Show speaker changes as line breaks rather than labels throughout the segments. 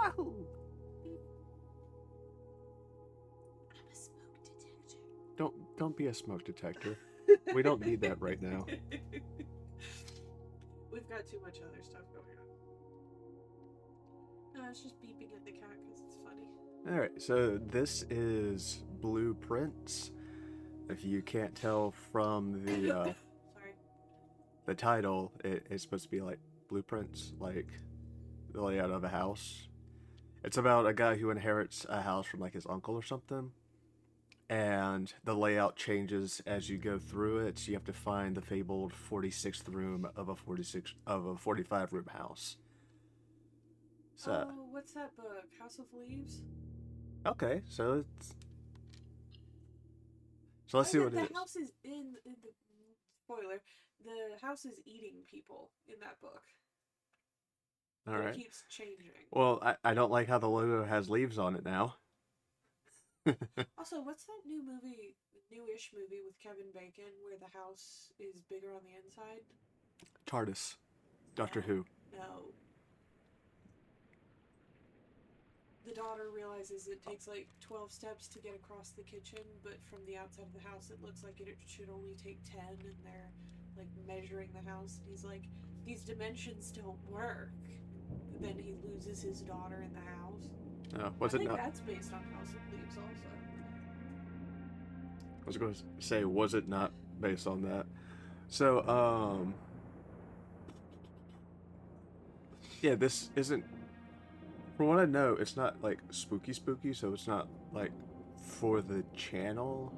Wahoo!
I'm a smoke detector.
Don't be a smoke detector. We don't need that right now.
We've got too much other stuff going on. No, it's just beeping at the cat because it's funny.
Alright, so this is Blueprints. If you can't tell from
Sorry.
the title, it's supposed to be like blueprints, like the layout of a house. It's about a guy who inherits a house from like his uncle or something, and the layout changes as you go through it. So you have to find the fabled 46th room of a 45 room house. So
Oh, what's that book? House of Leaves?
okay, so let's see what
The
it is.
house is in the spoiler. The house is eating people in that book,
All
but it
right.
keeps changing.
Well, I don't like how the logo has leaves on it now.
Also, what's that new movie, newish movie with Kevin Bacon where the house is bigger on the inside?
TARDIS, Doctor
No,
Who.
no. The daughter realizes it takes like 12 steps to get across the kitchen, but from the outside of the house, it looks like it should only take 10, and they're like measuring the house. And he's like, these dimensions don't work. But then he loses his daughter in the house. I
Was it
think
not?
that's based on House of Leaves, also.
I was going to say, was it not based on that? So, yeah, this isn't. From what I know, it's not like spooky, so it's not like for the channel.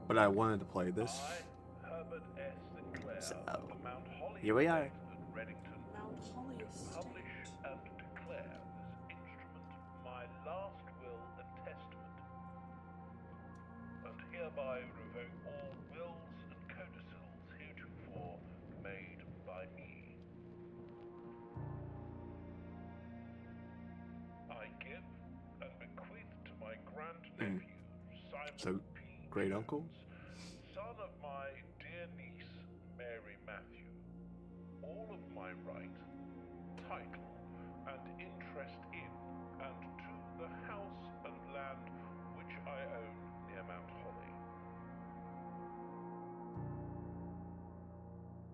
But I wanted to play this.
I, Herbert S. Sinclair,
So,
of the Mount Holly
here we are.
Estate at Reddington,
Mount Holly
do publish
Estate.
and declare this instrument my last will and testament, and hereby revoke all wills and codicils heretofore made by me. I give and bequeath to my grandnephew, Simon
So,
P.
great
Jones,
uncle?
son of my dear niece, Mary Matthew, all of my right, title, and interest in, and to the house and land which I own near Mount Holly.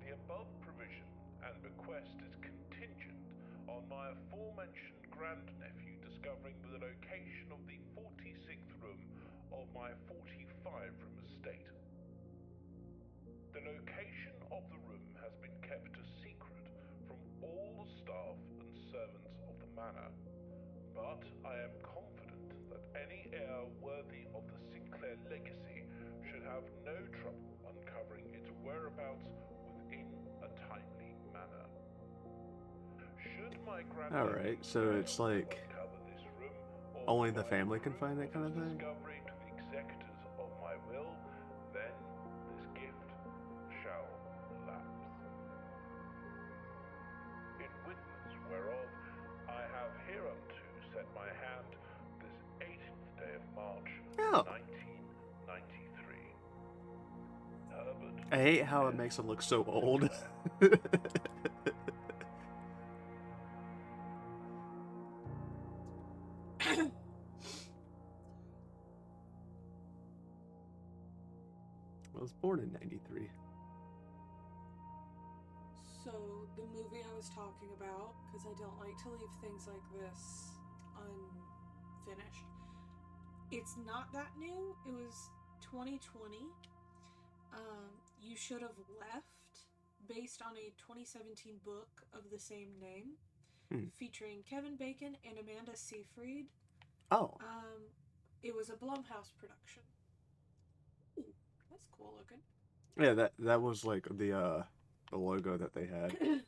The above provision and bequest is contingent on my aforementioned grandnephew discovering the location of the 46th room of my 45-room estate. The location of the room has been kept a secret from all the staff and servants of the manor, but I am confident that any heir worthy of the Sinclair legacy should have no trouble uncovering its whereabouts within a timely manner. Should my grandnephew
Alright, so it's
fail to
like
uncover this room, or
only the
provide
family can
proof
find that kind of
his
thing?
discovery to the executors of my will, then this gift shall lapse. In witness whereof I have hereunto set my hand this 18th day of March,
Oh.
1993. Herbert.
I hate how it makes it look so old. I was born in 93.
So, the movie I was talking about, because I don't like to leave things like this unfinished, it's not that new. It was 2020. You Should Have Left, based on a 2017 book of the same name, featuring Kevin Bacon and Amanda Seyfried.
Oh.
It was a Blumhouse production. Ooh, that's cool looking.
Yeah, that was like the logo that they had.
Anyway,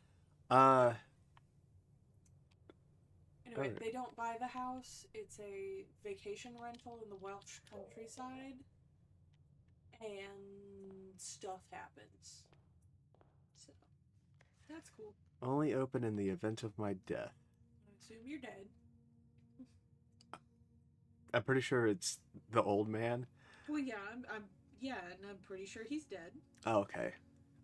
Alright.
they don't buy the house. It's a vacation rental in the Welsh countryside. And stuff happens. So, that's cool.
Only open in the event of my death.
I assume you're dead.
I'm pretty sure it's the old man.
Well, yeah, I'm yeah, and I'm pretty sure he's dead.
Oh, okay.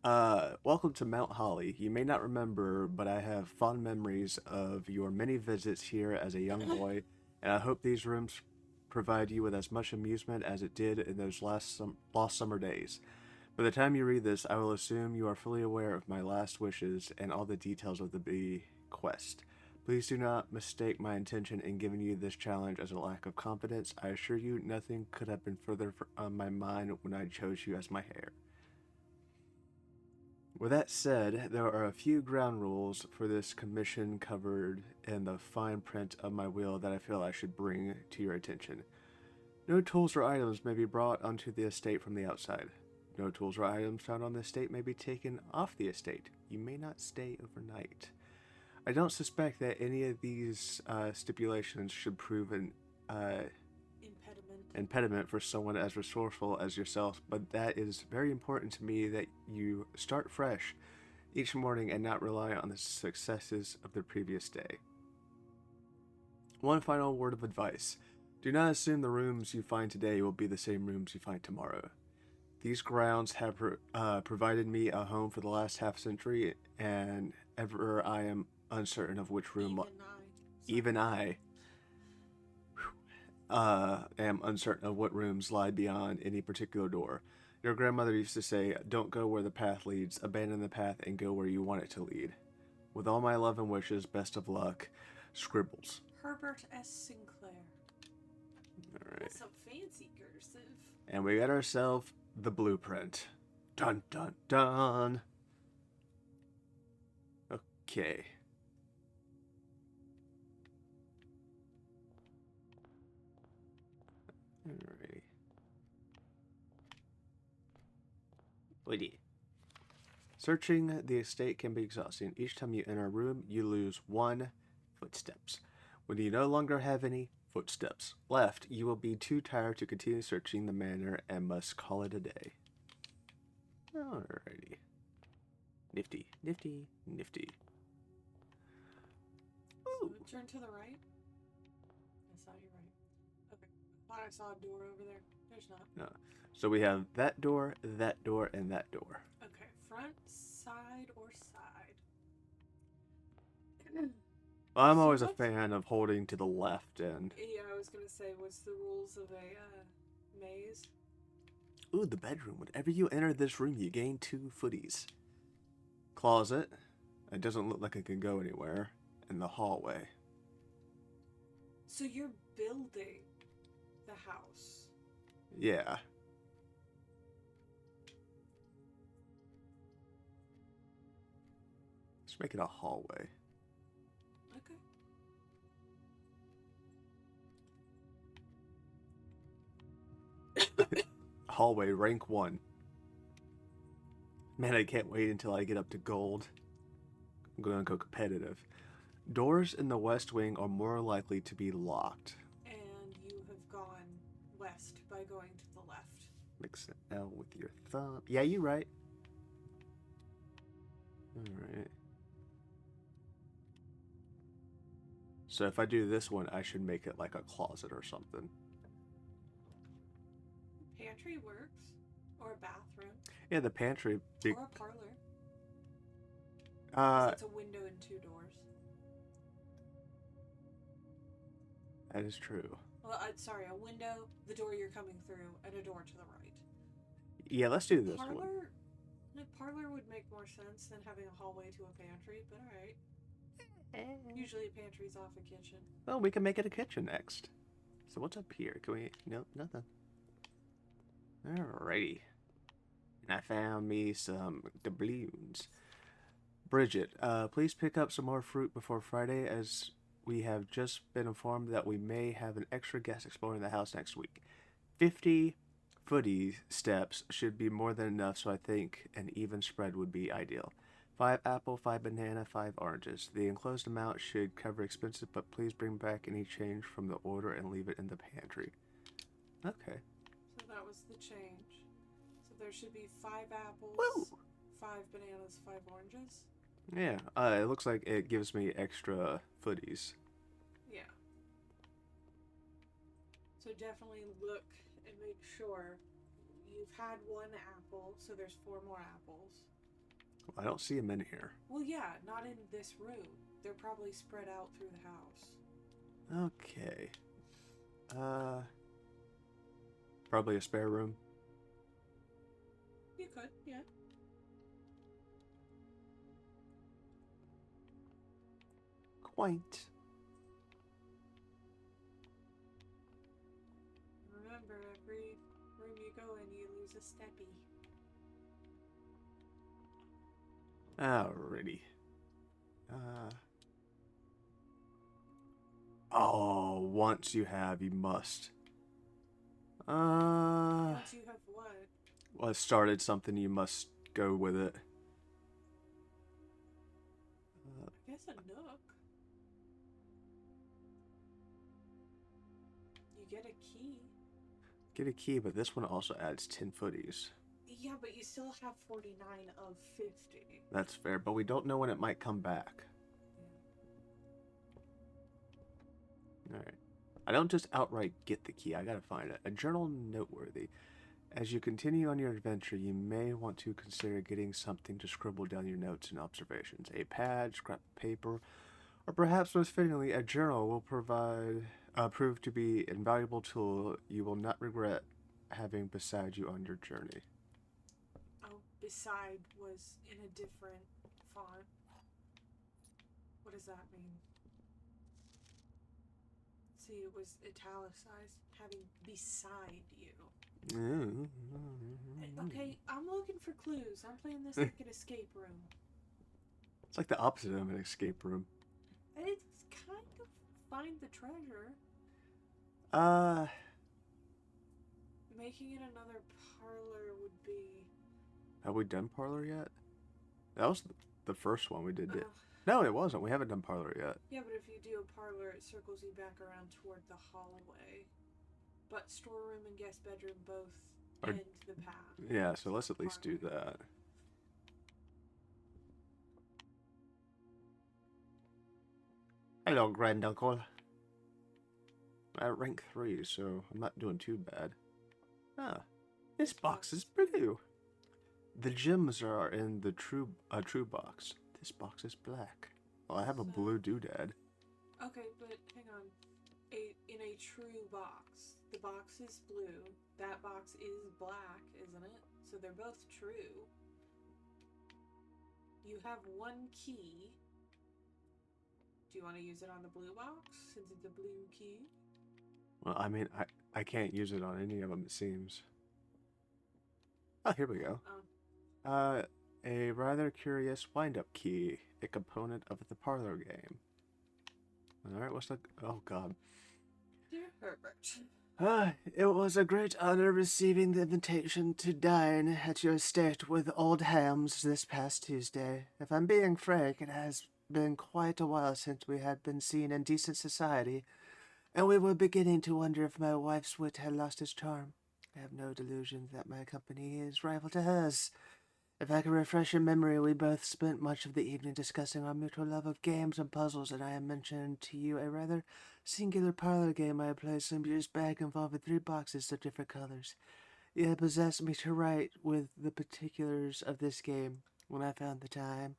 Welcome to Mount Holly. You may not remember, but I have fond memories of your many visits here as a young boy, and I hope these rooms provide you with as much amusement as it did in those lost summer days. By the time you read this, I will assume you are fully aware of my last wishes and all the details of the bee quest. Please do not mistake my intention in giving you this challenge as a lack of confidence. I assure you, nothing could have been further from my mind when I chose you as my heir. With that said, there are a few ground rules for this commission covered in the fine print of my will that I feel I should bring to your attention. No tools or items may be brought onto the estate from the outside. No tools or items found on the estate may be taken off the estate. You may not stay overnight. I don't suspect that any of these stipulations should prove an impediment for someone as resourceful as yourself, but that is very important to me that you start fresh each morning and not rely on the successes of the previous day. One final word of advice. Do not assume the rooms you find today will be the same rooms you find tomorrow. These grounds have provided me a home for the last half century, and ever I am uncertain of which room... Even I am uncertain of what rooms lie beyond any particular door. Your grandmother used to say, don't go where the path leads, abandon the path and go where you want it to lead. With all my love and wishes, best of luck, Scribbles.
Herbert S. Sinclair.
Alright.
That's some fancy cursive.
And we got ourselves the blueprint. Dun dun dun. Okay. Alrighty. Lady. Searching the estate can be exhausting. Each time you enter a room, you lose 1 footsteps. When you no longer have any footsteps left, you will be too tired to continue searching the manor and must call it a day. Alrighty. Nifty, nifty, nifty.
Ooh. So turn to the right. I saw you right. Okay. I thought I saw a door over there. There's not.
No. So we have that door, and that door.
Okay. Front, side, or side?
Well, I'm always a fan of holding to the left end.
Yeah, I was gonna say, what's the rules of a maze?
Ooh, the bedroom. Whenever you enter this room, you gain 2 footies. Closet. It doesn't look like it can go anywhere. In the hallway.
So you're building the house.
Yeah. Let's make it a hallway.
Okay.
Hallway, rank 1. Man, I can't wait until I get up to gold. I'm going to go competitive. Doors in the west wing are more likely to be locked.
And you have gone west by going to the left.
Mix an L with your thumb. Yeah, you're right. Alright. So if I do this one, I should make it like a closet or something.
Pantry works. Or a bathroom.
Yeah, the pantry.
Or a parlor. It's a window and 2 doors.
That is true.
Well, sorry, a window, the door you're coming through, and a door to the right.
Yeah, let's do this one.
A parlor would make more sense than having a hallway to a pantry, but alright. Usually a pantry's off a kitchen.
Well, we can make it a kitchen next. So what's up here? Can we... Nope, nothing. Alrighty. And I found me some doubloons. Bridget, please pick up some more fruit before Friday, as we have just been informed that we may have an extra guest exploring the house next week. 50 footy steps should be more than enough, so I think an even spread would be ideal. 5 apple, 5 banana, 5 oranges. The enclosed amount should cover expenses, but please bring back any change from the order and leave it in the pantry. Okay.
So that was the change. So there should be 5 apples,
Woo!
5 bananas, 5 oranges.
Yeah, it looks like it gives me extra footies.
Yeah. So definitely look and make sure you've had 1 apple, so there's 4 more apples.
I don't see them in here.
Well, yeah, not in this room. They're probably spread out through the house.
Okay. Probably a spare room.
You could, yeah.
Quaint.
Remember, every room you go in, you lose a steppy.
Alrighty. Oh, once you have, you must.
Once you have what?
Well, started something, you must go with it.
I guess a nook. You get a key.
Get a key, but this one also adds 10 footies.
Yeah, but you still have 49 of 50.
That's fair, but we don't know when it might come back. Alright. I don't just outright get the key, I gotta find it. A journal noteworthy. As you continue on your adventure, you may want to consider getting something to scribble down your notes and observations. A pad, scrap of paper, or perhaps most fittingly, a journal will prove to be an invaluable tool you will not regret having beside you on your journey.
Oh, beside was in a different font. What does that mean? See, it was italicized, having beside you. Okay, I'm looking for clues. I'm playing this like an escape room.
It's like the opposite of an escape room.
It's kind of find the treasure. Making it another parlor would be...
Have we done parlor yet? That was the first one we did. No, it wasn't. We haven't done parlor yet.
Yeah, but if you do a parlor, it circles you back around toward the hallway. But storeroom and guest bedroom both end the path.
Yeah, so let's at least do that. Hello, granduncle. I'm at rank 3, so I'm not doing too bad. Ah, this box is blue. The gems are in the true box. This box is black. Well, I have a blue doodad.
Okay, but hang on. In a true box, the box is blue. That box is black, isn't it? So they're both true. You have one key. Do you want to use it on the blue box since it's a blue key?
Well, I mean, I can't use it on any of them, it seems. Oh, here we go.
Oh.
A rather curious wind-up key, a component of the parlor game. Alright, what's the... Oh, God.
Dear Herbert.
It was a great honor receiving the invitation to dine at your estate with old hams this past Tuesday. If I'm being frank, it has been quite a while since we had been seen in decent society, and we were beginning to wonder if my wife's wit had lost its charm. I have no delusion that my company is rival to hers. If I can refresh your memory, we both spent much of the evening discussing our mutual love of games and puzzles, and I have mentioned to you a rather singular parlor game I played some years back involving 3 boxes of different colors. It had possessed me to write with the particulars of this game when I found the time,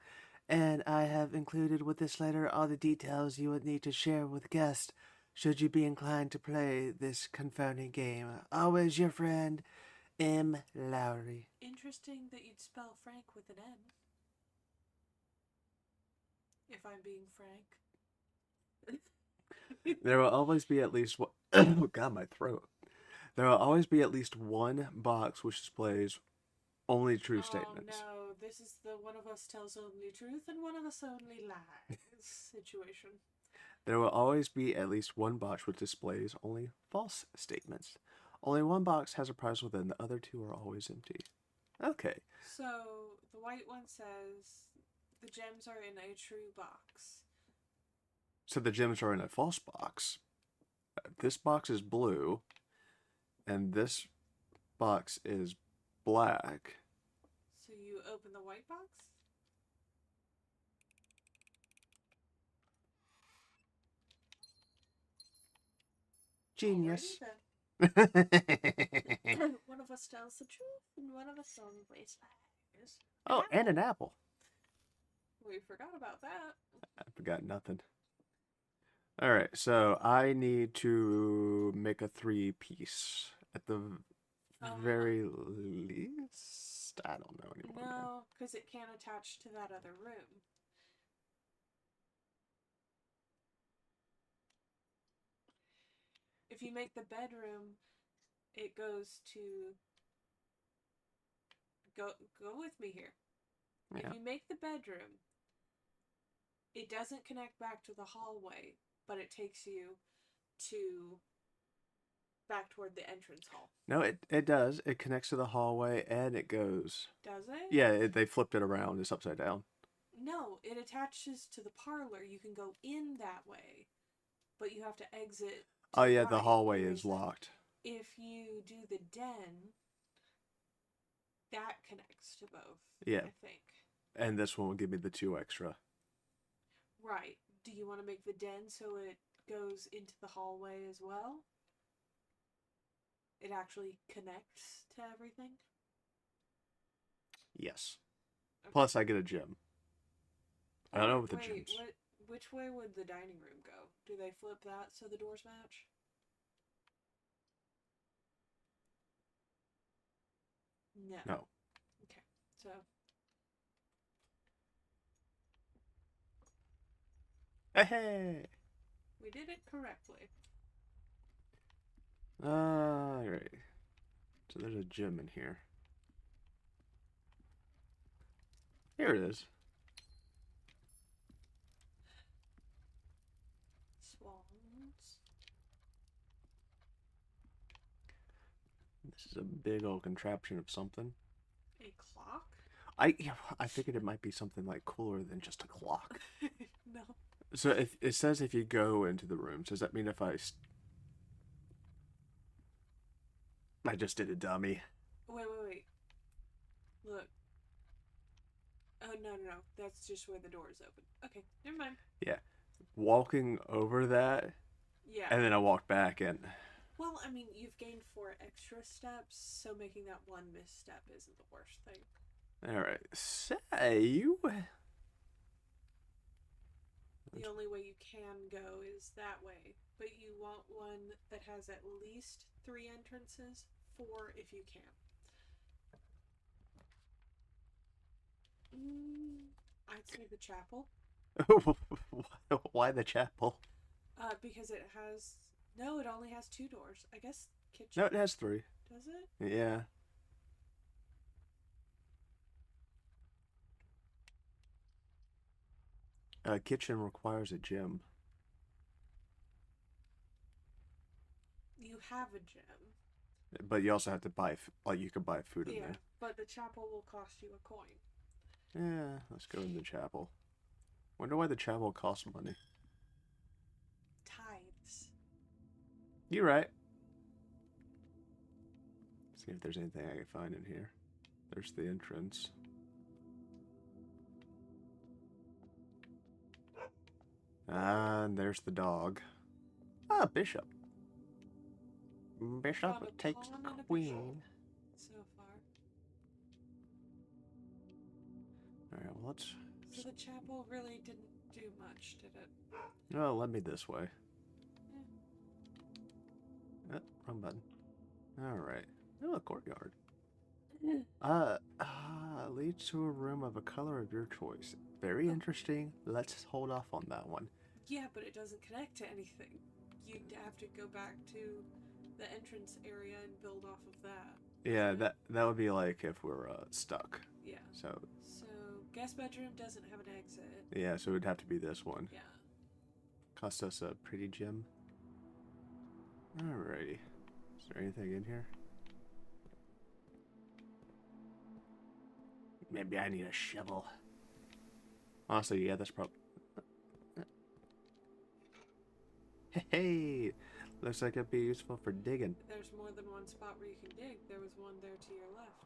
and I have included with this letter all the details you would need to share with guests, should you be inclined to play this confounding game. Always your friend, M. Lowry.
Interesting that you'd spell Frank with an N. If I'm being frank.
There will always be at least one... Oh, God, my throat. There will always be at least one box which displays only true statements.
Oh, no. This is the one of us tells only truth and one of us only lies situation.
There will always be at least one box which displays only false statements. Only one box has a prize within, the other 2 are always empty. Okay.
So, the white one says, the gems are in a true box.
So the gems are in a false box. This box is blue, and this box is black.
So you open the white box?
Genius.
One of us tells the truth and one of us always lies.
Oh, and an apple.
We forgot about that.
I forgot nothing. All right, so I need to make a 3-piece at the very least. I don't know anymore. Man.
No, because it can't attach to that other room. If you make the bedroom, it goes to go with me here.
Yeah.
If you make the bedroom, it doesn't connect back to the hallway, but it takes you to back toward the entrance hall.
No, it does. It connects to the hallway and it goes.
Does it?
Yeah, they flipped it around. It's upside down.
No, it attaches to the parlor. You can go in that way, but you have to exit.
Oh yeah, the hallway is locked.
If you do the den, that connects to both.
Yeah.
I think.
And this one will give me the 2 extra.
Right. Do you want to make the den so it goes into the hallway as well? It actually connects to everything?
Yes.
Okay.
Plus, I get a gym. I don't know what the gyms.
Which way would the dining room go? Do they flip that so the doors match? No.
No.
Okay. So.
Hey!
We did it correctly.
Alright. So there's a gym in here. Here it is.
Swans.
This is a big old contraption of something.
A clock?
I figured it might be something like cooler than just a clock.
No.
So if it says if you go into the room, does that mean if I just did a dummy?
Wait. Look. Oh, no. That's just where the door is open. Okay, never mind.
Yeah. Walking over that.
Yeah.
And then I walked back and...
Well, I mean, you've gained 4 extra steps, so making that 1 misstep isn't the worst thing.
Alright. Say...
The only way you can go is that way, but you want one that has at least 3 entrances, 4 if you can. I'd say the chapel.
Why the chapel?
Because it has... No, it only has 2 doors. I guess kitchen...
No, it has 3.
Does it?
Yeah. Kitchen requires a gym.
You have a gym.
But you also have to buy... you could buy food in there.
Yeah, but the chapel will cost you a coin.
Yeah, let's go in the chapel. Wonder why the chapel costs money.
Tithes.
You're right. See if there's anything I can find in here. There's the entrance. And there's the dog. Ah, bishop. Bishop takes queen.
So far.
Alright, well let's...
So the chapel really didn't do much, did it?
No, let me this way.
Yeah.
Wrong button. Alright. Oh, a courtyard. Leads to a room of a color of your choice. Very interesting. Let's hold off on that one.
Yeah, but it doesn't connect to anything. You'd have to go back to the entrance area and build off of that.
Yeah, that would be like if we're stuck.
Yeah.
So
guest bedroom doesn't have an exit.
yeah, so it would have to be this one.
Yeah.
Cost us a pretty gem. Alrighty. Is there anything in here? Maybe I need a shovel. Honestly, yeah, that's probably... Hey! Looks like it'd be useful for digging.
There's more than one spot where you can dig. There was one there to your left.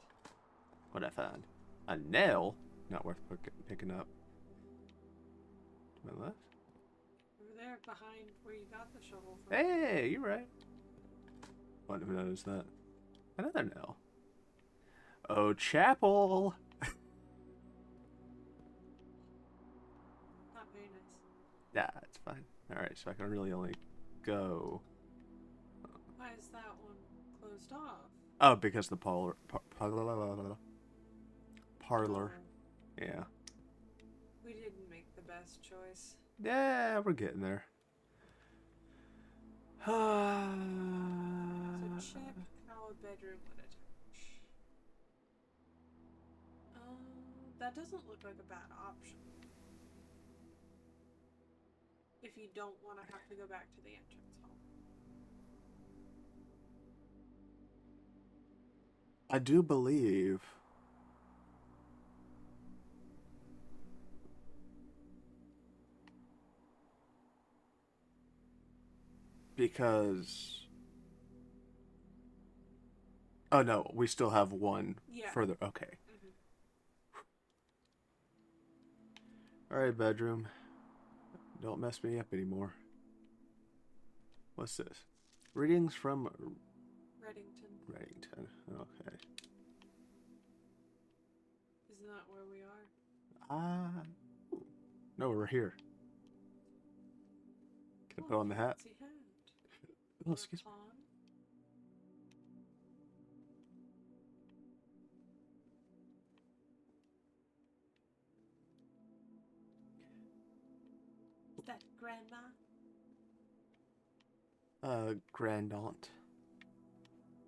What'd I find? A nail? Not worth picking up. To my left?
Over there, behind where you got the shovel from.
Hey, you're right. What, who noticed that? Another nail. Oh, chapel! Yeah, it's fine. Alright, so I can really only go...
Why is that one closed off?
Oh, because the parlor.
Oh,
Yeah.
we didn't make the best choice.
Yeah, we're getting there.
So check how a bedroom would attach. That doesn't look like a bad option. If you don't want to have to go back to the entrance hall.
I do believe... Because... Oh no, we still have one further. Okay. Alright, bedroom. Don't mess me up anymore. What's this? Readings from Reddington. Okay.
Isn't that where we are?
No, we're here. Can I put on the hat? Oh, excuse me.
Is that grandma?
Grandaunt.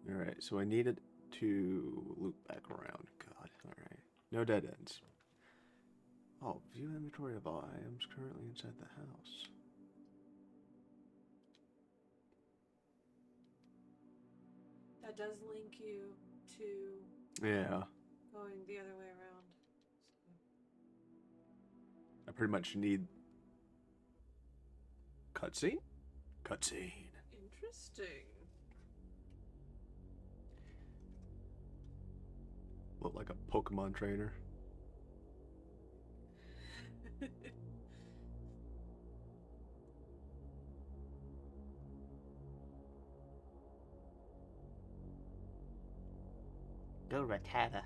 Alright, so I needed to loop back around. God, alright. No dead ends. Oh, view inventory of all items currently inside the house.
That does link you to
Yeah.
going the other way around.
I pretty much need... Cutscene? Cutscene.
Interesting.
Look like a Pokemon trainer. Go Rattata.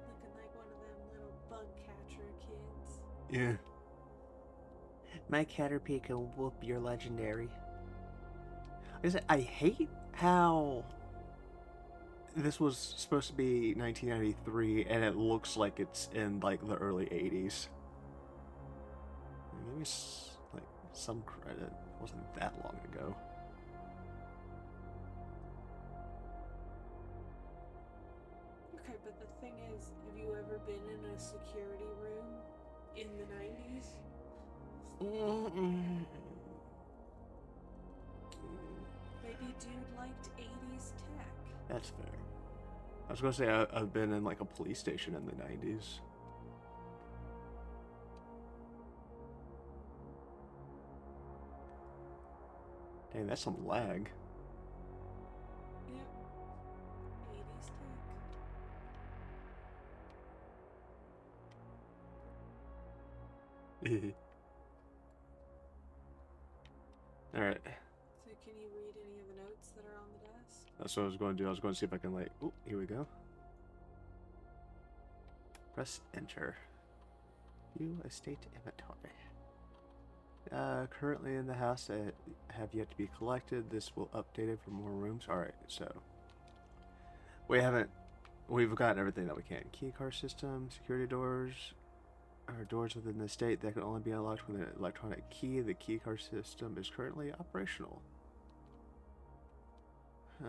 Looking like one of them little bug catcher kids.
Yeah. My Caterpie can whoop your legendary. I hate how this was supposed to be 1993 and it looks like it's in like the early 80s. Maybe like some credit. It wasn't that long ago.
Okay, but the thing is, have you ever been in a security room in the 90s? Maybe dude liked 80s tech.
That's fair. I was gonna say I've been in like a police station in the 90s. Dang, that's some lag.
Yep. 80s tech.
Alright.
So can you read any of the notes that are on the desk?
That's what I was going to do. I was going to see if I can like... Oh, here we go. Press enter. View estate inventory. Currently in the house that have yet to be collected. This will update it for more rooms. Alright, so... We've gotten everything that we can. Key card system, security doors... Are doors within the estate that can only be unlocked with an electronic key. The key card system is currently operational. The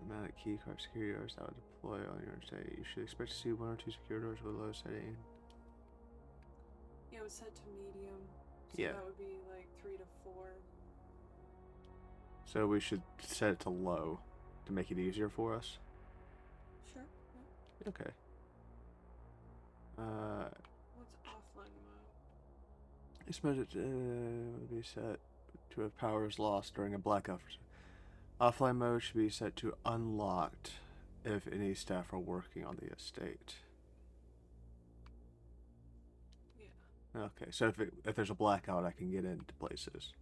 amount of key card security doors that would deploy on your estate. You should expect to see 1 or 2 security doors with a low setting.
Yeah, it was set to medium. So
Yeah.
that would be like 3 to 4.
So we should set it to low to make it easier for us.
Sure. Yeah.
Okay.
What's offline mode?
This mode will be set to have powers lost during a blackout. Offline mode should be set to unlocked if any staff are working on the estate.
Yeah.
Okay, so if there's a blackout, I can get into places.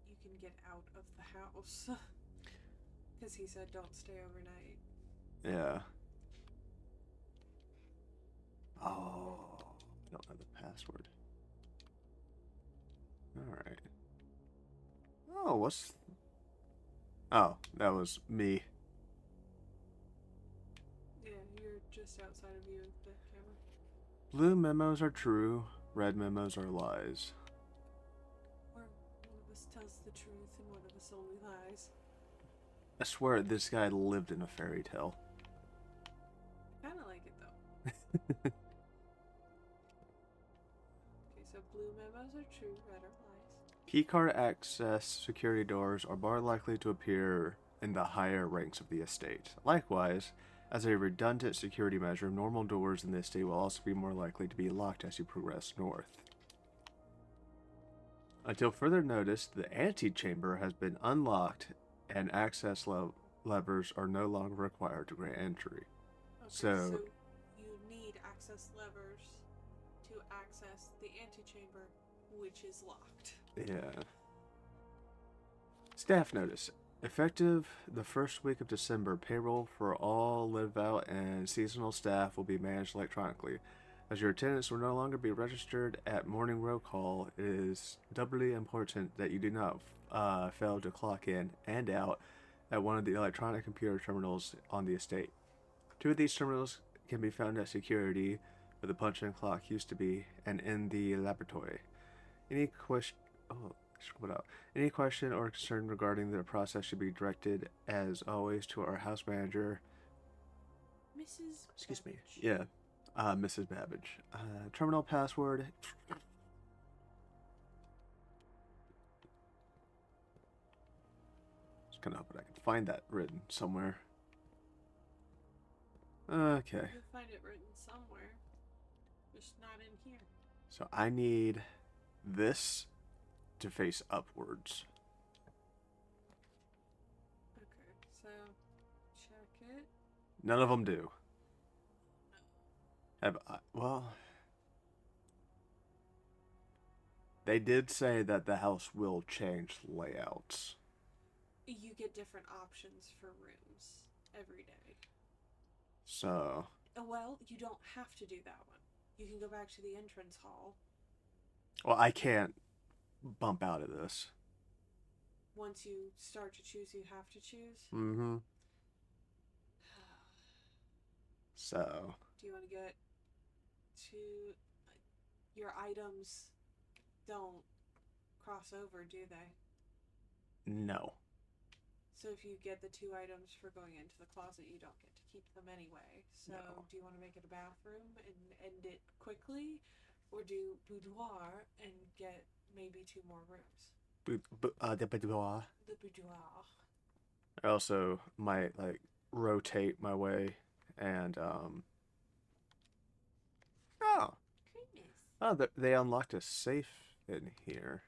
You can get out of the house. Because he said don't stay overnight.
Yeah. Oh, I don't know the password. Alright. Oh, what's... Oh, that was me.
Yeah, you're just outside of you with the camera.
Blue memos are true, red memos are lies.
Or one of us tells the truth and one of us only lies.
I swear this guy lived in a fairy tale.
I kind of like it though. Okay, so blue memos are true, red are lies.
Keycard access security doors are more likely to appear in the higher ranks of the estate. Likewise, as a redundant security measure, normal doors in the estate will also be more likely to be locked as you progress north. Until further notice, the antechamber has been unlocked and access levers are no longer required to grant entry.
Okay,
So
you need access levers to access the antechamber, which is locked.
yeah. Staff notice. Effective the first week of December, payroll for all live-out and seasonal staff will be managed electronically. As your attendance will no longer be registered at morning roll call, it is doubly important that you do not fail to clock in and out at one of the electronic computer terminals on the estate. 2 of these terminals can be found at security, where the punch-in clock used to be, and in the laboratory. Any question? Oh, scroll it out. Any question or concern regarding the process should be directed, as always, to our house manager.
Mrs.
Excuse me.
Babbage.
Yeah, Mrs. Babbage. Terminal password. Just kind of hoping I can find that written somewhere. Okay.
You'll find it written somewhere, just not in here.
So I need this to face upwards.
Okay, so check it.
None of them do. Well, they did say that the house will change layouts.
You get different options for rooms every day.
So,
Well, you don't have to do that one. You can go back to the entrance hall.
well, I can't bump out of this.
Once you start to choose, you have to choose.
Mm-hmm. So,
Do you want to get to your items? Don't cross over, do they?
no.
So if you get the 2 items for going into the closet, you don't get to keep them anyway. So
No.
do you want to make it a bathroom and end it quickly, or do boudoir and get maybe 2 more rooms?
The boudoir.
The boudoir.
I also might, like, rotate my way and, Oh!
Goodness.
Oh, they unlocked a safe in here.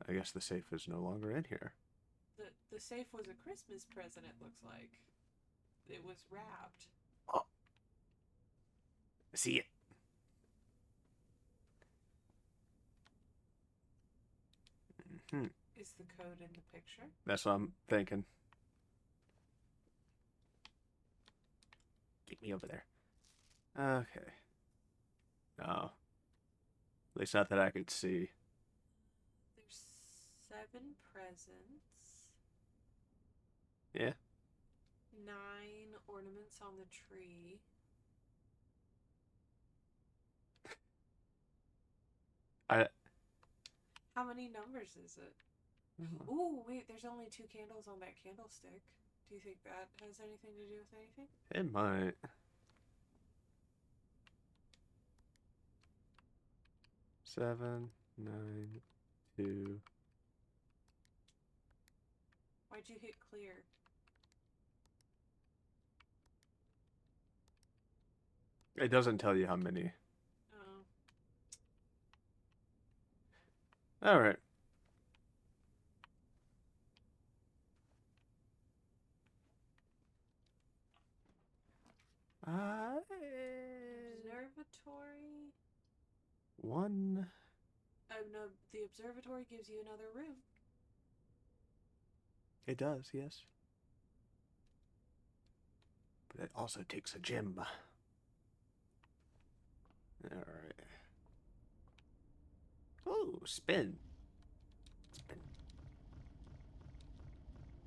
I guess the safe is no longer in here.
The safe was a Christmas present, it looks like. It was wrapped.
Oh. See it. Mm-hmm.
Is the code in the picture?
That's what I'm thinking. Get me over there. Okay. No. At least not that I could see.
There's 7 presents.
Yeah.
9 ornaments on the tree. How many numbers is it? Ooh, wait, there's only 2 candles on that candlestick. Do you think that has anything to do with anything?
It might. Seven, 9, 2.
Why'd you hit clear?
It doesn't tell you how many.
Oh.
All right.
Observatory?
One.
Oh, no, the observatory gives you another room.
It does, yes. But it also takes a gem. Alright. Oh, spin. Spin.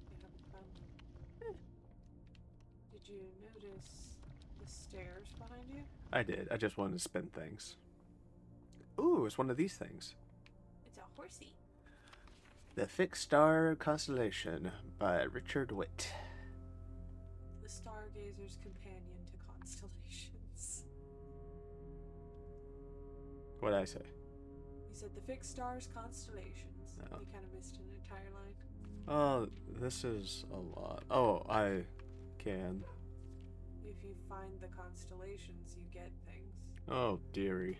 You haven't found one. Did you notice the stairs behind you?
I did. I just wanted to spin things. Ooh, it's one of these things.
It's a horsey.
The Fixed Star Constellation by Richard Witt.
The stargazer's companion to constellations.
What did I say?
You said the fixed stars, constellations.
No.
You kind of missed an entire line.
Oh, this is a lot. Oh, I can.
If you find the constellations, you get things.
Oh, dearie.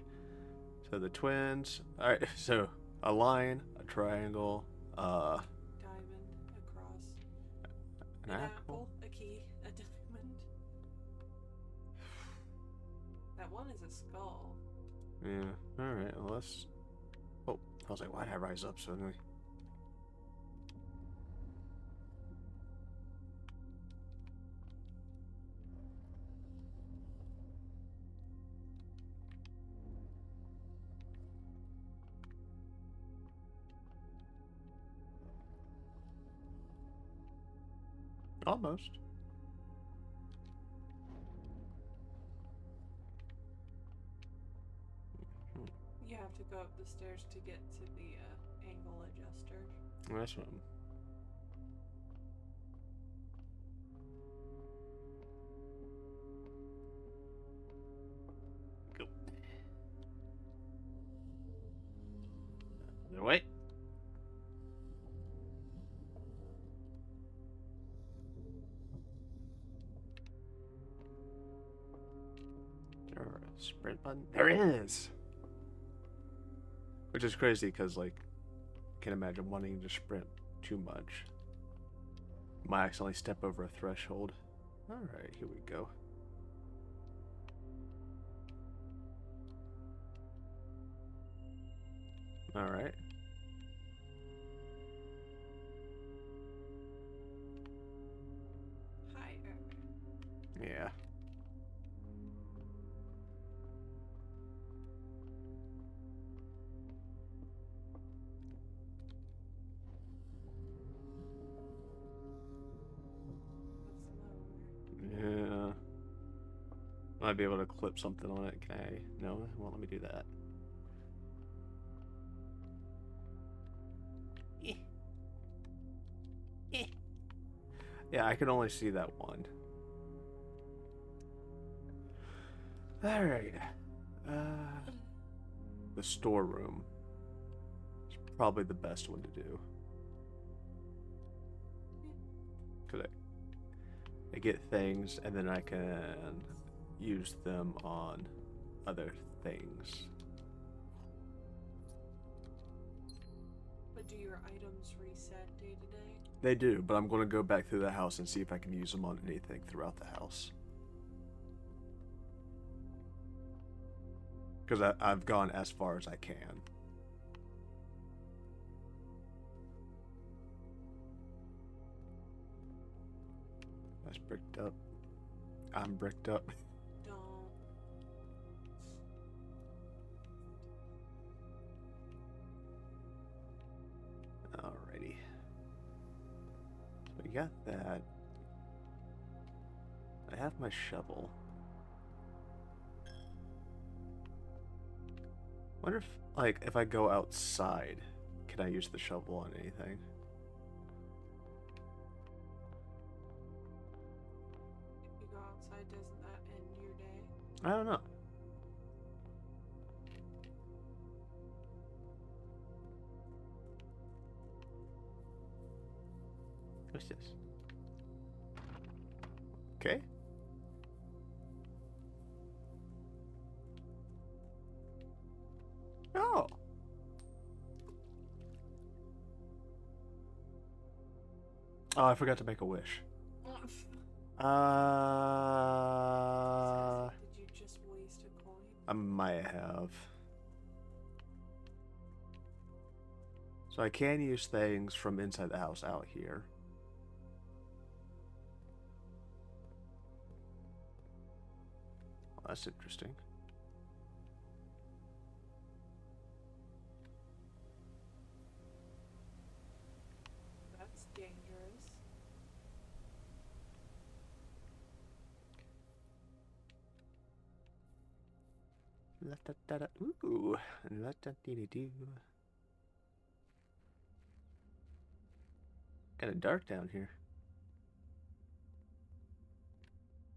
So the twins. Alright, so a line, a triangle,
Diamond, a cross,
an apple.
a key, a diamond. That one is a skull.
Yeah, alright, well let's... Oh, I was like, why did I rise up suddenly? Almost.
You have to go up the stairs to get to the angle adjuster.
That's one. Go. Other way. There a sprint button? There is! Which is crazy because, like, I can't imagine wanting to sprint too much. Might accidentally step over a threshold. Alright, here we go. Alright.
Higher.
Yeah.
That's lower.
Yeah. Might be able to clip something on it. Can I? No, it won't let me do that. Yeah, I can only see that one. Alright. The storeroom is probably the best one to do. Because I get things and then I can use them on other things.
But do your items reset day to day?
They do, but I'm going to go back through the house and see if I can use them on anything throughout the house. Because I've gone as far as I can. That's bricked up. I'm bricked up.
Don't.
Alrighty. So we got that. I have my shovel. Wonder if, like, if I go outside, can I use the shovel on anything?
If you go outside, doesn't that end your day?
I don't know. What's this? Okay. Oh. Oh, I forgot to make a wish.
Did you just waste a coin?
I might have. So I can use things from inside the house out here. Well, that's interesting.
That's dangerous.
La da da da. Ooh. La da dee doo. Kind of dark down here.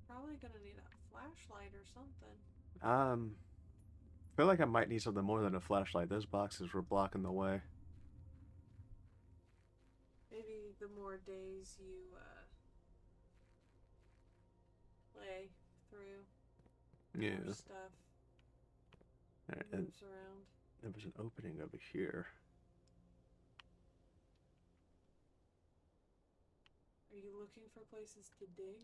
Probably gonna need a flashlight or something.
I feel like I might need something more than a flashlight. Those boxes were blocking the way.
Maybe the more days you play through,
Yeah.
more stuff
Alright, and
moves around.
there was an opening over here.
Are you looking for places to dig?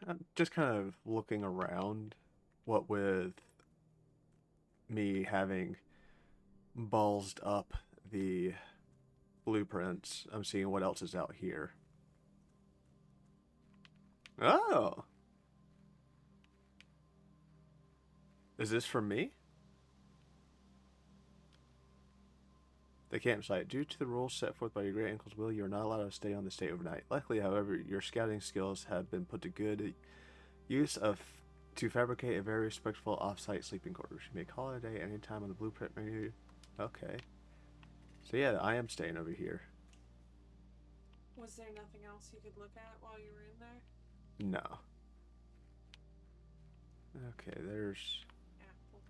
I'm just kind of looking around. What with me having ballsed up the blueprints, I'm seeing what else is out here. Oh! Is this for me? The campsite. Due to the rules set forth by your great uncle's will, you are not allowed to stay on the estate overnight. Luckily, however, your scouting skills have been put to good use to fabricate a very respectful off-site sleeping quarters. You may call it a day anytime on the blueprint menu. Okay. So yeah, I am staying over here.
Was there nothing else you could look at while you were in there?
No. Okay, there's...
Apples.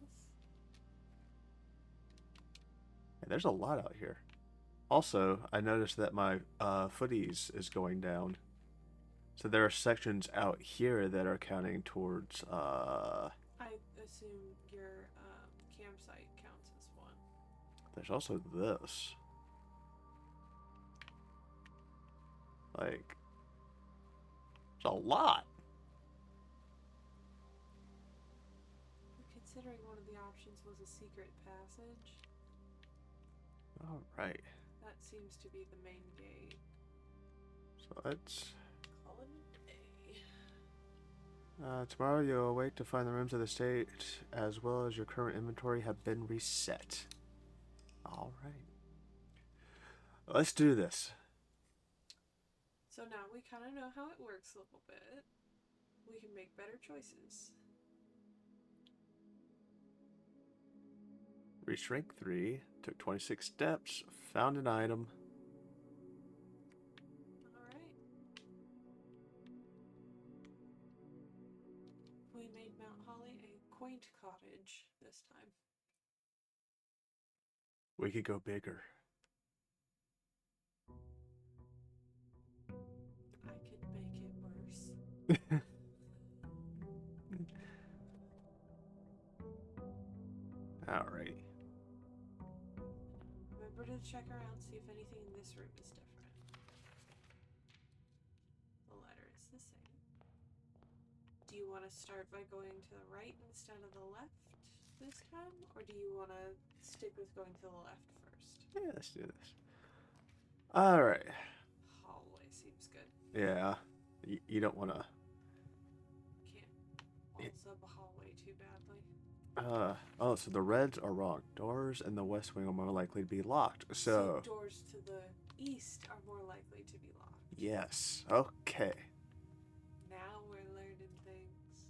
Yeah, there's a lot out here. Also, I noticed that my footies is going down. So there are sections out here that are counting towards...
I assume your campsite counts as one.
There's also this. Like... There's a lot.
Considering one of the options was a secret passage,
Alright.
that seems to be the main gate.
So let's...
Call it a day.
Tomorrow you'll awake to find the rooms of the estate as well as your current inventory have been reset. Alright. Let's do this.
So now we kind of know how it works a little bit. We can make better choices.
Reached rank 3, took 26 steps, found an item.
Alright. We made Mount Holly a quaint cottage this time.
We could go bigger.
I could make it worse.
Alright.
Remember to check around, see if anything in this room is different. The letter is the same. Do you want to start by going to the right instead of the left this time? Or do you want to stick with going to the left first?
Yeah, let's do this. Alright.
Hallway seems good.
Yeah. You don't want to...
Can't walls up a hallway too badly.
Oh, so the reds are wrong. Doors in the west wing are more likely to be locked. So
doors to the east are more likely to be locked.
yes. Okay.
Now we're learning things.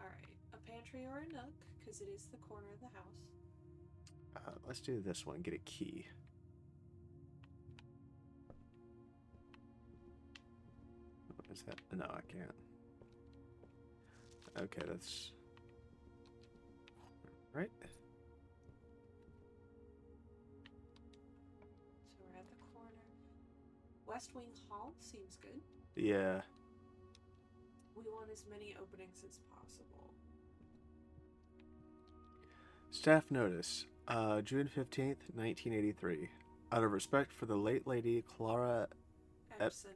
Alright, a pantry or a nook, because it is the corner of the house.
Let's do this one. Get a key. What is that? No, I can't. Okay, that's... Right.
So we're at the corner. West Wing Hall seems good.
Yeah.
We want as many openings as possible.
Staff notice. June 15th, 1983. Out of respect for the late lady Clara
Epson.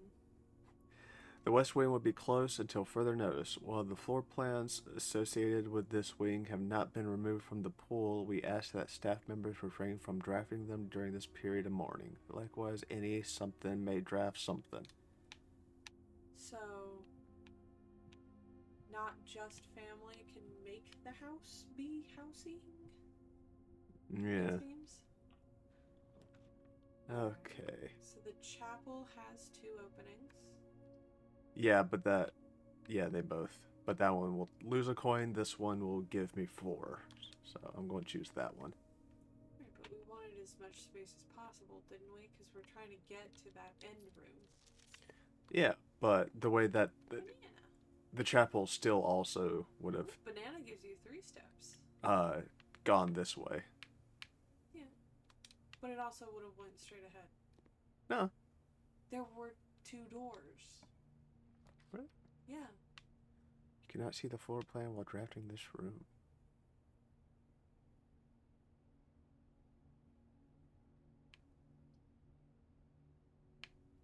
The west wing will be closed until further notice. While the floor plans associated with this wing have not been removed from the pool, we ask that staff members refrain from drafting them during this period of mourning. Likewise, any something may draft something.
So, not just family can make the house be housing?
Yeah.
It seems.
Okay.
So the chapel has 2 openings.
Yeah, but they both. But that one will lose a coin. This one will give me 4. So I'm going to choose that one.
Right, but we wanted as much space as possible, didn't we? Because we're trying to get to that end room.
Yeah, but the way that
Banana.
the chapel still also would have
Banana gives you 3 steps.
gone this way.
Yeah. But it also would have went straight ahead.
No.
There were 2 doors.
What?
Yeah.
You cannot see the floor plan while drafting this room.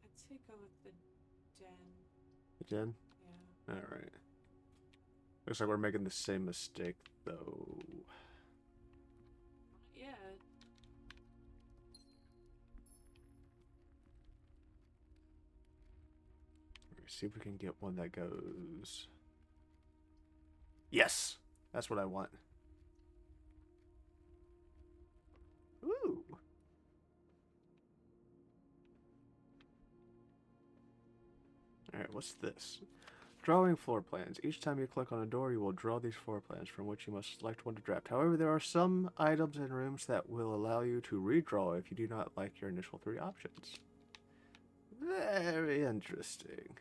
I'd say go with the den.
The den?
Yeah.
Alright. Looks like we're making the same mistake, though.
Yeah.
Let's see if we can get one that goes... Yes! That's what I want. Ooh! Alright, what's this? Drawing floor plans. Each time you click on a door, you will draw these floor plans from which you must select one to draft. However, there are some items and rooms that will allow you to redraw if you do not like your initial 3 options. Very interesting.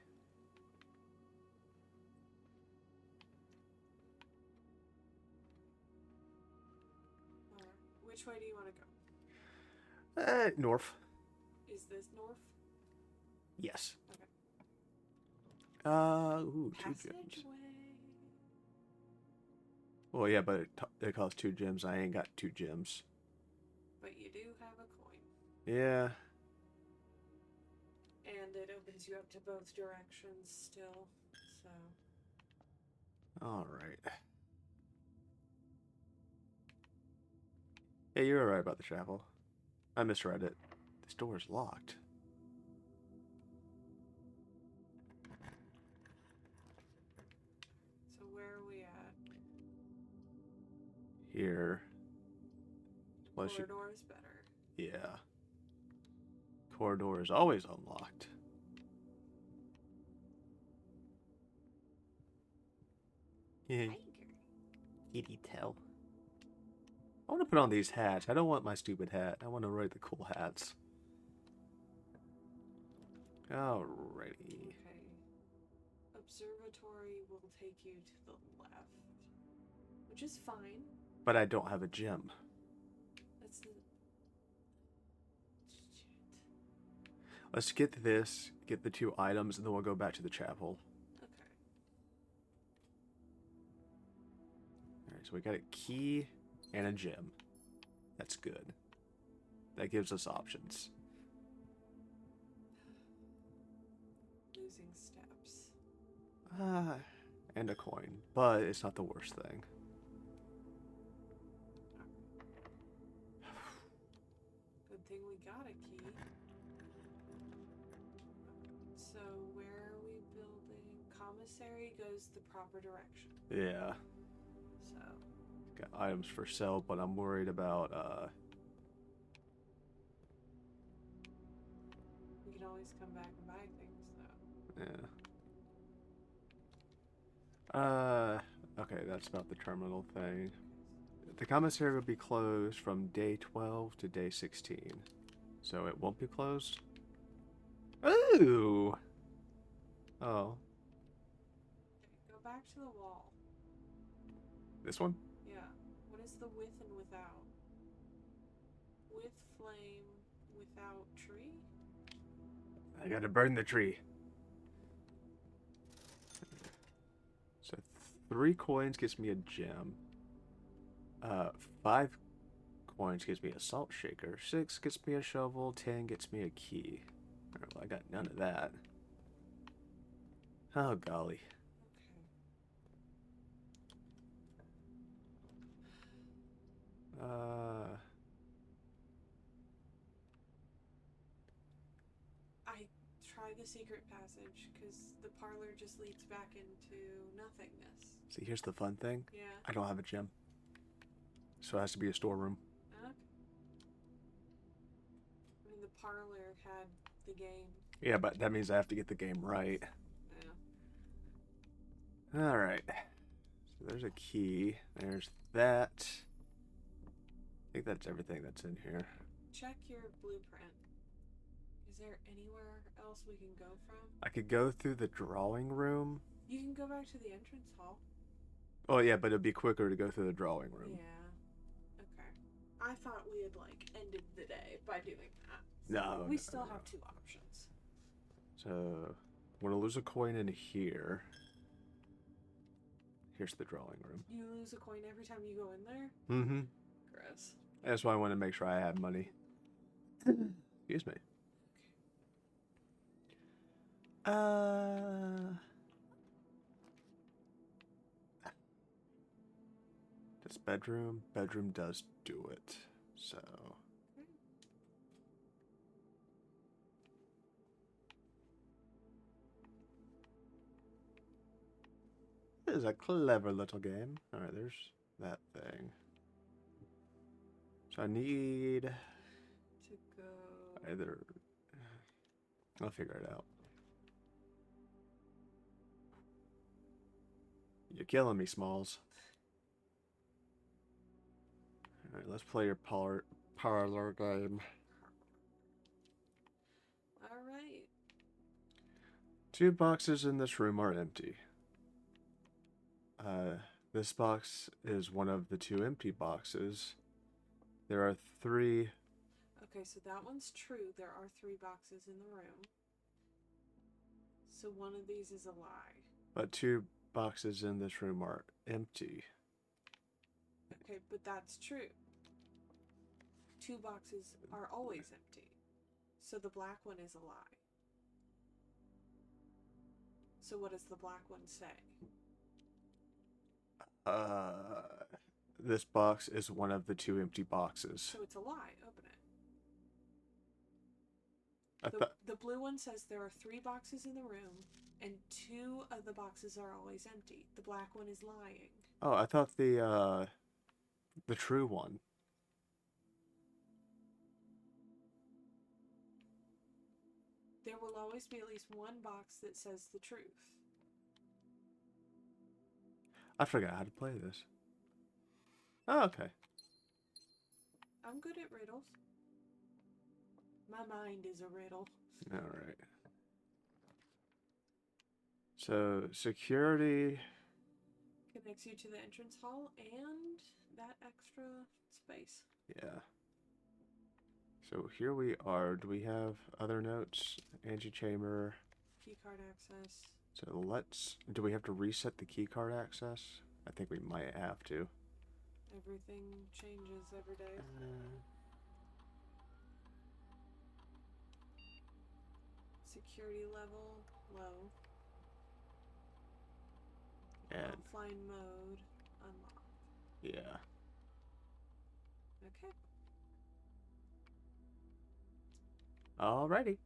Which way do you want to go?
North.
Is this north?
Yes.
Okay.
Ooh, 2 gems.
Passageway.
Well, yeah, but it costs 2 gems. I ain't got 2 gems.
But you do have a coin.
Yeah.
And it opens you up to both directions still, so...
Alright. Yeah, you were right about the chapel. I misread it. This door is locked.
So where are we at?
Here. Unless you...
Corridor is better.
Yeah. Corridor is always unlocked. Yeah. Kitty tail. I want to put on these hats. I don't want my stupid hat. I want to wear the cool hats. Alrighty.
Okay. Observatory will take you to the left. Which is fine.
But I don't have a gem.
That's the... Shit.
Let's get this, get the 2 items, and then we'll go back to the chapel.
Okay.
Alright, so we got a key and a gem. That's good. That gives us options.
Losing steps.
And a coin. But it's not the worst thing.
Good thing we got a key. So where are we building? Commissary goes the proper direction.
Yeah.
So
Got items for sale, but I'm worried about,
we can always come back and buy things though.
yeah. Okay, that's about the terminal thing. The commissary will be closed from day 12 to day 16. So it won't be closed? Ooh! Oh.
Okay, go back to the wall.
This one?
Yeah. What is the with and without? With flame, without tree?
I gotta burn the tree. So 3 coins gives me a gem. 5 coins gives me a salt shaker. 6 gets me a shovel. 10 gets me a key. Alright, well, I got none of that. Oh, golly.
Okay.
Uh,
I try the secret passage because the parlor just leads back into nothingness.
see, here's the fun thing.
Yeah.
I don't have a gym. So it has to be a storeroom.
Okay. I mean, the parlor had the game.
Yeah, but that means I have to get the game right.
Yeah.
Alright. So there's a key. There's that. I think that's everything that's in here.
Check your blueprint. Is there anywhere else we can go from?
I could go through the drawing room.
You can go back to the entrance hall.
Oh, yeah, but it'd be quicker to go through the drawing room.
Yeah. Okay. I thought we had, like, ended the day by doing that. So
No.
we still have 2 options.
So, I'm going to lose a coin in here. Here's the drawing room.
You lose a coin every time you go in there?
Mm-hmm.
Gross.
That's why I want to make sure I have money. Excuse me. This bedroom? Bedroom does do it. So. This is a clever little game. Alright, there's that thing. So I need
To go.
either. I'll figure it out. You're killing me, Smalls. Alright, let's play your parlor game.
Alright.
2 boxes in this room are empty. This box is one of the 2 empty boxes. There are 3.
Okay, so that one's true. There are 3 boxes in the room. So one of these is a lie.
But 2 boxes in this room are empty.
Okay, but that's true. 2 boxes are always empty. So the black one is a lie. So what does the black one say?
This box is one of the 2 empty boxes.
So it's a lie. Open it.
I
The blue one says there are 3 boxes in the room, and 2 of the boxes are always empty. The black one is lying.
Oh, I thought the true one.
There will always be at least 1 box that says the truth.
I forgot how to play this. Oh, okay.
I'm good at riddles. My mind is a riddle.
Alright. So, security.
Connects you to the entrance hall and that extra space.
Yeah. So, here we are. Do we have other notes? Antechamber.
Keycard access.
So, do we have to reset the keycard access? I think we might have to.
Everything changes every day. Security level low.
And
Offline mode unlocked.
yeah.
Okay.
Alrighty.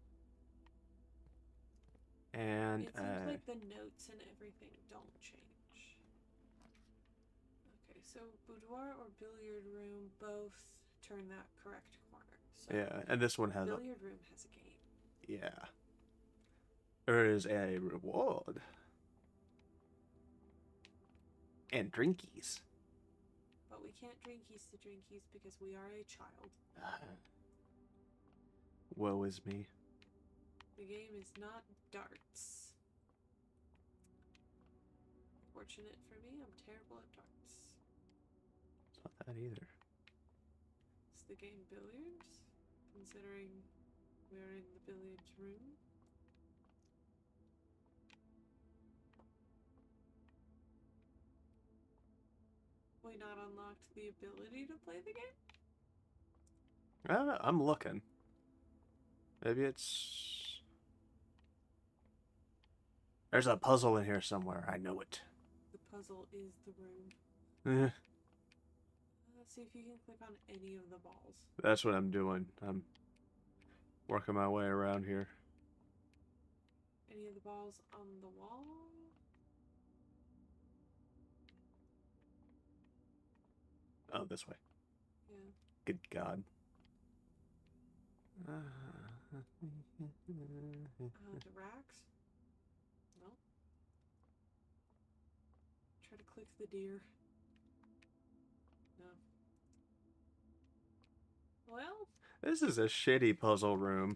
And
It seems like the notes and everything don't change. Okay, so boudoir or billiard room both turn that correct corner. So
yeah, and this one has
billiard room has a game.
yeah. There is a reward. And drinkies.
But we can't drinkies to drinkies because we are a child.
Woe is me.
The game is not darts. Fortunate for me, I'm terrible at darts.
It's not that either.
Is the game billiards? Considering we're in the billiards room. We not unlocked the ability to play the game?
I don't know. I'm looking. Maybe it's There's a puzzle in here somewhere. I know it.
The puzzle is the room.
Eh,
Let's see if you can click on any of the balls.
that's what I'm doing. I'm working my way around here.
Any of the balls on the wall?
Oh, this way.
Yeah.
Good God.
The racks? No. Try to click the deer. No. Well,
This is a shitty puzzle room.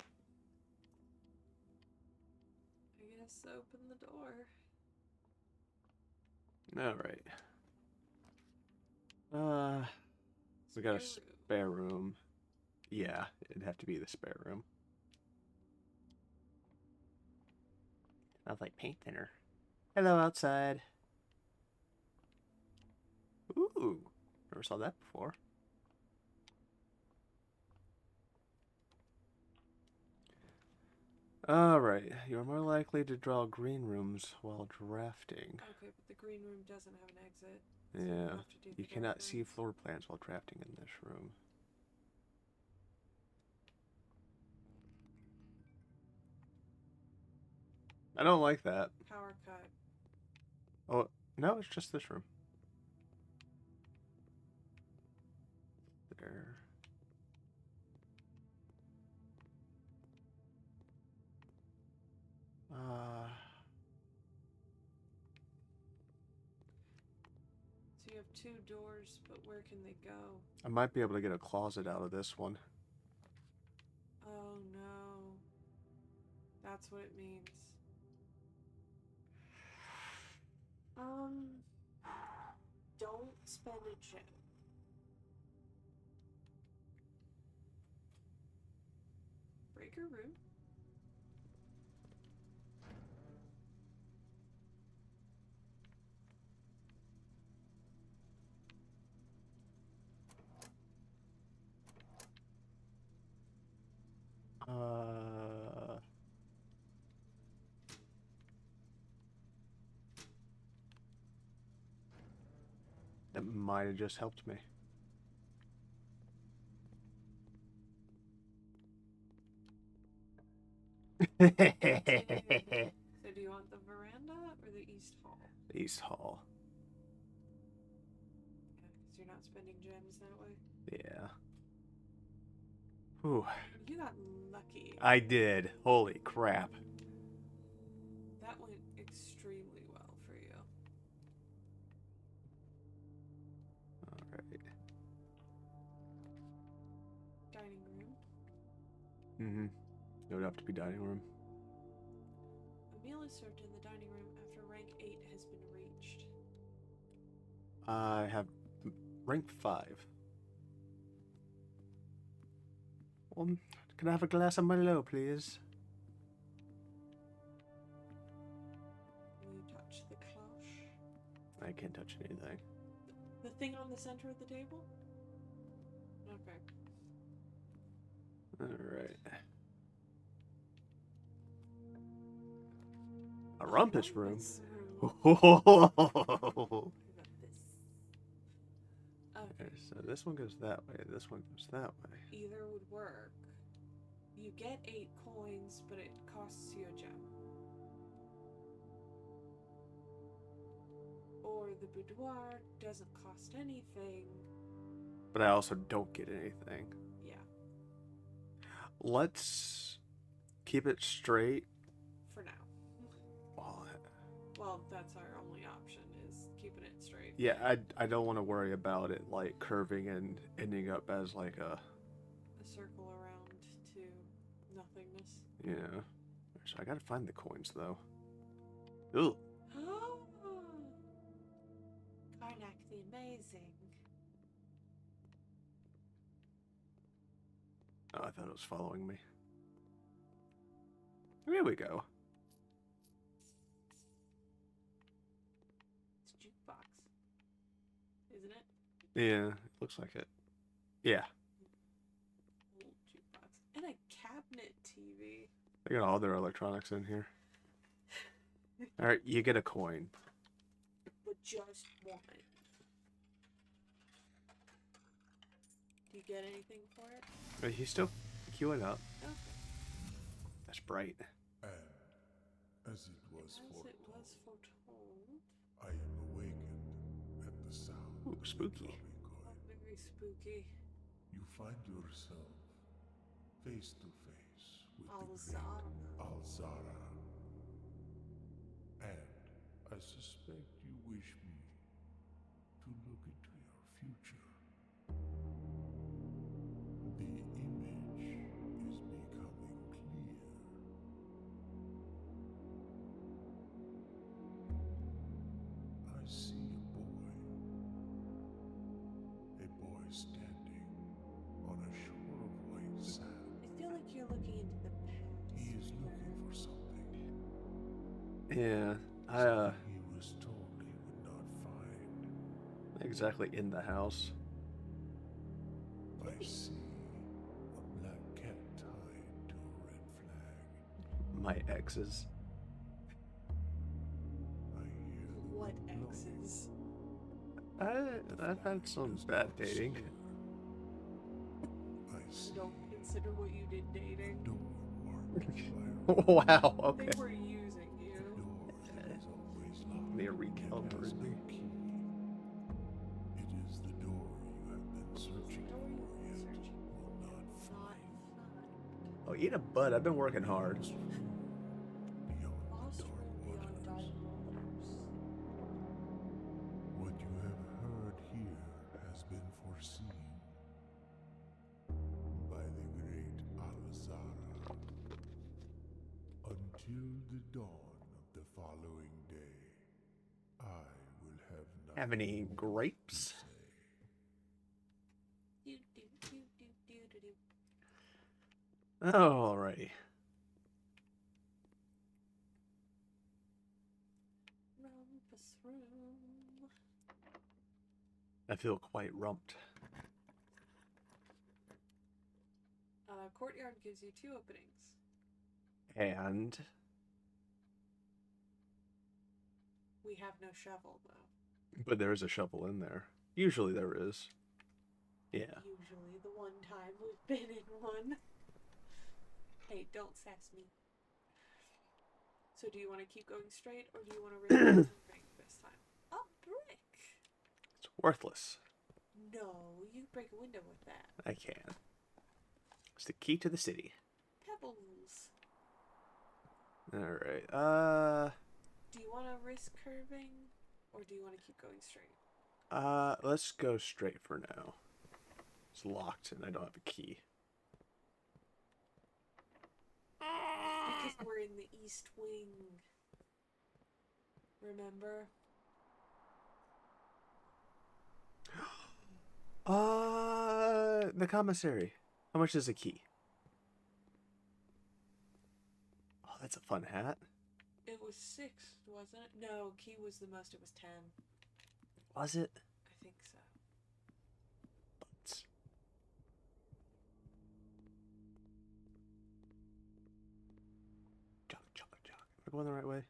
I guess open the door.
Alright. We got a spare room. Yeah, it'd have to be the spare room. Smells like paint thinner. Hello, outside. Ooh, never saw that before. Alright, you're more likely to draw green rooms while drafting.
Okay, but the green room doesn't have an exit. So
Yeah,
have to do
you
the
cannot
dark
see
room.
floor plans while drafting in this room. I don't like that.
Power cut.
Oh, no, it's just this room. There.
So you have 2 doors, but where can they go?
I might be able to get a closet out of this one.
Oh no. That's what it means. Don't spend a gem. Breaker room.
That might have just helped me.
So do you want the veranda or the East Hall?
East Hall.
Yeah, because you're not spending gems that way.
Yeah. Whew.
You got lucky.
I did. Holy crap.
That went extremely well for you.
Alright.
Dining room.
Mm-hmm. It would have to be dining room.
A meal is served in the dining room after rank 8 has been reached.
I have rank 5. Can I have a glass of Merlot, please?
Will you touch the cloche?
I can't touch anything.
The thing on the center of the table? Okay.
Alright. A rumpus room?
What about this? Okay.
Okay, so this one goes that way, this one goes that way.
Either would work. You get 8 coins, but it costs you a gem. Or the boudoir doesn't cost anything.
But I also don't get anything.
Yeah.
Let's keep it straight.
For now.
Well,
Well, that's our only option, is keeping it straight.
yeah, I don't want to worry about it like curving and ending up as like a
circle around to nothingness.
yeah. So I gotta find the coins though. Ooh.
Karnak the Amazing.
Oh, I thought it was following me. Here we go.
It's a jukebox. Isn't it?
Yeah, it looks like it. Yeah.
Old jukebox. And a cabinet TV.
They got all their electronics in here. All right, you get a coin.
But just one. Do you get anything for it?
Wait, he's still queuing up.
Okay.
That's bright.
And as it was
foretold.
I am awakened at the sound
Ooh,
of the
spooky.
Oh,
coin.
very spooky.
You find yourself face to face with the
Alzara.
great Alzara. And I suspect you wish me to look into your future. The image is becoming clear. I see a boy standing on a shore of white sand.
I feel like you're looking into the past.
He is looking for something.
Yeah,
Something he was told he would not find.
exactly in the house.
I see a black cat tied to a red flag.
My exes.
I hear the
What
wind blowing.
exes?
I've had some bad dating.
I see
Don't consider what you did dating.
a door marked by a
Wow. Okay.
They were using you.
door that is always locked.
They're
and has
recalibrating
no
me.
key. It is the door you have been searching
Door
for
you've been
yet
searching
will not
Not
find.
Oh, eat a bud. I've been working hard.
Lost room beyond
Lost
the dark
room beyond dark
waters.
waters.
What you have heard here has been foreseen by the great Alzara. Until the dawn of the following day, I will have nothing
Have any
more
grapes?
to say.
Do, do, do, do, do, do, do.
Oh, alrighty.
Rumpus room.
I feel quite rumped.
Courtyard gives you 2 openings.
And
We have no shovel, though.
but there is a shovel in there. Usually there is. Yeah.
Usually the one time we've been in one. Hey, don't sass me. So do you want to keep going straight, or do you want to risk moving this time? A brick!
It's worthless.
No, you break a window with that.
I can. It's the key to the city.
Pebbles.
Alright.
Do you want to risk curving, or do you want to keep going straight?
Let's go straight for now. It's locked and I don't have a key.
Because we're in the east wing. Remember?
The commissary. How much is a key? Oh, that's a fun hat.
It was 6, wasn't it? No, key was the most. It was 10.
Was it?
I think so.
Butts. Jog, jog, jog. Am I going the right way?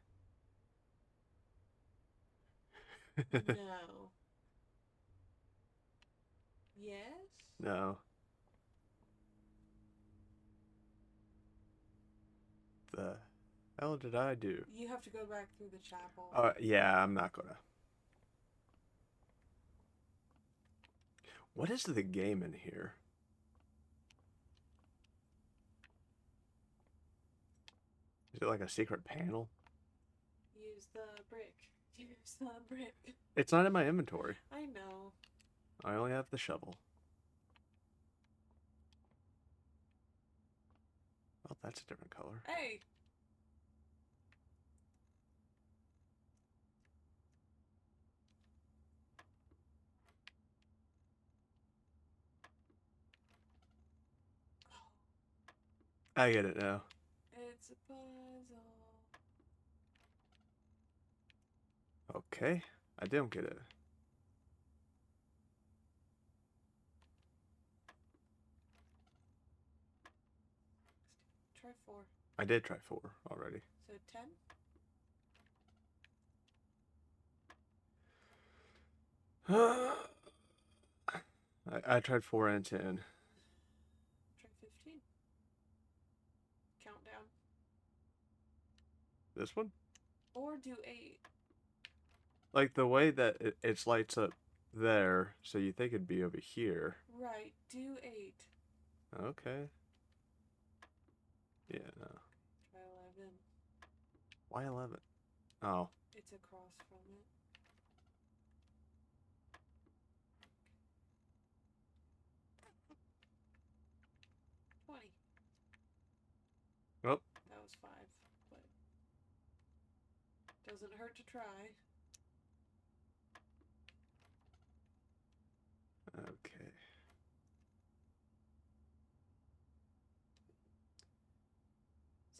No. Yes?
No. The hell did I do?
You have to go back through the chapel.
Yeah, I'm not gonna. What is the game in here? Is it like a secret panel?
Use the brick. Use the brick.
It's not in my inventory.
I know.
I only have the shovel. Oh, that's a different color.
Hey!
I get it now.
It's a puzzle.
Okay, I didn't get it.
Try 4.
I did try 4 already.
So 10?
I tried 4 and 10.
Try 15. Countdown.
This one?
Or do 8.
Like the way that it lights up there, so you think it'd be over here.
Right, do 8.
Okay. Yeah, no.
Try 11.
Why 11? Oh.
It's across from it.
Oh.
That was 5, but doesn't hurt to try.
Okay.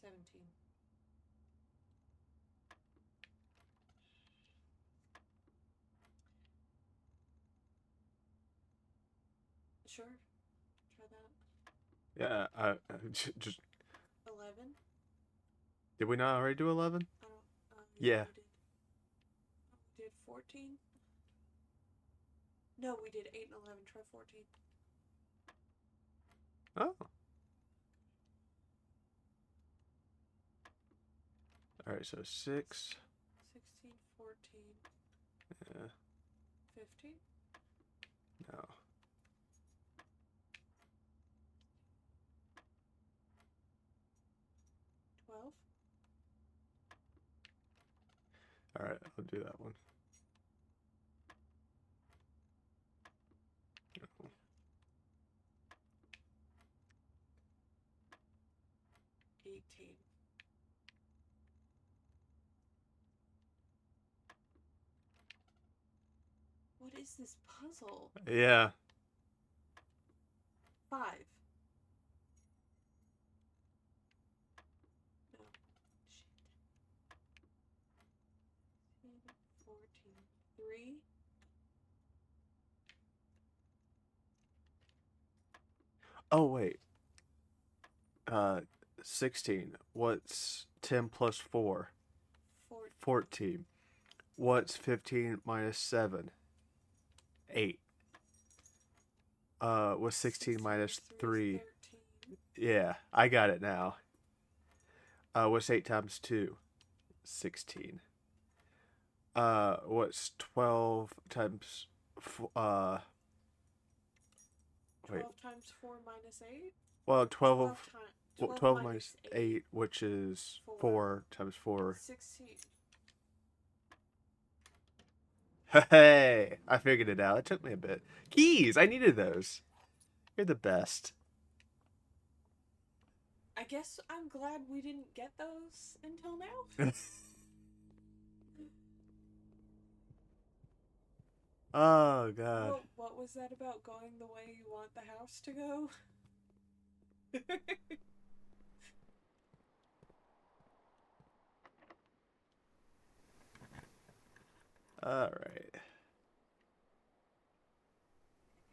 $17. Sure. Try that.
Yeah, just
11.
did we not already do 11?
I don't.
Yeah.
We did 14. No, we did 8 and 11. Try 14.
Oh. All right, so 6.
16, 14.
Yeah.
15.
No. All right, I'll do that one. No.
18. What is this puzzle?
Yeah.
5. No. Shit. 14. 3.
Oh wait. 16. What's 10 plus 4? 14. What's 15 minus 7? 8. What's 16 minus 3?
13.
Yeah, I got it now. What's 8 times 2? 16. What's 12 times wait.
12 times 4 minus 8?
Well, 12
12
minus 8, which is 4 times 4.
16.
Hey, I figured it out. It took me a bit. Keys, I needed those. You're the best.
I guess I'm glad we didn't get those until now.
Oh, God.
What was that about going the way you want the house to go?
All right.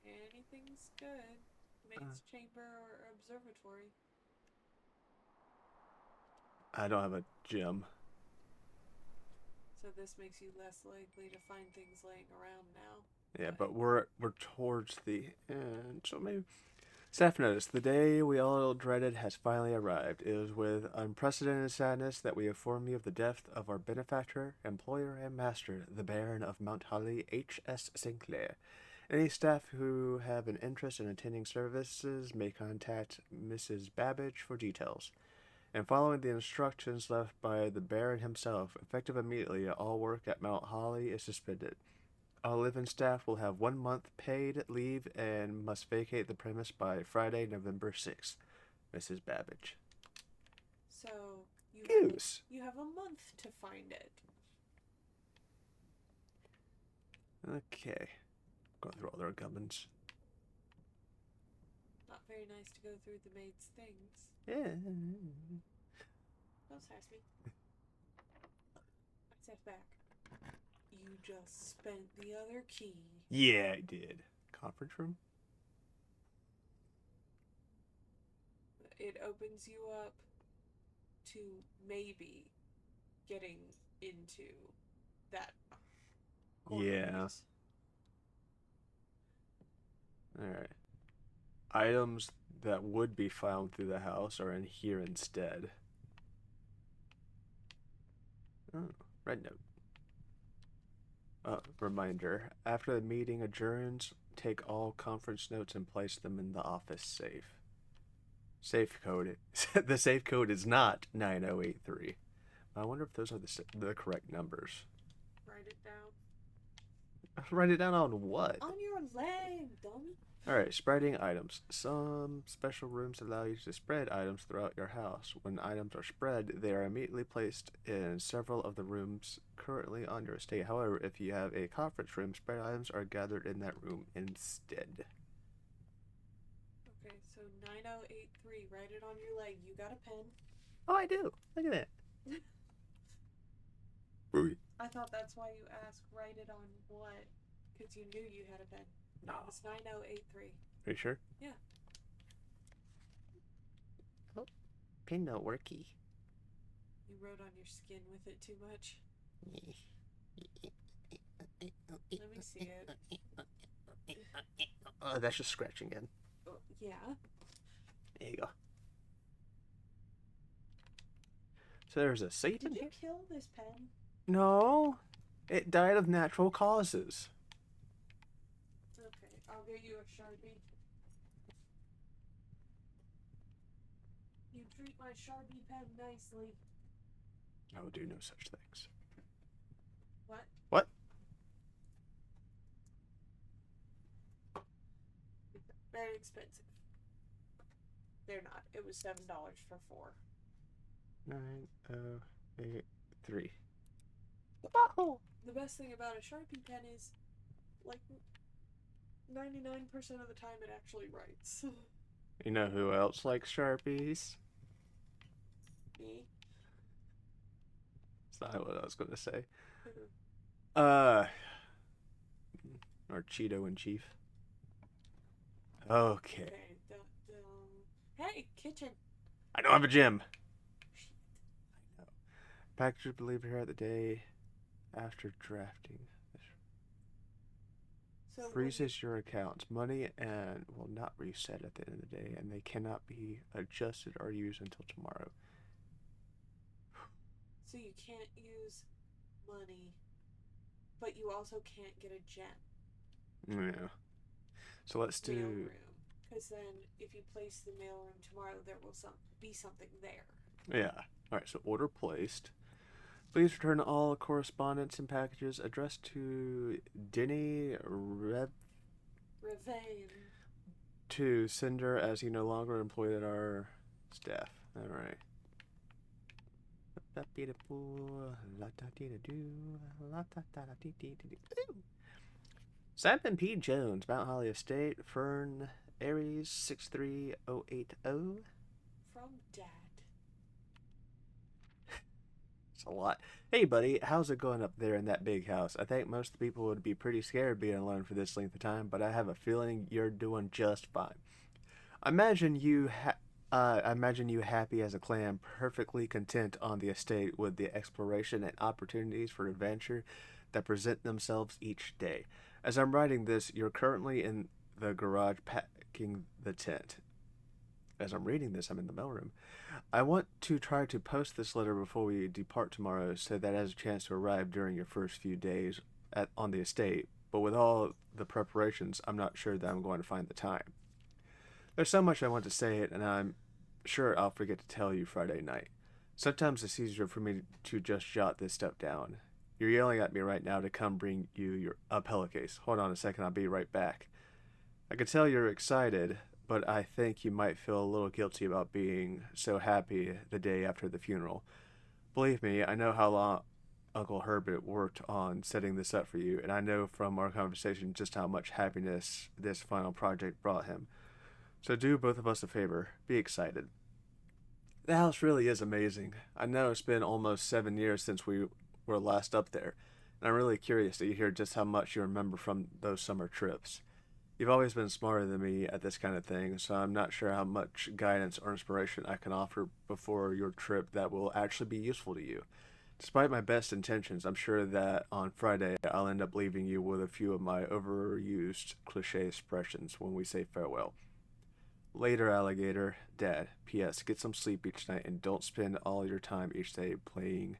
Anything's good. Maid's chamber or observatory.
I don't have a gym.
So this makes you less likely to find things laying around now.
Yeah, but we're towards the end, so maybe. Staff notice: the day we all dreaded has finally arrived. It is with unprecedented sadness that we inform you of the death of our benefactor, employer, and master, the Baron of Mount Holly, H.S. Sinclair. Any staff who have an interest in attending services may contact Mrs. Babbage for details. And following the instructions left by the Baron himself, effective immediately, all work at Mount Holly is suspended. All live-in staff will have 1 month paid leave and must vacate the premise by Friday, November 6th. Mrs. Babbage.
So you have a month to find it.
Okay. Going through all their gubbins.
Not very nice to go through the maid's things.
Yeah.
Don't sass me. I sass back. You just spent the other key.
Yeah, I did. Conference room?
It opens you up to maybe getting into that corner.
Yeah. Alright. Items that would be found through the house are in here instead. Oh, red note. Reminder. After the meeting adjourns, take all conference notes and place them in the office safe. Safe code. The safe code is not 9083. I wonder if those are the correct numbers.
Write it down.
Write it down on what?
On your leg, dummy.
Alright, spreading items. Some special rooms allow you to spread items throughout your house. When items are spread, they are immediately placed in several of the rooms currently on your estate. However, if you have a conference room, spread items are gathered in that room instead.
Okay, so 9083. Write it on your leg. You got a pen.
Oh, I do. Look at that.
I thought that's why you asked, write it on what? Because you knew you had a pen.
No.
It's 9083.
Are you sure?
Yeah.
Oh, pin no worky.
You wrote on your skin with it too much. Let me see it.
Oh, that's just scratching again.
Oh, yeah.
There you go. So there's a safe in
Did you
here?
kill this pen?
No. It died of natural causes.
Okay, I'll get you a Sharpie. You treat my Sharpie pen nicely.
I will do no such things.
What?
What?
Very expensive. They're not. It was $7 for 4.
9083.
Oh! The best thing about a Sharpie pen is, like, 99% of the time it actually writes.
You know who else likes Sharpies?
Me?
That's not what I was going to say.
Who?
Our Cheeto in chief. Okay.
Okay, hey, kitchen.
I don't have a gym. I know. Packager believe here the day after drafting.
So
Freezes your accounts. Money and will not reset at the end of the day, and they cannot be adjusted or used until tomorrow.
So you can't use money, but you also can't get a gem.
Yeah. So let's do.
Mailroom. Because then, if you place the mailroom tomorrow, there will be something there.
Yeah. All right. So order placed. Please return all correspondence and packages addressed to Denny
Ravane.
to sender as he no longer employed at our staff. All right. Simon P. Jones, Mount Holly Estate, Fern, Aries, 63080.
From Dad.
It's a lot. Hey, buddy, how's it going up there in that big house? I think most of the people would be pretty scared being alone for this length of time, but I have a feeling you're doing just fine. I imagine you happy as a clam, perfectly content on the estate with the exploration and opportunities for adventure that present themselves each day. As I'm writing this, you're currently in the garage packing the tent. As I'm reading this, I'm in the mailroom. I want to try to post this letter before we depart tomorrow so that it has a chance to arrive during your first few days on the estate, but with all the preparations, I'm not sure that I'm going to find the time. There's so much I want to say it, and I'm sure I'll forget to tell you Friday night. Sometimes it's easier for me to just jot this stuff down. You're yelling at me right now to come bring you a pillowcase. Hold on a second, I'll be right back. I can tell you're excited, but I think you might feel a little guilty about being so happy the day after the funeral. Believe me, I know how long Uncle Herbert worked on setting this up for you, and I know from our conversation just how much happiness this final project brought him. So do both of us a favor. Be excited. The house really is amazing. I know it's been almost 7 years since we were last up there, and I'm really curious to hear just how much you remember from those summer trips. You've always been smarter than me at this kind of thing, so I'm not sure how much guidance or inspiration I can offer before your trip that will actually be useful to you. Despite my best intentions, I'm sure that on Friday I'll end up leaving you with a few of my overused cliche expressions when we say farewell. Later, alligator. Dad. P.S. Get some sleep each night and don't spend all your time each day playing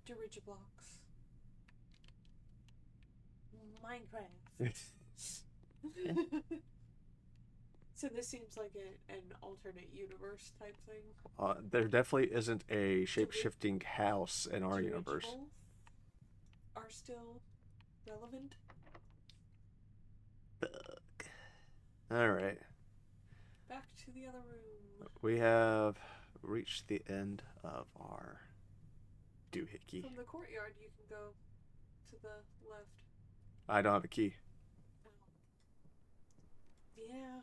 Dirigiblocks. Minecraft. So this seems like an alternate universe type thing.
There definitely isn't a shape-shifting house in our universe.
Dirigibles are still relevant.
All right.
Back to the other room.
We have reached the end of our doohickey.
From the courtyard, you can go to the left.
I don't have a key.
Yeah.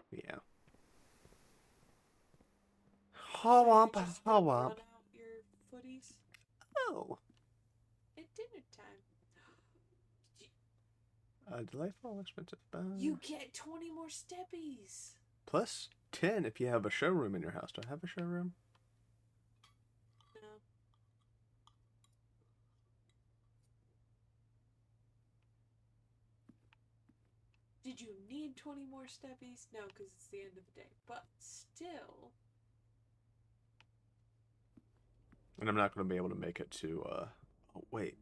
Yeah.
So
Hawamp,
you just gonna
hawamp.
run out your footies
Oh.
at dinner time.
Delightful, expensive.
You get 20 more steppies.
Plus 10 if you have a showroom in your house. Do I have a showroom?
No. Did you need 20 more steppies? No, because it's the end of the day. But still.
And I'm not going to be able to make it to, oh, wait.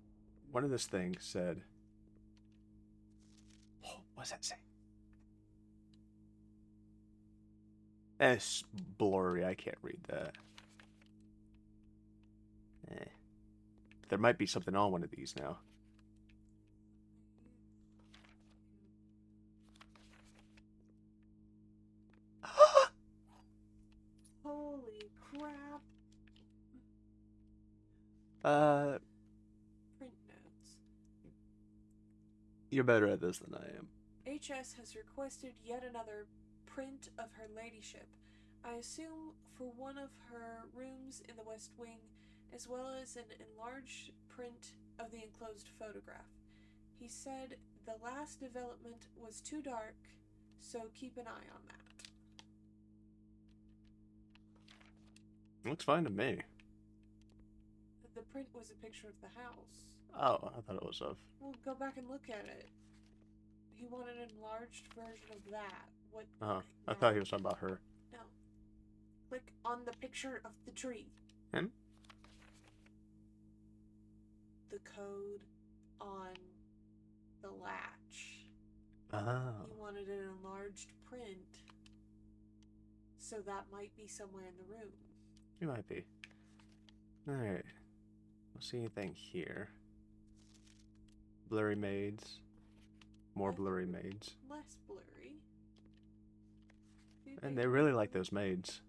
One of this thing said, oh, what does that say? It's blurry. I can't read that. There might be something on one of these now.
Holy crap. Print notes.
You're better at this than I am.
HS has requested yet another print of her ladyship. I assume for one of her rooms in the West Wing, as well as an enlarged print of the enclosed photograph. He said the last development was too dark, so keep an eye on that.
Looks fine to me.
The print was a picture of the house.
Oh, I thought it was of.
Well, go back and look at it. He wanted an enlarged version of that. What?
I thought he was talking about her.
No. Click on the picture of the tree.
Him?
The code on the latch.
Oh.
He wanted an enlarged print. So that might be somewhere in the room.
It might be. Alright. Don't see anything here. Blurry maids. More blurry maids.
Less blurry.
And they really like those maids.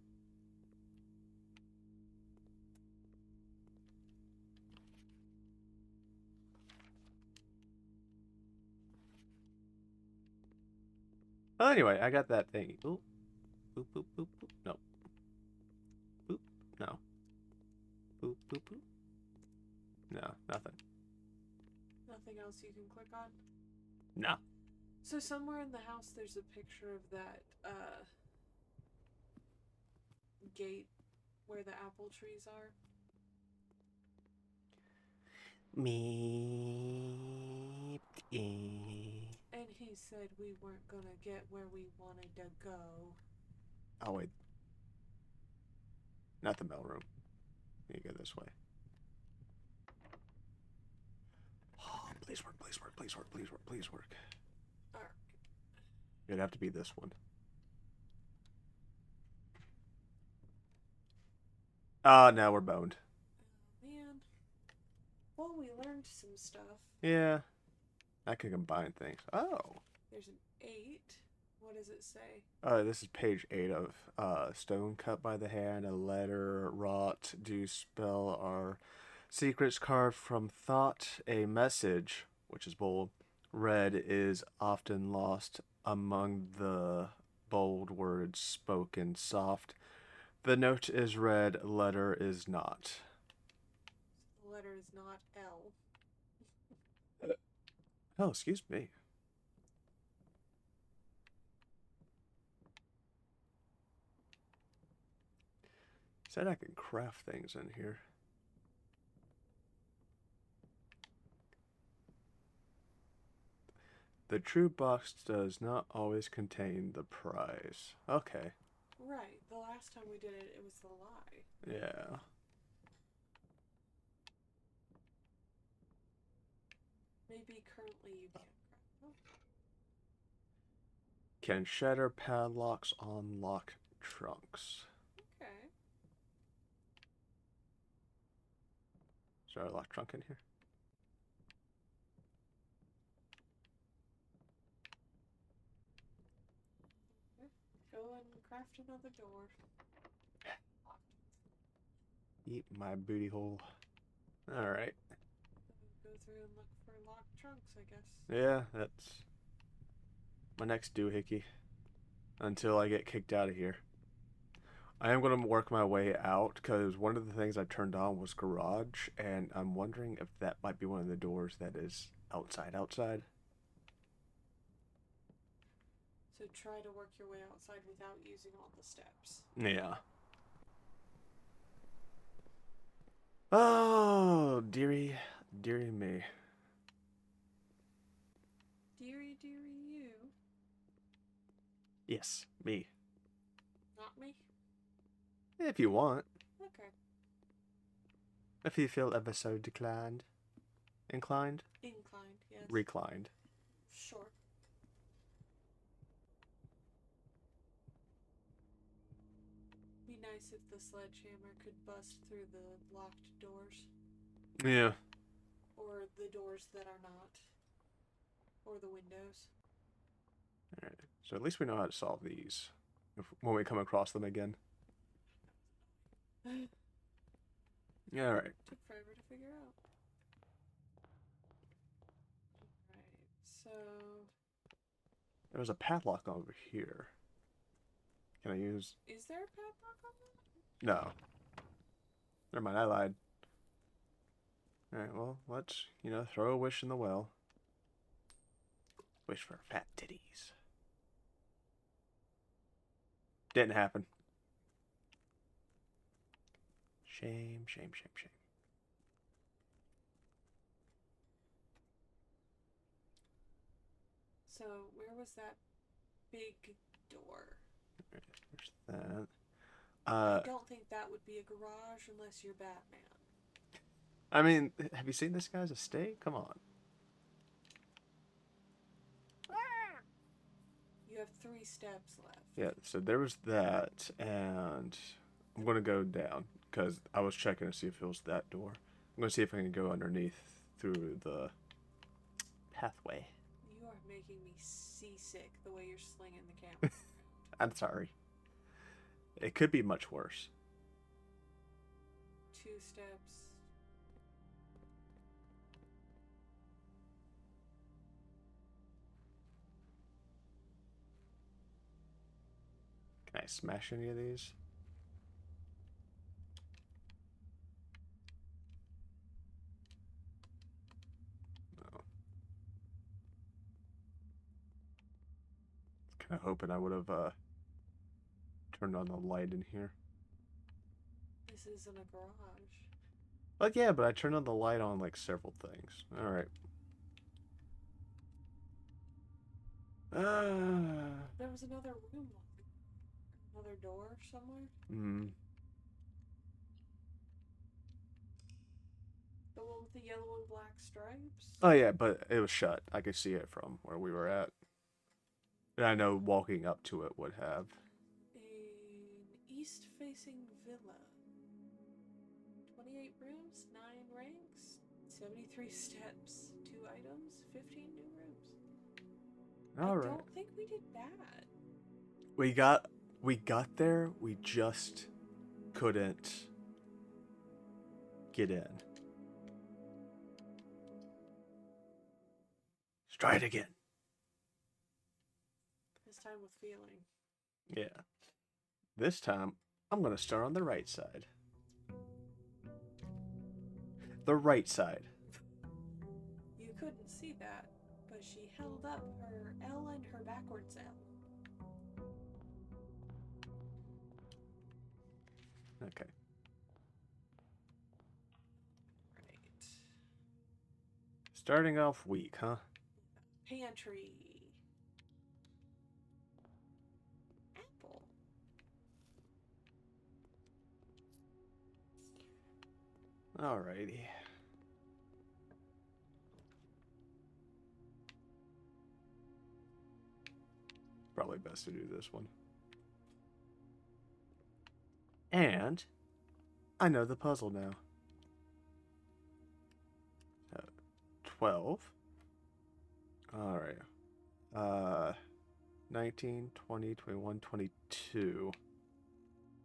Well, anyway, I got that thing. Oop. Boop, boop, boop, boop. No. Boop. No. Boop, boop, boop. No, nothing.
Nothing else you can click on?
No.
So somewhere in the house there's a picture of that gate where the apple trees are.
Me.
And he said we weren't gonna get where we wanted to go.
Oh, wait. Not the mail room. You go this way. Oh, please work, please work, please work, please work, please work.
Alright.
It'd have to be this one. Oh, now we're boned.
Oh, man. Well, we learned some stuff.
Yeah. I can combine things. Oh.
There's an 8. What does it say?
This is page 8 of Stone Cut by the Hand, a letter wrought do spell our secrets carved from thought, a message, which is bold, read is often lost among the bold words spoken soft. The note is read, letter is not.
The letter is not L.
Oh, excuse me. Said I could craft things in here. The true box does not always contain the prize. Okay.
Right. The last time we did it, it was the lie.
Yeah.
Maybe currently you can't craft them.
Can shatter padlocks on lock trunks.
Okay.
Is there a lock trunk in here?
Go and craft another door.
Eat my booty hole. Alright.
Go through and look for locked trunks, I guess.
Yeah, that's my next doohickey. Until I get kicked out of here. I am going to work my way out because one of the things I turned on was garage, and I'm wondering if that might be one of the doors that is outside.
So try to work your way outside without using all the steps.
Yeah. Oh, dearie me.
Dearie you.
Yes, me.
Not me?
If you want.
Okay.
If you feel ever so inclined.
Inclined, yes.
Reclined.
Sure. Be nice if the sledgehammer could bust through the locked doors.
Yeah.
Or the doors that are not. Or the windows.
Alright. So at least we know how to solve these when we come across them again. Alright.
Took forever to figure out. Alright, so...
There was a padlock over here. Can I use...
Is there a padlock on that?
No. Never mind, I lied. Alright, well, let's, throw a wish in the well. Wish for fat titties. Didn't happen. Shame.
So, where was that big door?
There's that.
I don't think that would be a garage unless you're Batman.
I mean, have you seen this guy's estate? Come on.
You have 3 steps left.
Yeah, so there was that, and I'm going to go down, because I was checking to see if it was that door. I'm going to see if I can go underneath through the pathway.
You are making me seasick the way you're slinging the camera.
I'm sorry. It could be much worse.
2 steps.
Can I smash any of these? No. Kind of hoping I would have turned on the light in here.
This isn't a garage.
Oh yeah, but I turned on the light on like several things. All right.
There was another room. Another door somewhere?
Hmm.
The one with the yellow and black stripes?
Oh yeah, but it was shut. I could see it from where we were at. And I know walking up to it would have.
An east-facing villa. 28 rooms, 9 ranks, 73 steps, 2 items, 15 new rooms.
All right.
I don't think we did bad.
We got there. We just couldn't get in. Let's try it again.
This time with feeling.
Yeah. This time, I'm going to start on the right side. The right side.
You couldn't see that, but she held up her L and her backwards L.
Okay. Starting off weak, huh?
Pantry. Apple.
Alrighty. Probably best to do this one. And I know the puzzle now. 12. Alright. 19, 20, 21, 22.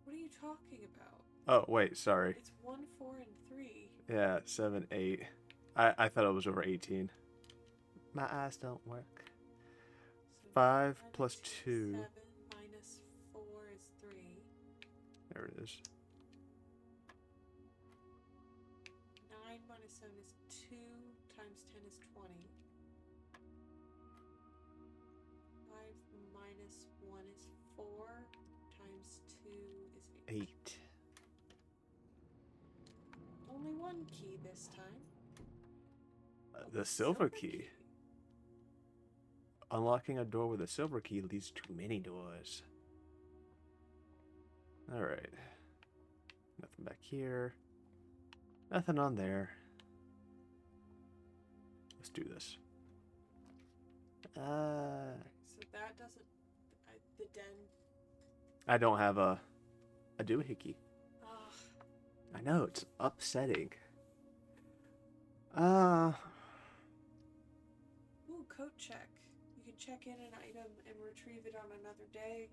What are you talking about?
Oh, wait, sorry.
It's 1, 4, and 3.
Yeah, 7, 8. I thought it was over 18. My eyes don't work.
So
5
minus
plus 2.
7 minus 4 is 3.
There it is.
9 minus 7 is 2 times 10 is 20. 5 minus 1 is 4 times 2 is 8.
8.
Only one key this time.
The silver key. Unlocking a door with a silver key leads to many doors. Alright. Nothing back here. Nothing on there. Let's do this.
So that doesn't. The den.
I don't have a doohickey.
Ugh.
I know, it's upsetting.
Ooh, coat check. You can check in an item and retrieve it on another day.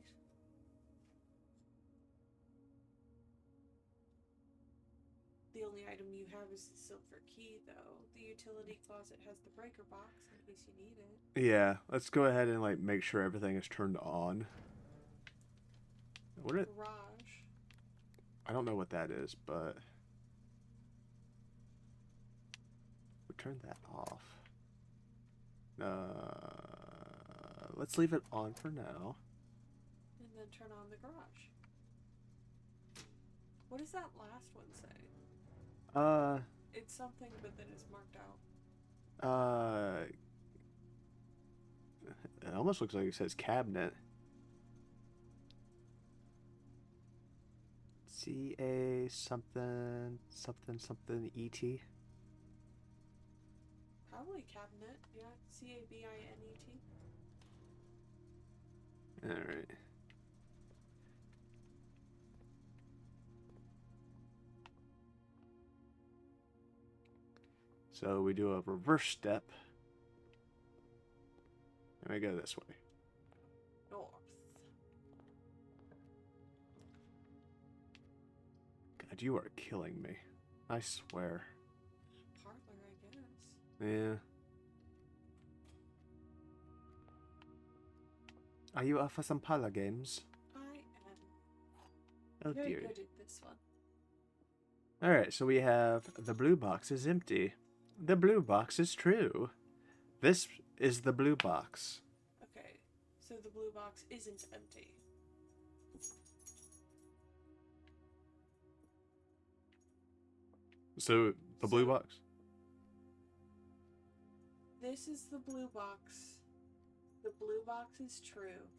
The only item you have is the silver key, though. The utility closet has the breaker box in case you need it.
Yeah, let's go ahead and like make sure everything is turned on. What it?
Garage.
I don't know what that is, but we turn that off. Let's leave it on for now.
And then turn on the garage. What does that last one say? It's something, but then it's marked out.
It almost looks like it says cabinet. CA something something ET.
Probably cabinet, yeah. CABINET.
Alright. So we do a reverse step. And we go this way.
North.
God, you are killing me. I swear.
Parlor, I guess.
Yeah. Are you up for some parlor games?
I am
Oh
very
dear.
good at this one.
Alright, so we have the blue box is empty. The blue box is true. This is the blue box.
Okay, so the blue box isn't empty.
So, the blue box?
This is the blue box. The blue box is true.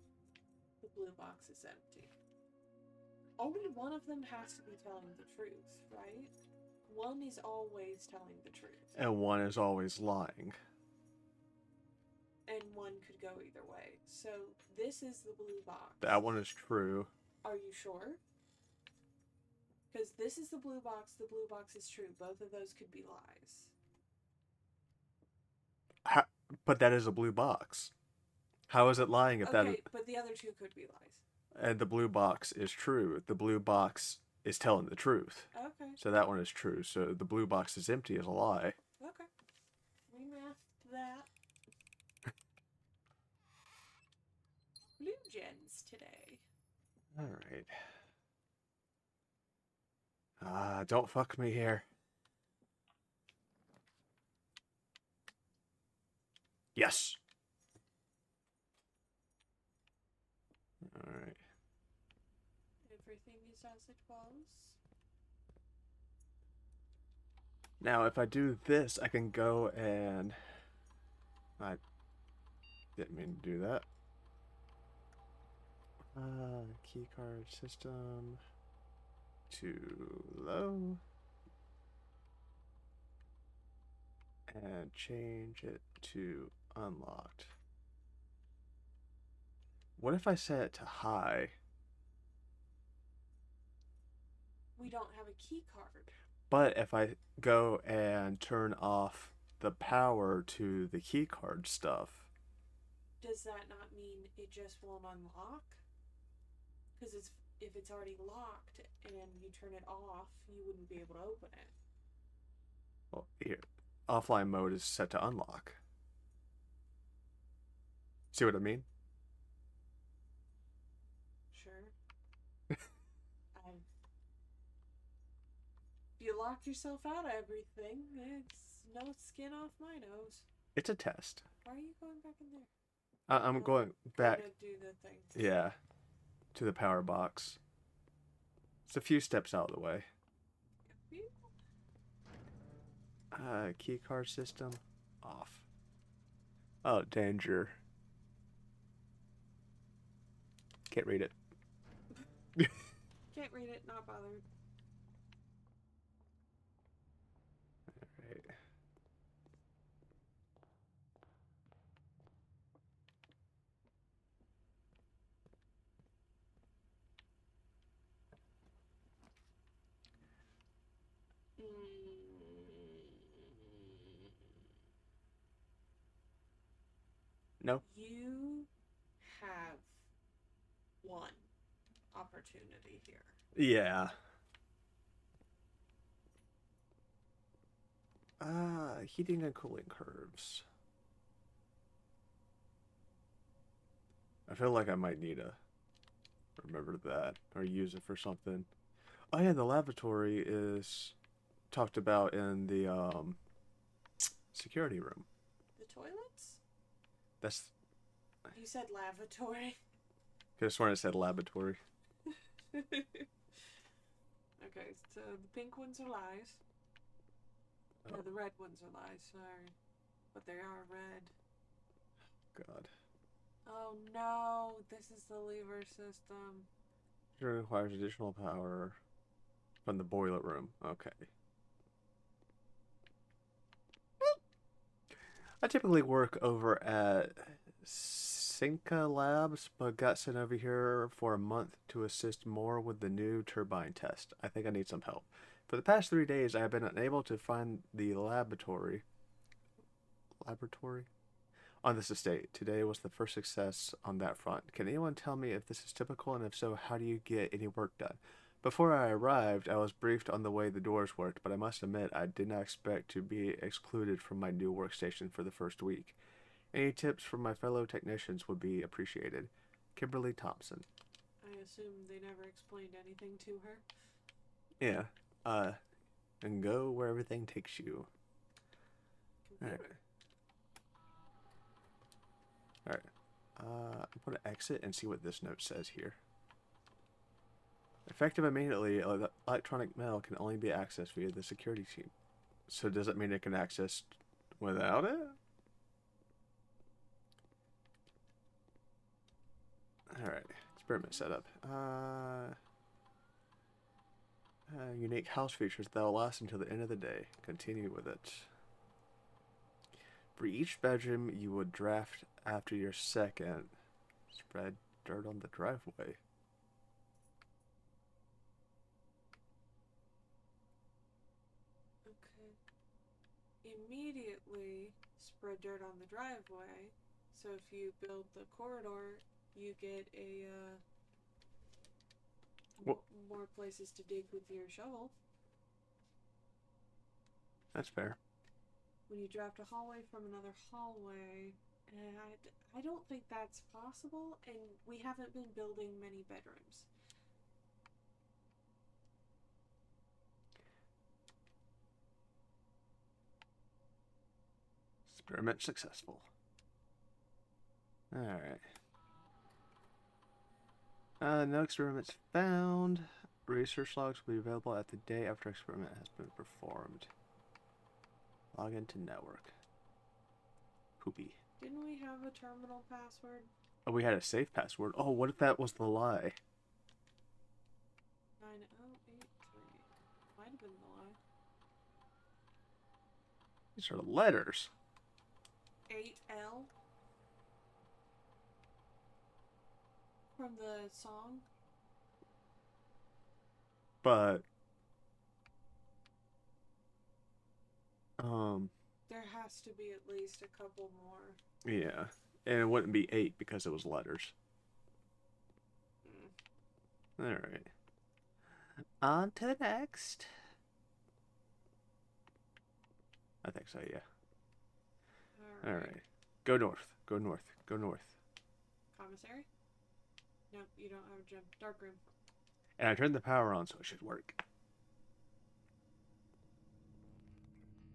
The blue box is empty. Only one of them has to be telling the truth, right? One is always telling the truth.
And one is always lying.
And one could go either way. So, this is the blue box.
That one is true.
Are you sure? Because this is the blue box is true. Both of those could be lies.
But that is a blue box. How is it lying if
Okay, but the other two could be lies.
And the blue box is true? The blue box is telling the truth.
Okay.
So that one is true. So the blue box is empty is a lie.
Okay. We mathed that. Blue gens today.
Alright. Don't fuck me here. Yes! Alright.
Everything is as it was.
Now, if I do this, I can go and... I didn't mean to do that. Key card system. Too low. And change it to unlocked. What if I set it to high?
We don't have a key card.
But if I go and turn off the power to the key card stuff,
Does that not mean it just won't unlock? Because if it's already locked and you turn it off, you wouldn't be able to open it.
well, here, offline mode is set to unlock. See what I mean?
Sure. If you lock yourself out of everything, it's no skin off my nose.
It's a test.
Why are you going back in there?
I'm going back.
To do the thing.
Yeah, to the power box. It's a few steps out of the way. Key card system off. Oh, danger. Can't read it.
Can't read it, not bothered.
Alright. No?
You have one opportunity here.
Yeah. Heating and cooling curves. I feel like I might need to remember that or use it for something. Oh yeah, the lavatory is talked about in the security room.
The toilets?
That's
You said lavatory.
could have sworn it said laboratory.
Okay, so the pink ones are lies.
Oh.
No, the red ones are lies, sorry. But they are red.
God.
Oh no, this is the lever system.
It requires additional power from the boiler room. Okay. I typically work over at Cinca Labs, but got sent over here for a month to assist more with the new turbine test. I think I need some help. For the past 3 days, I have been unable to find the laboratory on this estate. Today was the first success on that front. Can anyone tell me if this is typical, and if so, how do you get any work done? Before I arrived, I was briefed on the way the doors worked, but I must admit I did not expect to be excluded from my new workstation for the first week. Any tips from my fellow technicians would be appreciated. Kimberly Thompson.
I assume they never explained anything to her.
Yeah. And go where everything takes you.
Computer.
Alright. I'm going to exit and see what this note says here. Effective immediately, electronic mail can only be accessed via the security team. So does that mean it can access without it? Alright. Experiment setup. Unique house features that will last until the end of the day. Continue with it. For each bedroom you would draft after your second. Spread dirt on the driveway.
Okay. Immediately spread dirt on the driveway. So if you build the corridor, you get a more places to dig with your shovel.
That's fair.
When you draft a hallway from another hallway, I don't think that's possible, and we haven't been building many bedrooms.
Experiment successful. Alright. No experiments found. Research logs will be available at the day after experiment has been performed. Log into network. Poopy.
Didn't we have a terminal password?
Oh, we had a safe password. Oh, what if that was the lie?
9083. Might have been the lie.
These are letters.
8L. From the song?
But
There has to be at least a couple more.
yeah. And it wouldn't be 8 because it was letters. Alright. On to the next. I think so, yeah. Alright. Go north. Go north. Go north.
Commissary? Nope, you don't have a gym. Dark room.
And I turned the power on, so it should work.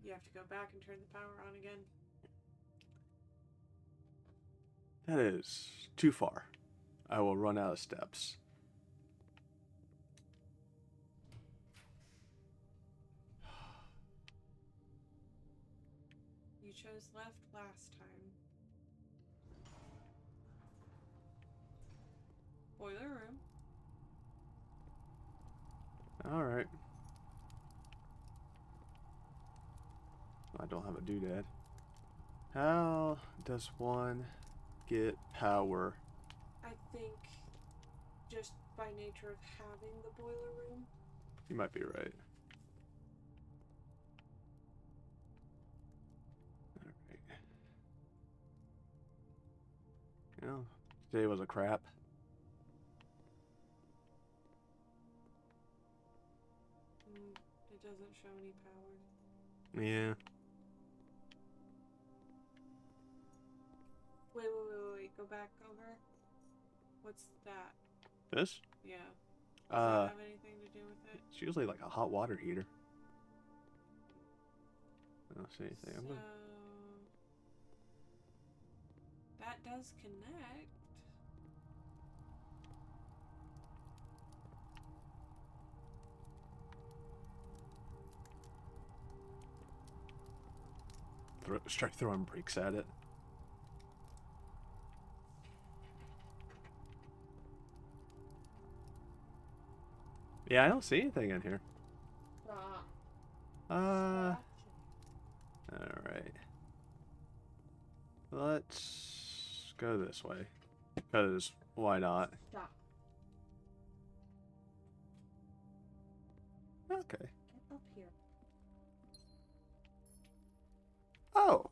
You have to go back and turn the power on again.
That is too far. I will run out of steps.
You chose left last time. Boiler room.
Alright. I don't have a doodad. How does one get power?
I think just by nature of having the boiler room.
You might be right. Alright. You know, today was a crap.
It doesn't show any power.
Yeah.
Wait. Go back over. What's that?
This?
Yeah. Does that have anything to do with it?
It's usually like a hot water heater. I don't see anything. I'm
So,
gonna...
that does connect.
start throwing bricks at it. Yeah, I don't see anything in here. Alright. Let's go this way. Because why not?
Stop.
Okay.
Get up here.
Oh!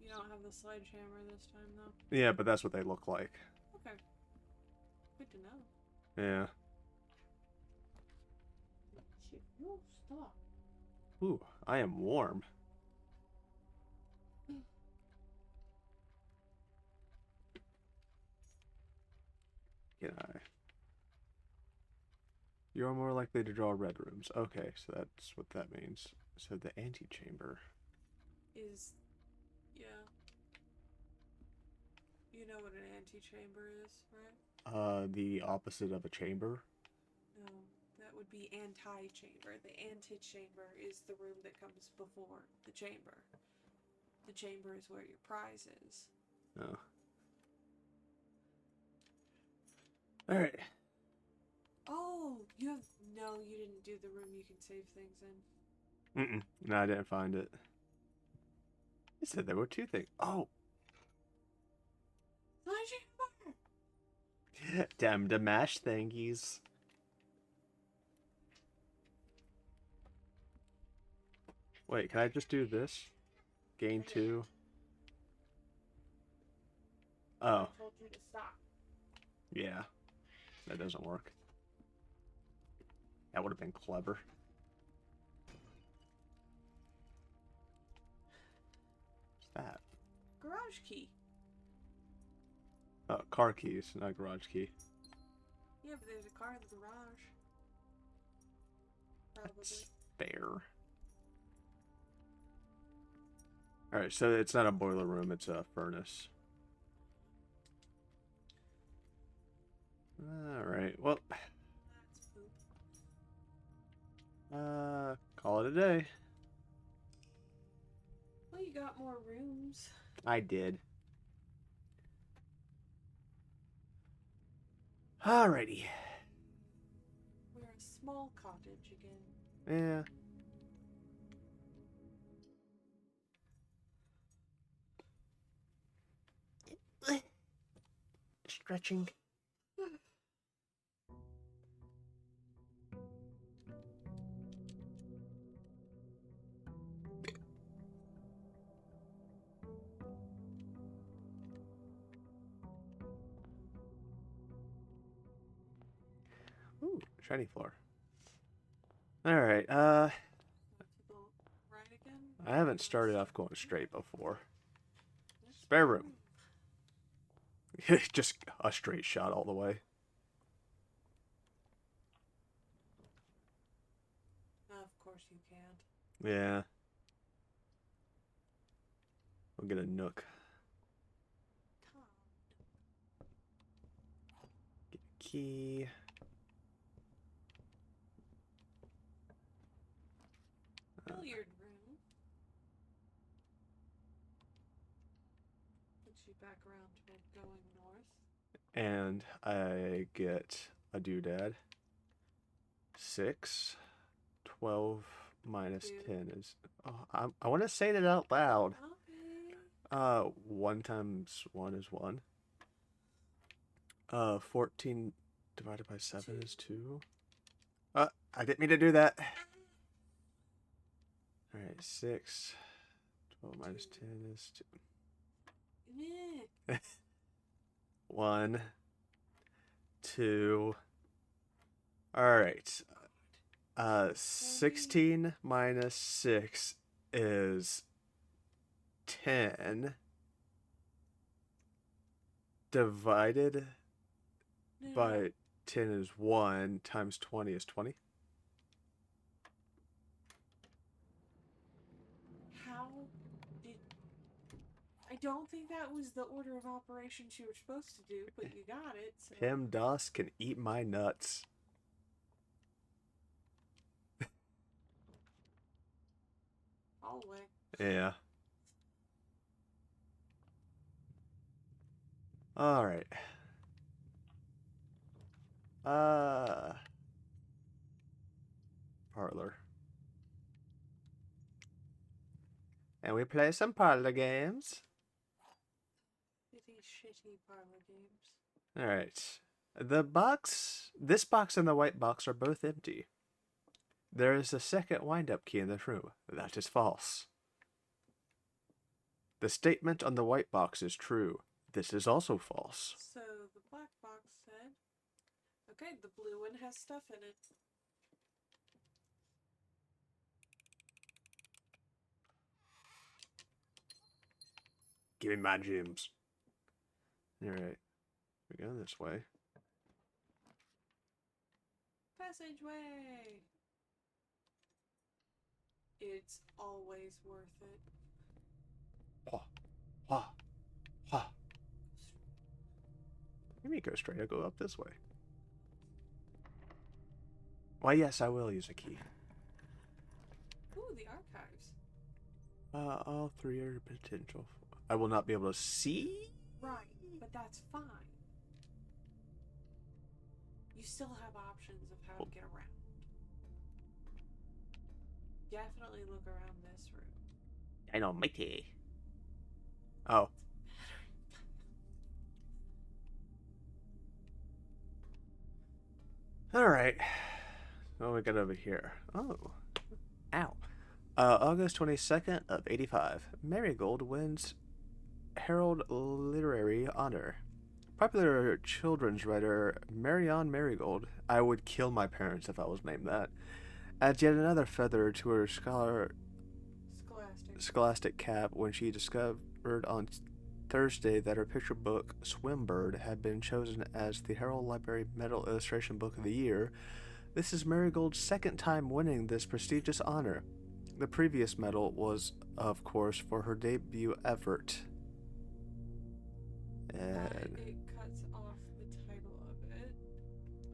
You don't have the sledgehammer this time, though.
Yeah, but that's what they look like.
Okay. Good to know.
Yeah.
Shit. No, stop.
Ooh, I am warm. Can I? You're more likely to draw red rooms. Okay, so that's what that means. So the antechamber.
Is... yeah. You know what an antechamber is, right?
The opposite of a chamber.
No, that would be anti-chamber. The antechamber is the room that comes before the chamber. The chamber is where your prize is.
Oh. Alright.
Oh, you have... no, you didn't do the room you can save things in.
Mm-mm. No, I didn't find it. It said there were two things. Oh!
Sledgehammer!
Damn the mash thingies. Wait, can I just do this? Gain 2. Oh.
I told you to stop.
Yeah. That doesn't work. That would have been clever. What's that?
Garage key.
Oh, car keys, not garage key.
Yeah, but there's a car in the garage. Probably.
That's fair. Alright, so it's not a boiler room, it's a furnace. Alright, well...
That's poop.
call it a day.
Well, you got more rooms.
I did. Alrighty.
We're a small cottage again.
Yeah. Stretching. Ooh, shiny floor. Alright,
Want to go right again?
I haven't started off going straight before. Spare room. Just a straight shot all the way.
Of course you can't.
Yeah. We'll get a nook.
Tom.
Get a key.
Billiard room. Puts you back around toward going north.
And I get a doodad. 6. 12 minus
Dude.
10 is... Oh, I want to say that out loud.
Okay.
1 times 1 is 1. 14 divided by 7 is 2. I didn't mean to do that. Alright, 6. 12 minus 10 is 2.
Yeah.
1. 2. Alright. 16 minus 6 is 10. Divided
No.
by 10 is 1. Times 20 is 20.
How did... I don't think that was the order of operations you were supposed to do, but you got it. So.
PEMDAS can eat my nuts.
Hallway.
Yeah. Alright. Parlor. And we play some parlor games.
Shitty parlor games.
Alright. This box and the white box are both empty. There is a second wind-up key in this room. That is false. The statement on the white box is true. This is also false.
So the black box said, okay, the blue one has stuff in it.
Give me my gems. Alright. We're going this way.
Passageway. It's always worth it.
Ha. Let me go straight. I'll go up this way. Why, yes, I will use a key.
Ooh, the archives.
All 3 are potential. I will not be able to see.
Right, but that's fine. You still have options of how to get around. Definitely look around this room.
Dynamite. Oh. Alright. What we got over here? Oh. Ow. August 22nd of 85. Marigold wins Herald Literary Honor. Popular children's writer Marianne Marigold, I would kill my parents if I was named that, adds yet another feather to her scholastic cap when she discovered on Thursday that her picture book, Swimbird, had been chosen as the Herald Library Medal Illustration Book of the Year. This is Marigold's second time winning this prestigious honor. The previous medal was, of course, for her debut effort. And
it cuts off the title of it.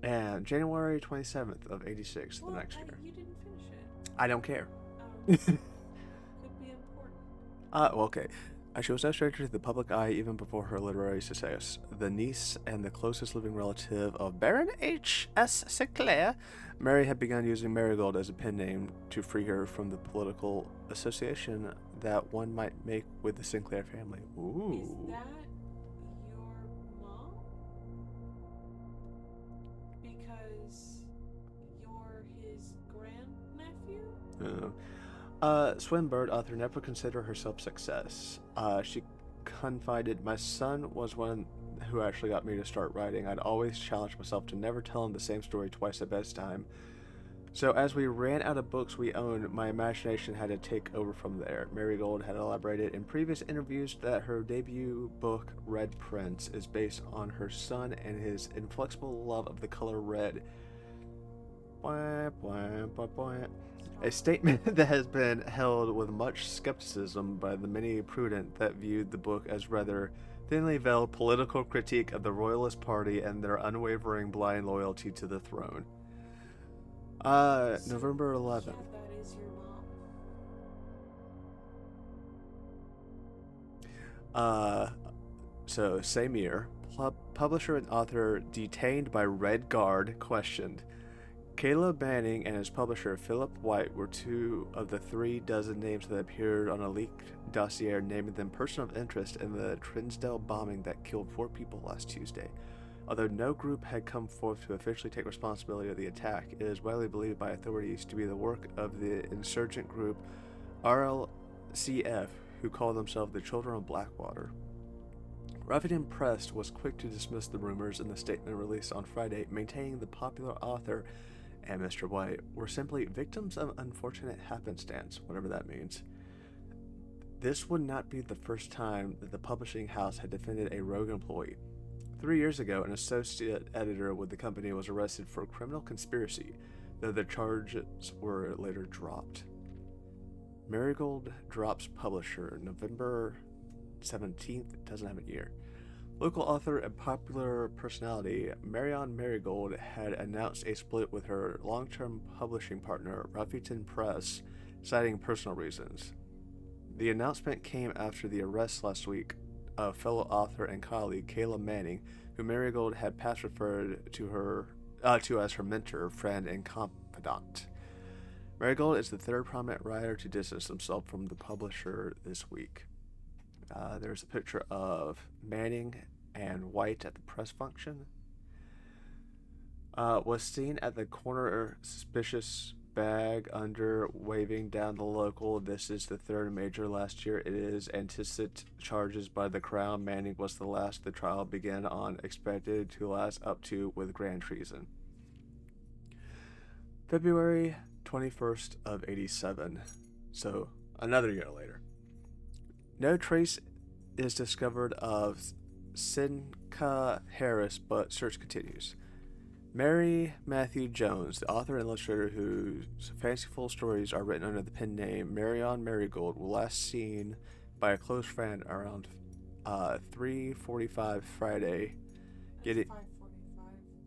And January 27th of 86,
Well,
the next year.
You didn't finish it.
I don't care.
Could be important.
Well, okay. She was no stranger to the public eye even before her literary success. The niece and the closest living relative of Baron H.S. Sinclair, Mary had begun using Marigold as a pen name to free her from the political association that one might make with the Sinclair family. Ooh.
Is that your mom? Because you're his grandnephew?
Swinburne author never considered herself success. She confided, "My son was one who actually got me to start writing. I'd always challenged myself to never tell him the same story twice at bedtime. So as we ran out of books we owned, my imagination had to take over from there." Marigold had elaborated in previous interviews that her debut book, Red Prince, is based on her son and his inflexible love of the color red. Bwah, bwah, bwah, bwah. A statement that has been held with much skepticism by the many prudent that viewed the book as rather thinly veiled political critique of the Royalist Party and their unwavering blind loyalty to the throne. November 11th.
Yeah, that is your mom.
So same year, publisher and author detained by Red Guard questioned. Caleb Manning and his publisher Philip White were two of the 36 names that appeared on a leaked dossier naming them person of interest in the Trinsdale bombing that killed 4 people last Tuesday. Although no group had come forth to officially take responsibility of the attack, it is widely believed by authorities to be the work of the insurgent group RLCF, who call themselves the Children of Blackwater. Ruffian Press was quick to dismiss the rumors in the statement released on Friday, maintaining the popular author and Mr. White were simply victims of unfortunate happenstance, whatever that means. This would not be the first time that the publishing house had defended a rogue employee. 3 years ago, an associate editor with the company was arrested for criminal conspiracy, though the charges were later dropped. Marigold drops publisher November 17th, doesn't have a year. Local author and popular personality Marion Marigold had announced a split with her long-term publishing partner, Ruffian Press, citing personal reasons. The announcement came after the arrest last week of fellow author and colleague Caleb Manning, who Marigold had past referred to as her mentor, friend, and confidant. Marigold is the third prominent writer to distance himself from the publisher this week. There's a picture of Manning and White at the press function. Was seen at the corner, suspicious bag under, waving down the local. This is the third major last year. It is anticipated charges by the Crown. Manning was the last the trial began on, expected to last up to with grand treason. February 21st of 87. So another year later. No trace is discovered of Sinka Harris, but search continues. Mary Matthew Jones, the author and illustrator whose fanciful stories are written under the pen name Marion Marigold, was last seen by a close friend around 3:45 Friday.
That's 5:45.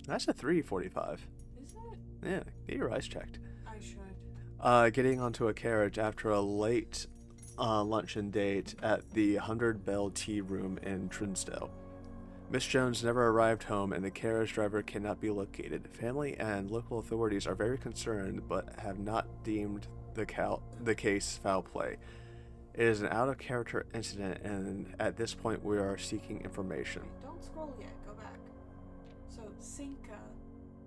That's a 3:45.
Is it?
Yeah, get your eyes checked.
I should.
Getting onto a carriage after a late luncheon date at the 100 Bell Tea Room in Trinsdale. Miss Jones never arrived home and the carriage driver cannot be located. Family and local authorities are very concerned but have not deemed the case foul play. It is an out-of-character incident and at this point we are seeking information.
Wait, don't scroll yet. Go back. So, Sinka,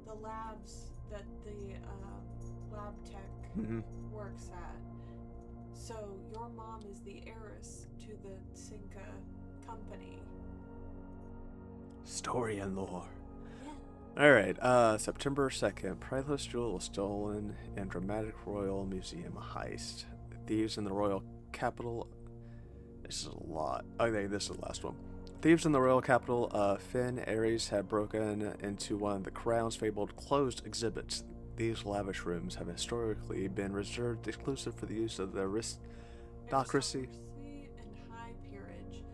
the labs that the lab tech works at. So, your mom is the heiress to the Sinka company.
Story and lore.
Yeah.
Alright, September 2nd, priceless jewel was stolen in dramatic Royal Museum heist. Thieves in the Royal Capital. This is a lot. Okay, this is the last one. Thieves in the Royal Capital of Finn Ares had broken into one of the Crown's fabled closed exhibits. These lavish rooms have historically been reserved exclusive for the use of the aristocracy.
And high peerage.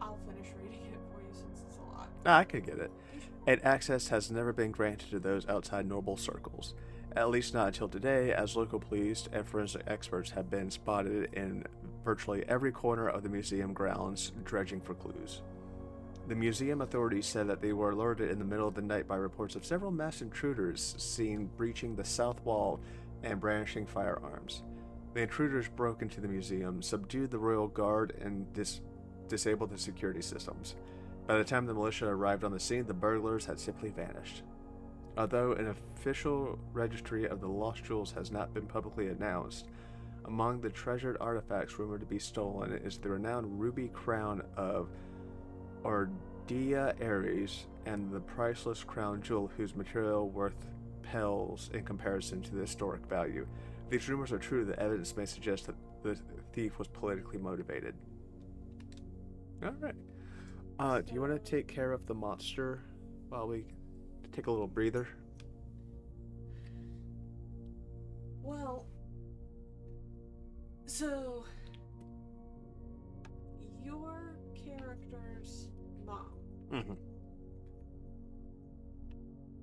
I'll finish reading it for you since it's a lot.
I could get it. And access has never been granted to those outside noble circles. At least not until today, as local police and forensic experts have been spotted in virtually every corner of the museum grounds dredging for clues. The museum authorities said that they were alerted in the middle of the night by reports of several masked intruders seen breaching the south wall and brandishing firearms. The intruders broke into the museum, subdued the royal guard, and disabled the security systems. By the time the militia arrived on the scene, the burglars had simply vanished. Although an official registry of the lost jewels has not been publicly announced, among the treasured artifacts rumored to be stolen is the renowned ruby crown of Ordia Ares and the priceless crown jewel whose material worth pales in comparison to the historic value. If these rumors are true, the evidence may suggest that the thief was politically motivated. Alright. Do you want to take care of the monster while we take a little breather?
Well, so your character's mom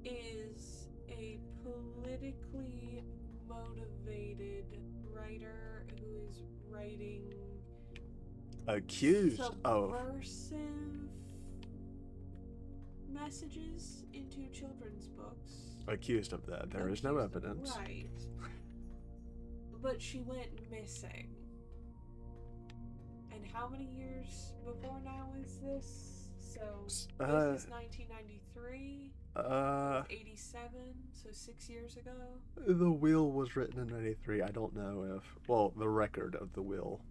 is a politically motivated writer who is writing
Accused of
subversive messages into children's books.
Accused of that. There is no evidence.
Right. But she went missing. And how many years before now is this? So, this is 1993, 87, so 6 years ago.
The will was written in 93. I don't know if... Well, the record of the will.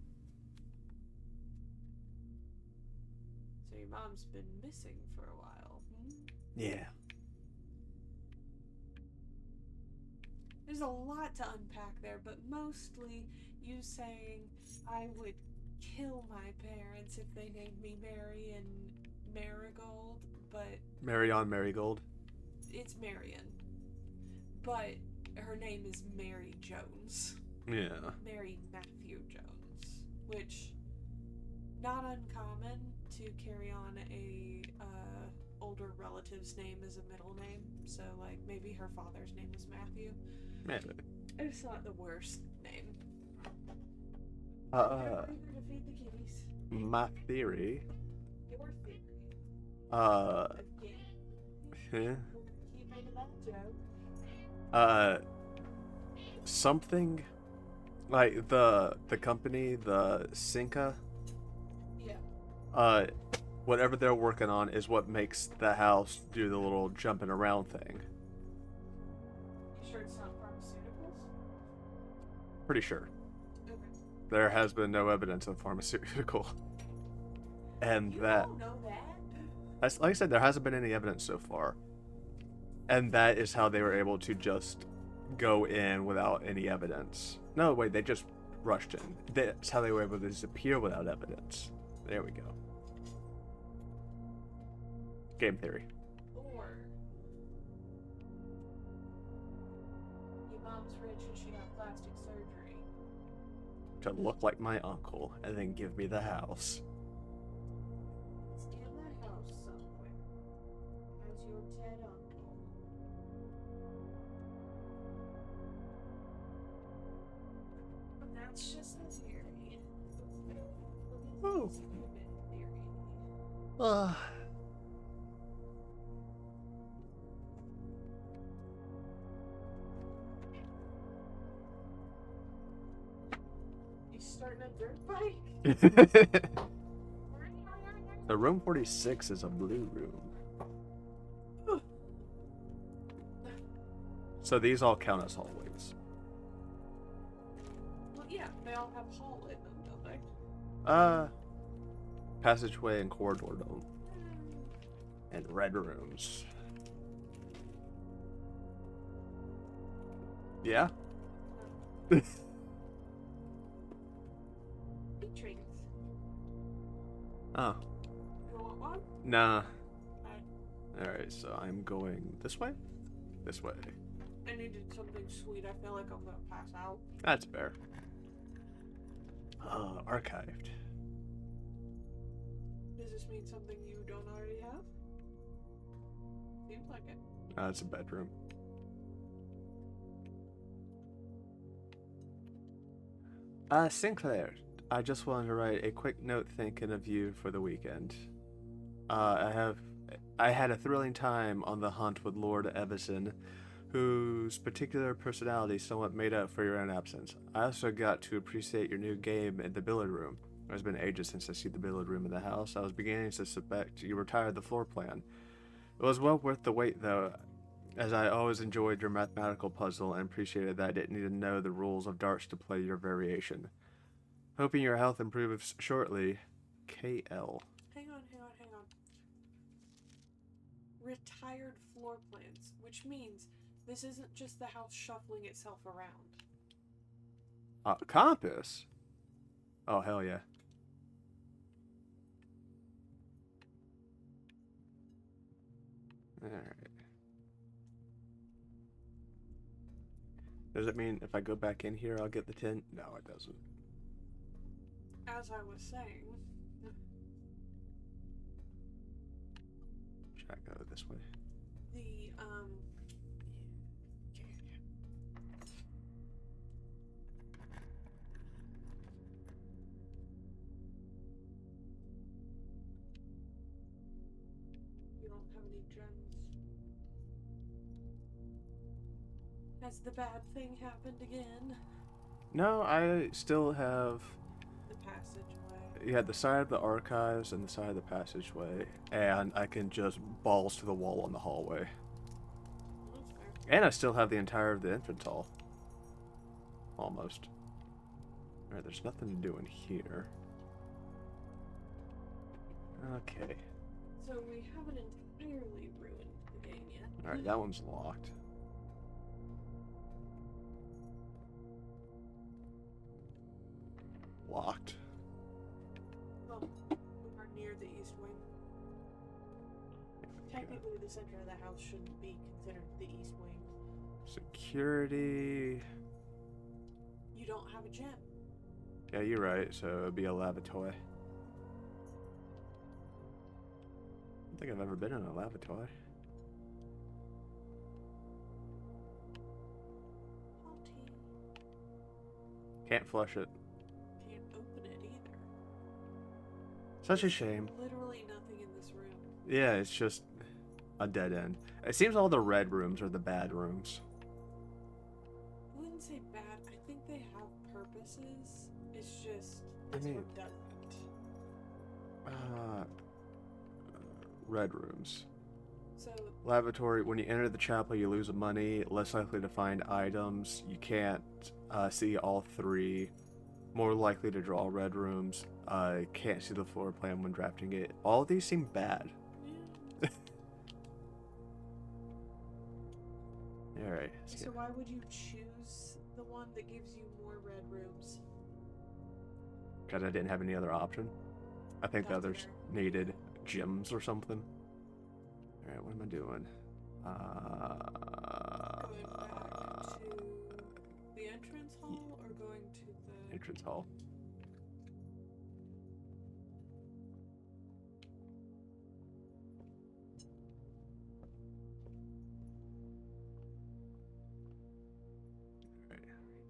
So your mom's been missing for a while.
Yeah.
There's a lot to unpack there, but mostly you saying I would kill my parents if they named me Mary and Marigold, but...
Marion Marigold?
It's Marion. But her name is Mary Jones.
Yeah.
Mary Matthew Jones. Which, not uncommon to carry on a older relative's name as a middle name. So, like, maybe her father's name was Matthew.
Maybe.
It's not the worst name.
My theory.
Your theory.
Yeah.
Keep making that joke.
Something like the company, the Cinca.
Yeah.
Whatever they're working on is what makes the house do the little jumping around thing.
You sure it's not pharmaceuticals?
Pretty sure.
Okay.
There has been no evidence of pharmaceutical. And
You
that...
don't know that?
Like I said, there hasn't been any evidence so far. And that is how they were able to just go in without any evidence. No, wait, they just rushed in. That's how they were able to disappear without evidence. There we go. Game theory.
Or your mom's rich and she got plastic surgery.
To look like my uncle and then give me the house.
It's in the house somewhere. How's your dead uncle? But that's just a theory.
Oh.
Stupid theory. You starting a dirt bike?
The room 46 is a blue room. So these all count as hallways.
Well, yeah, they all have hall in them, don't they?
Passageway and corridor don't. And red rooms. Yeah?
Big treats.
Oh.
You want one?
Nah.
Alright.
Alright, so I'm going this way? This way.
I needed something sweet. I feel like I'm gonna pass out.
That's fair. Archived.
Does this mean something you don't already have? Seems like it.
It's a bedroom. Sinclair, I just wanted to write a quick note thinking of you for the weekend. I had a thrilling time on the hunt with Lord Evison, whose particular personality somewhat made up for your own absence. I also got to appreciate your new game in the billiard room. It's been ages since I see the billiard room in the house. I was beginning to suspect you retired the floor plan. It was well worth the wait, though, as I always enjoyed your mathematical puzzle and appreciated that I didn't need to know the rules of darts to play your variation. Hoping your health improves shortly, KL.
Hang on. Retired floor plans, which means this isn't just the house shuffling itself around.
Compass? Oh, hell yeah. Alright. Does it mean if I go back in here I'll get the 10? No, it doesn't.
As I was saying,
Should I go this way?
you don't have any gems. Has the bad thing happened again?
No, I still have...
The passageway.
You had the side of the archives and the side of the passageway, and I can just balls to the wall in the hallway.
That's fair.
And I still have the entire of the entrance hall. Almost. Alright, there's nothing to do in here. Okay.
So we haven't entirely ruined the game yet.
Alright, that one's locked. Locked.
Well, we are near the east wing. Technically, the center of the house shouldn't be considered the east wing.
Security.
You don't have a gem.
Yeah, you're right, so it'd be a lavatory. I don't think I've ever been in a lavatory.
Salty.
Can't flush it.
Can't open it either.
Such a shame.
Literally nothing in this room.
Yeah, it's just a dead end. It seems all the red rooms are the bad rooms.
I wouldn't say bad. I think they have purposes. It's just
I
this
mean-
one doesn't.
Red rooms.
So
Lavatory, when you enter the chapel, you lose money, less likely to find items. You can't see all three. More likely to draw red rooms. Can't see the floor plan when drafting it. All of these seem bad.
yeah.
Alright.
So why would you choose the one that gives you more red rooms?
Because I didn't have any other option. I think the
That's
others
fair.
needed gems or something. Alright, what am I doing?
Going back to the entrance hall or going to the...
Entrance hall.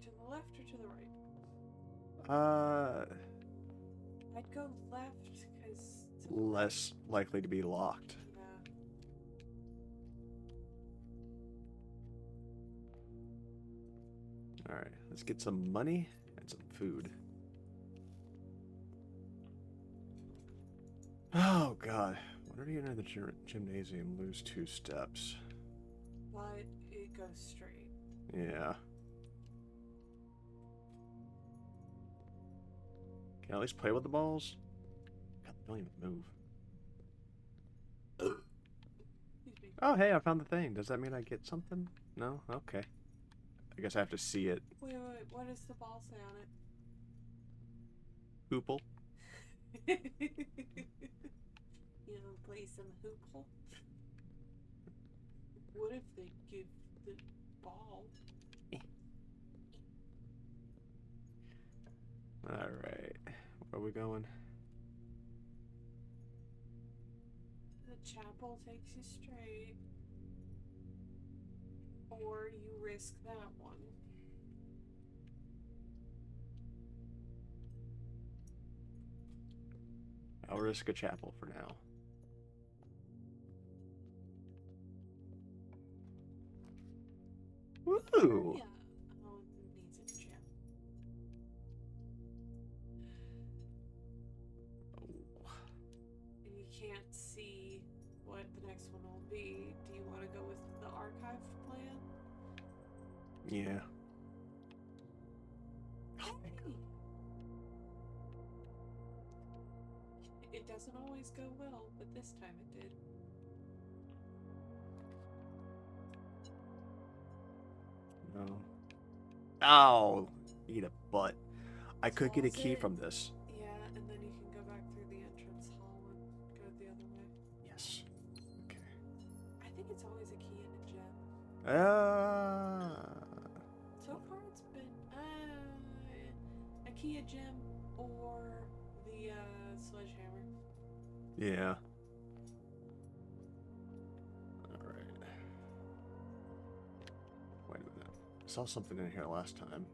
To the left or to the right? I'd go left because...
Less likely to be locked.
Yeah.
Alright, let's get some money and some food. Oh god. Whenever you enter the gymnasium, lose 2 steps.
But it goes straight.
Yeah. Can I at least play with the balls? God, they don't even move.
Excuse me.
Oh, hey, I found the thing. Does that mean I get something? No? Okay. I guess I have to see it.
Wait, what does the ball say on
Hoople.
it? You know, play some hoople? What if they give the ball?
Alright. Where are we going?
The chapel takes you straight. Or you risk that one.
I'll risk a chapel for now. Woo!
Yeah. Oh, it needs a gem. And you can't see what the next one will be. Do you want to go with the archived plan?
Yeah.
Hey. It doesn't always go well, but this time it did.
No. Ow! Eat a butt. I could get a
Close
key
it.
from this.
Yeah, and then you can go back through the entrance hall and go the other way.
Yes. Okay.
I think it's always a key and a gem. So far it's been a key, a gem, or the sledgehammer.
Yeah. Alright. Wait a minute. I saw something in here last time.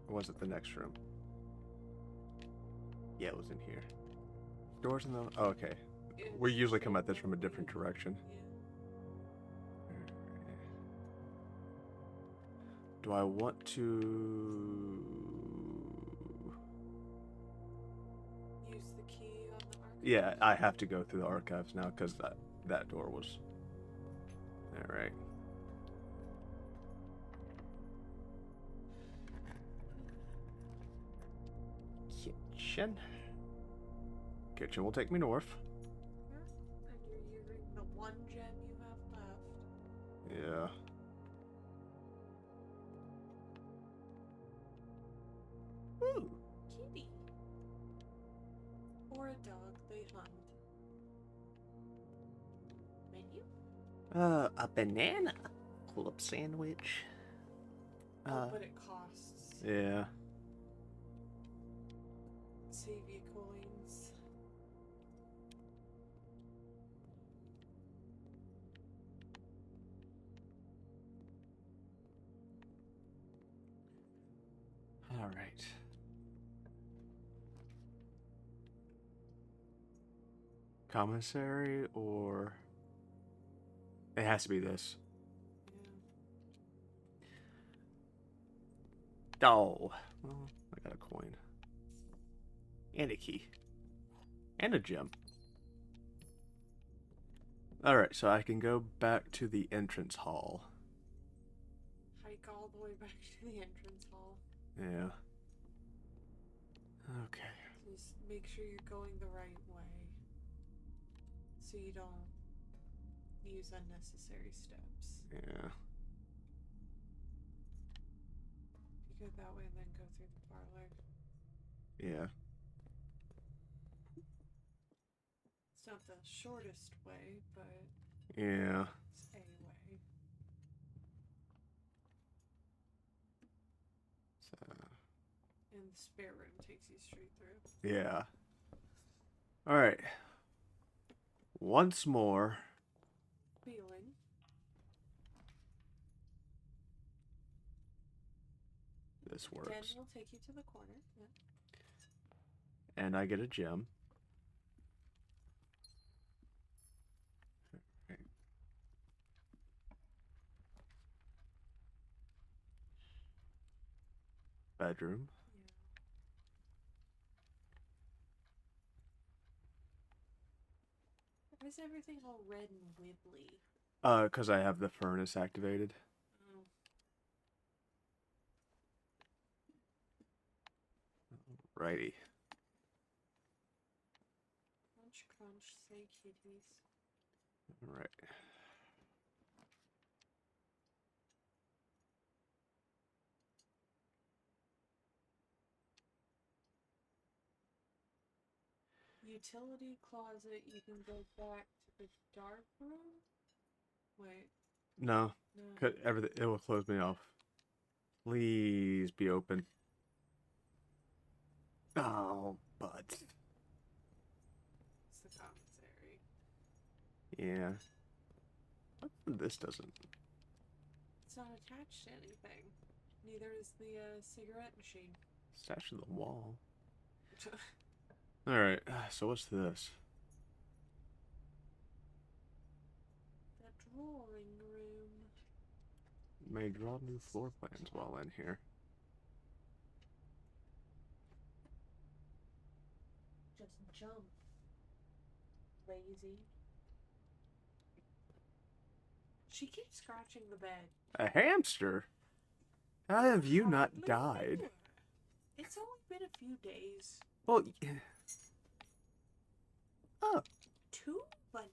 Or was it the next room? Yeah, it was in here. Doors in the... Oh, okay. We usually come at this from a different direction.
Yeah.
Do I want to...
Use the key on the archive?
Yeah, I have to go through the archives now because that door was... Alright. Kitchen. Kitchen will take me north.
And you're using the one gem you have left.
Yeah. Woo!
Kitty. Or a dog they hunt. Menu?
A banana. Pull-up sandwich.
Oh, but it costs.
Yeah.
Save you coins.
All right. Commissary or... It has to be this.
Yeah.
Oh. Well, I got a coin. And a key. And a gem. Alright, so I can go back to the entrance hall.
Hike all the way back to the entrance hall.
Yeah. Okay.
Just make sure you're going the right way. So you don't use unnecessary steps.
Yeah.
You go that way and then go through the parlor.
Yeah.
It's not the shortest way, but
Yeah.
it's a way.
So,
And the spare room takes you straight through.
yeah. Alright. Once more.
Feeling.
This
Den
works.
will take you to the corner. Yeah.
And I get a gem. Alright. Bedroom.
Yeah. Why is everything all red and wibbly?
Because I have the furnace activated.
Oh.
Righty.
Crunch, crunch, say kitties.
Alright.
Utility closet, you can go back to the dark room? Wait,
No.
no.
Everything, it will close me off. Please be open. Oh, but...
It's the commissary.
Yeah. This doesn't...
It's not attached to anything. Neither is the cigarette machine.
It's attached to the wall. Alright, so what's this?
The drawing room.
May draw new floor plans while in here.
Just jump. Lazy. She keeps scratching the bed.
A hamster? How have you not
Hardly
died?
knew her. It's only been a few days.
Well, oh,
2 banana.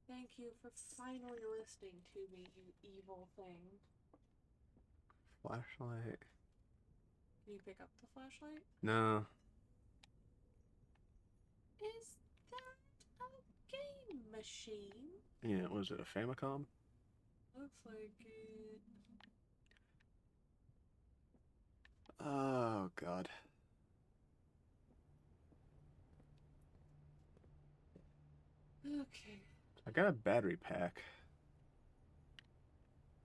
Thank you for finally listening to me, you evil thing.
flashlight.
Can you pick up the flashlight?
No.
Is that a game machine?
Yeah, was it a Famicom?
Looks like it.
Oh, God.
Okay.
I got a battery pack.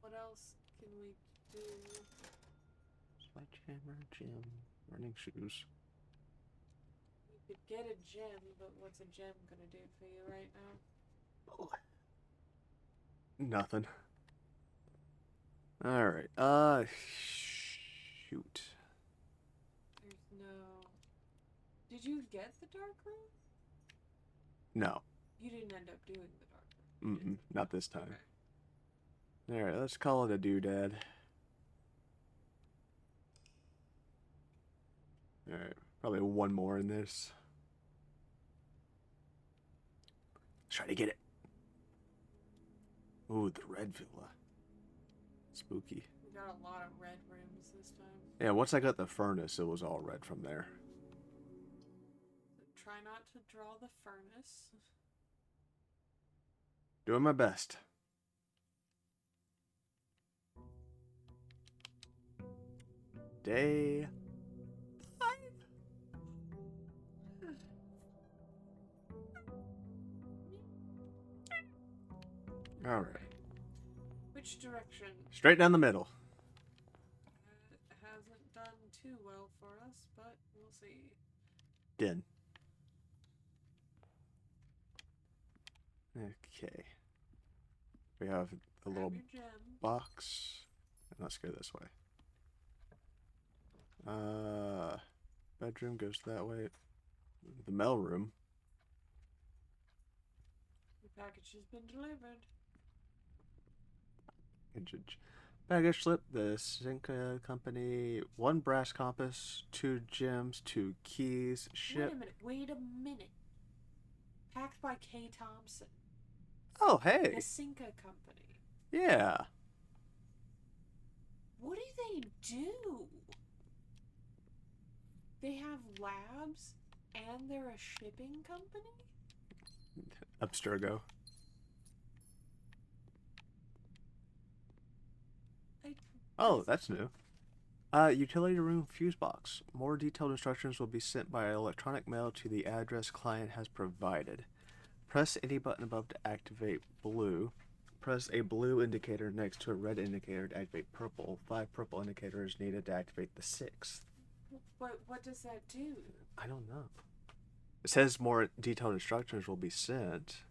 What else can we do?
Sledgehammer, gym, running shoes.
You could get a gem, but what's a gem gonna do for you right now?
Oh. Nothing. Alright, shoot.
There's no... Did you get the dark room?
No.
You didn't end up doing the dark room.
Mm-mm, not this time.
Okay.
Alright, let's call it a doodad. Alright, probably one more in this. Let's try to get it. Ooh, the red villa. Spooky.
We got a lot of red rooms this time.
Yeah, once I got the furnace, it was all red from there.
So try not to draw the furnace.
Doing my best. Day 5. All right.
Which direction?
Straight down the middle.
Hasn't done too well for us, but we'll see.
Din. Okay. We have a little
Grab your gem.
box. Let's go this way. Bedroom goes that way. The mail room.
The package has been delivered.
Baggage slip. The Cinca Company. 1 brass compass. 2 gems. 2 keys. Ship.
Wait a minute. Packed by K. Thompson.
Oh, hey.
The Cinca Company.
Yeah.
What do they do? They have labs and they're a shipping company?
Abstergo. Oh, that's new. Utility room fuse box. More detailed instructions will be sent by electronic mail to the address client has provided. Press any button above to activate blue. Press a blue indicator next to a red indicator to activate purple. 5 purple indicators needed to activate the 6th.
What does that do?
I don't know. It says more detailed instructions will be sent.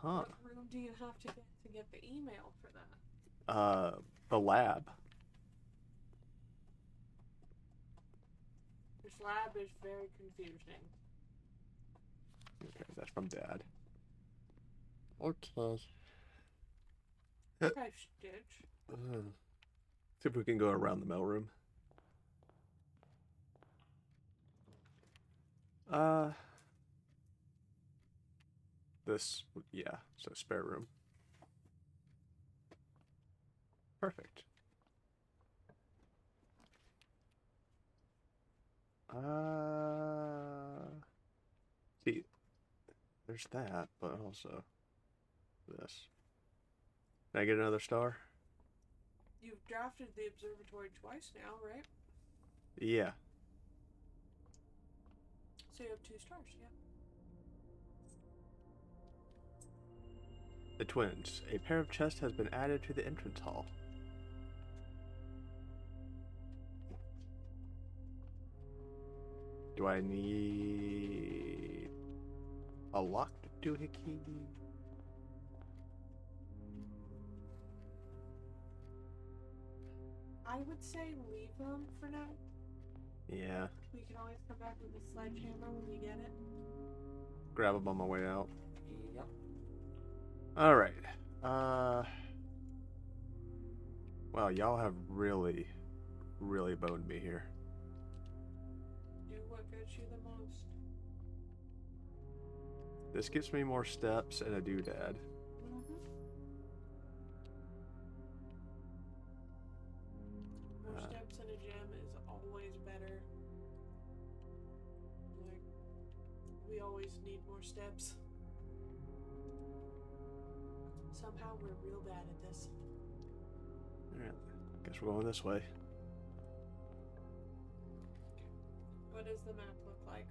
What room do you have to get the email for that?
The lab.
This lab is very confusing.
Okay, that's from Dad. Okay.
Okay, Stitch.
See if we can go around the mailroom. This, yeah, so spare room. Perfect. See, there's that, but also this. Can I get another star?
You've drafted the observatory twice now, right?
Yeah.
So you have 2 stars, yeah.
The twins. A pair of chests has been added to the entrance hall. Do I need a locked doohickey?
I would say leave them for now.
Yeah.
We can always come back with a sledgehammer when we get it.
Grab them on my way out.
Yep.
Alright. Wow, y'all have really, really boned me here.
Do what gets you the most.
This gives me more steps and a doodad.
More steps in a gem is always better. Like, we always need more steps. Somehow we're real bad at this.
Alright, guess we're going this way.
What does the map look like?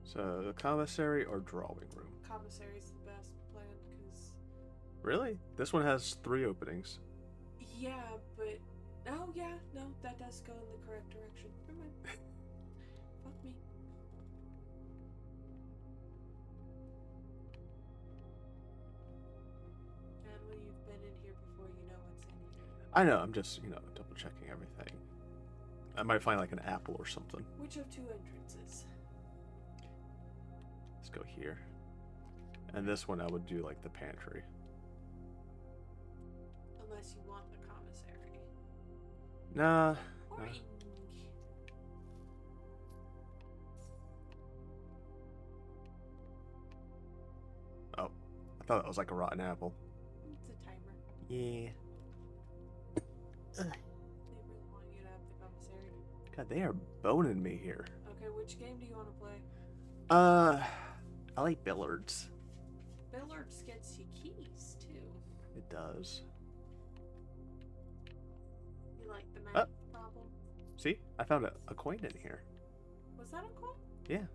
So, the commissary or drawing room?
Commissary's the best plan, because...
Really? This one has 3 openings.
Yeah, but... Oh, yeah, no, that does go in the correct direction. Never mind. Fuck me. And when you've been in here before, you know what's in here.
I know, I'm just, double checking everything. I might find like an apple or something.
Which of 2 entrances?
Let's go here. And this one I would do like the pantry.
Unless you want the commissary.
Nah.
Orange.
Oh, I thought that was like a rotten apple.
It's a timer.
Yeah.
They really want you to have the commissary.
God, they are boning me here.
Okay, which game do you want to play?
I like billiards.
Billiards gets you keys, too.
It does.
You like the math problem?
See, I found a coin in here.
Was that a coin?
Yeah.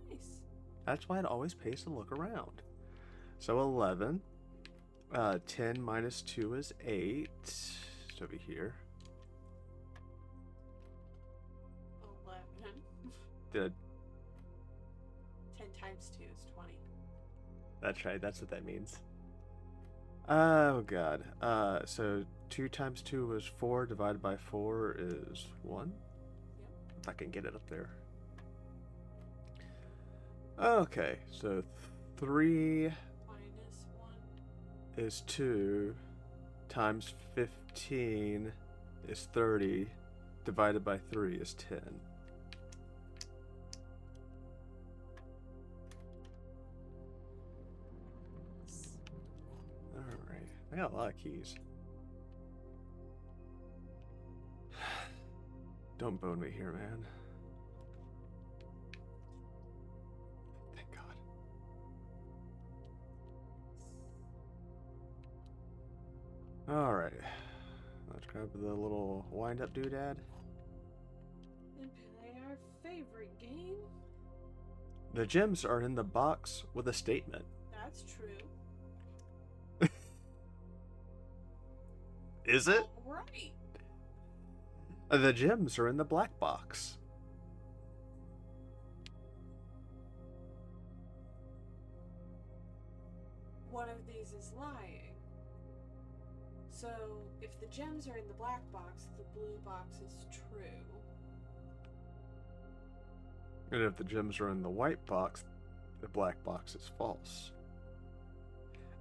Nice.
That's why it always pays to look around. So 11. 10 minus 2 is 8. It's over here.
11.
Did
10 times 2 is 20.
That's right. That's what that means. Oh god. So 2 times 2 is 4. Divided by 4 is 1.
Yep.
If I can get it up there. Okay. So 3
Minus 1.
is 2. Times 15 is 30. Divided by 3 is 10. Alright. I got a lot of keys. Don't bone me here, man. Thank God. Alright. Let's grab the little wind-up doodad.
And play our favorite game.
The gems are in the box with a statement.
That's true.
Is it?
Right.
The gems are in the black box.
One of these is lying. So, if the gems are in the black box, the blue box is true.
And if the gems are in the white box, the black box is false.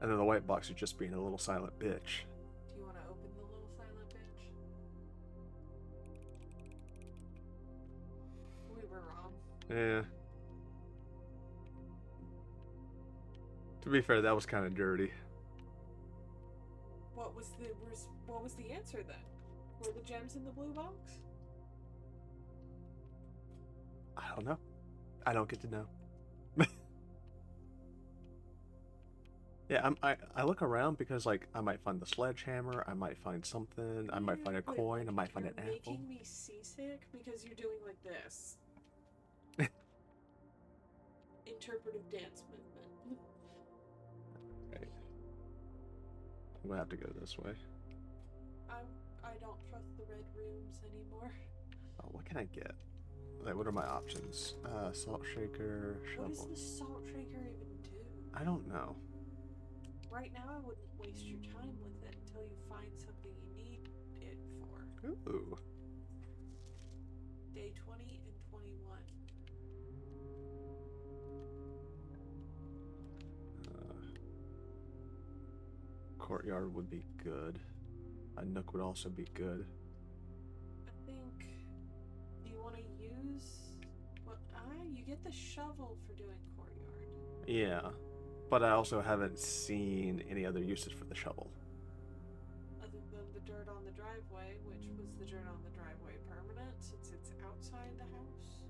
And then the white box is just being a little silent bitch.
Do you want to open the little silent bitch? We were wrong.
Yeah. To be fair, that was kind of dirty.
What was the answer then? Were the gems in the blue box?
I don't know. I don't get to know. Yeah, I look around because like I might find the sledgehammer, I might find something, I might find a
Wait,
coin, I might find an
you're
apple.
making me seasick because you're doing like this. Interpretive dance movement.
I'm gonna have to go this way.
I don't trust the red rooms anymore.
Oh, what can I get? Like, what are my options? Salt shaker,
What does
shovel.
the salt shaker even do?
I don't know.
Right now, I wouldn't waste your time with it until you find something you need it for.
Ooh.
Day 20 and 21.
Courtyard would be good. A nook would also be good.
I think. Do you want to use? Well, you get the shovel for doing courtyard.
Yeah. But I also haven't seen any other uses for the shovel.
Other than the dirt on the driveway, which was the dirt on the driveway permanent since it's outside the house?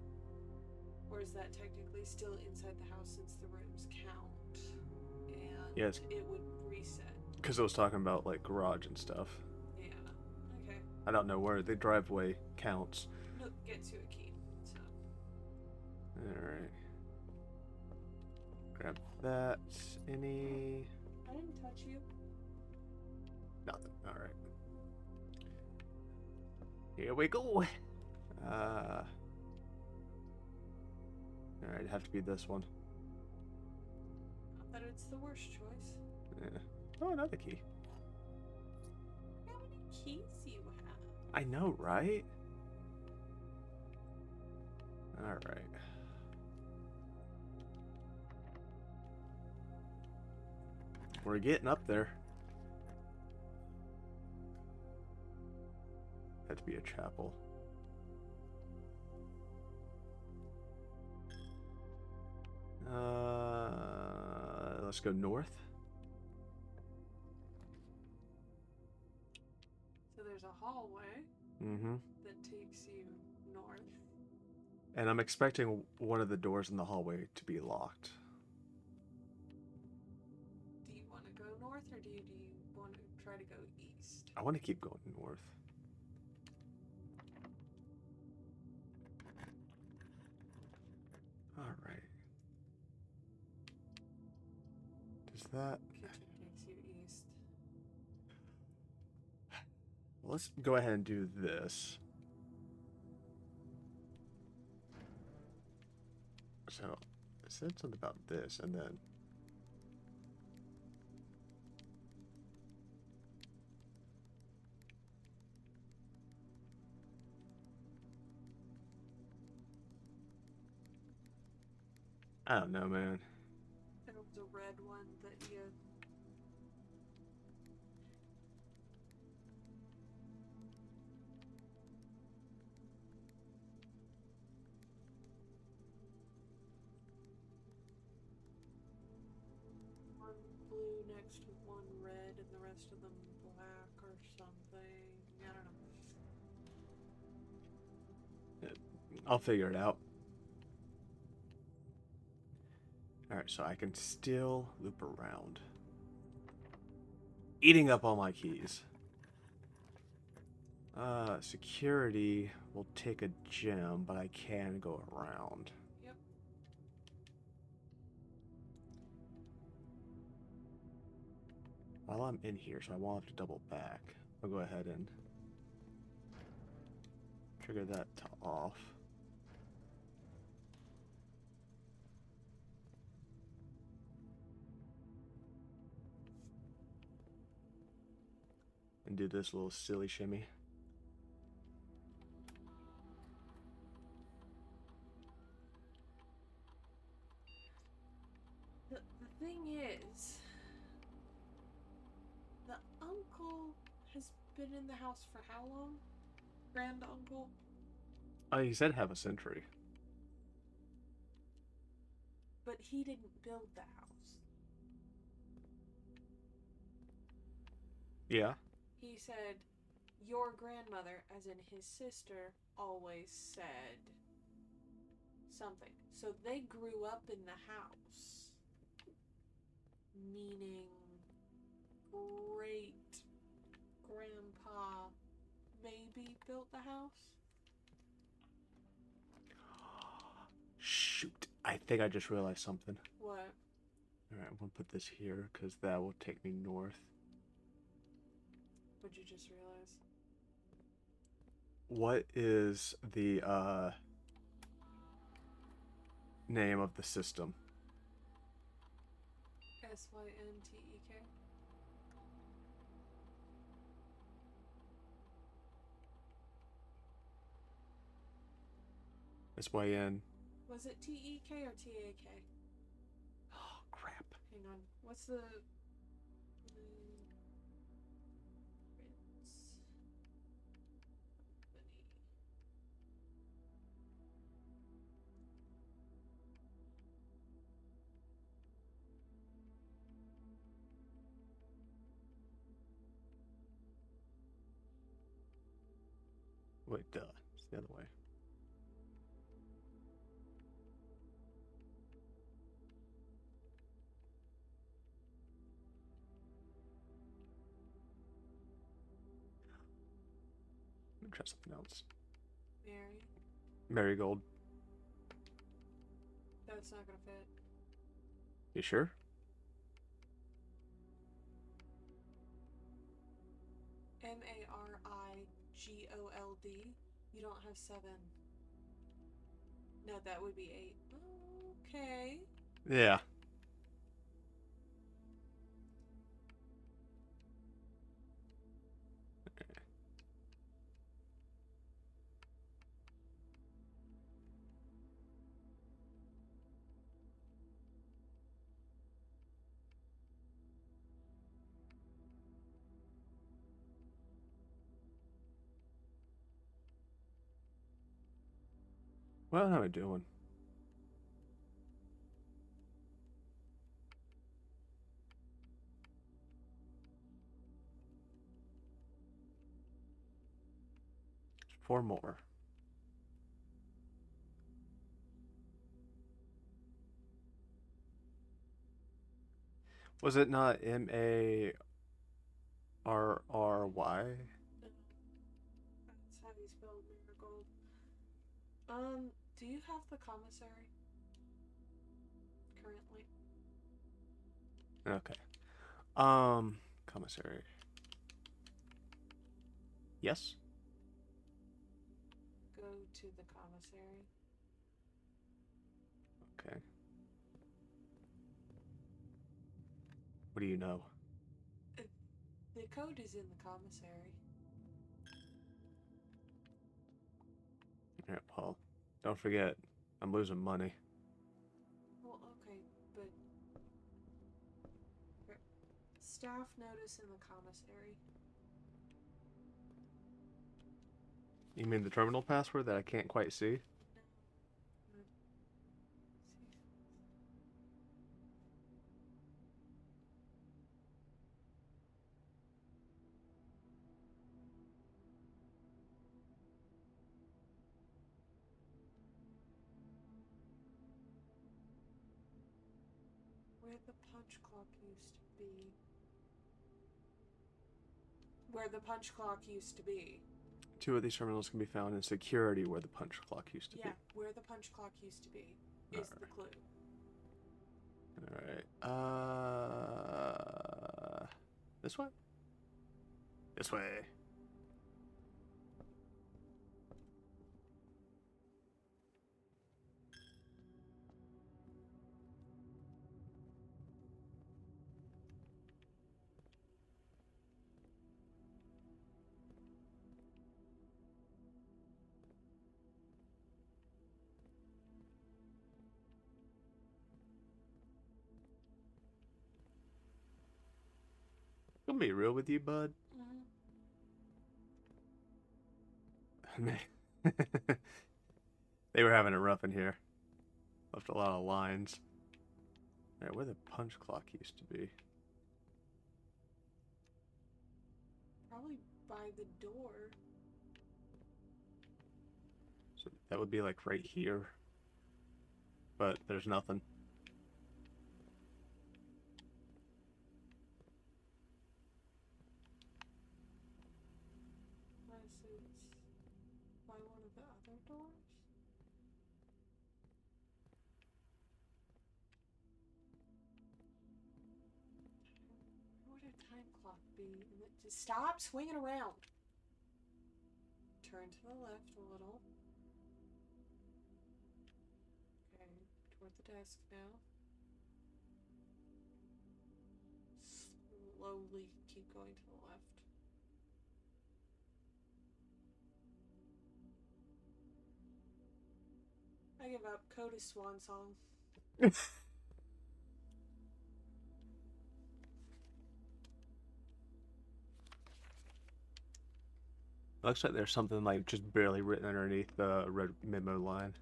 Or is that technically still inside the house since the rooms count? And
Yes.
it would reset.
Because I was talking about, like, garage and stuff.
Yeah. Okay.
I don't know where the driveway counts.
Nook gets you a key, so.
Alright. Grab that. Any...
I didn't touch you.
Nothing. Alright. Here we go. Alright, it'd have to be this one.
Not that it's the worst choice.
Yeah. Oh, another key.
How many keys you have?
I know, right? Alright. We're getting up there. Had to be a chapel. Let's go north.
So there's a hallway
Mm-hmm.
that takes you north.
And I'm expecting one of the doors in the hallway to be locked.
Do you want to go north or do you want to try to go east?
I want to keep going north. Alright. Does that...
Kitchen takes you east.
Well, let's go ahead and do this. So, it said something about this, and then... I don't know, man.
There was a red one that you... One blue next to one red and the rest of them black or something. I don't know.
I'll figure it out. Alright, so I can still loop around. Eating up all my keys. Security will take a gem, but I can go around.
Yep.
While I'm in here, so I won't have to double back, I'll go ahead and trigger that to off. And do this little silly shimmy.
The thing is, the uncle has been in the house for how long? Grand uncle?
Oh, he said have a century.
But he didn't build the house.
Yeah.
He said, your grandmother, as in his sister, always said something. So they grew up in the house. Meaning, great grandpa maybe built the house?
Shoot. I think I just realized something.
What?
Alright, I'm gonna put this here, because that will take me north.
What'd you just realize?
What is the name of the system?
SYNTEK.
SYN.
Was it TEK or TAK?
Oh crap.
Hang on. What's the
Wait, duh. It's the other way. Let me try something else.
Mary?
Marigold.
That's not gonna fit.
You sure?
MARIGOLD. You don't have 7. No, that would be 8. Okay.
Yeah. What am I doing? Four more. Was it not MARRY?
No. That's how you spell marigold. Do you have the commissary? Currently?
Okay. Commissary. Yes.
Go to the commissary.
Okay. What do you know?
The code is in the commissary.
Alright, Paul. Don't forget, I'm losing money.
Well, okay, but staff notice in the commissary.
You mean the terminal password that I can't quite see?
No. Where the punch clock used to be. Where the punch clock used to be.
2 of these terminals can be found in security where the punch clock used to be.
Yeah, where the punch clock used to be is the clue.
Alright. This way? This way. I'm gonna be real with you, bud. Man. They were having it rough in here. Left a lot of lines. Alright, where the punch clock used to be.
Probably by the door.
So that would be like right here. But there's nothing.
Unless it's by one of the other doors. Where would would a time clock be? Just stop swinging around. Turn to the left a little. Okay, toward the desk now. Slowly keep going to the left. I give up. Code is swan song.
Looks like there's something like just barely written underneath the red memo line.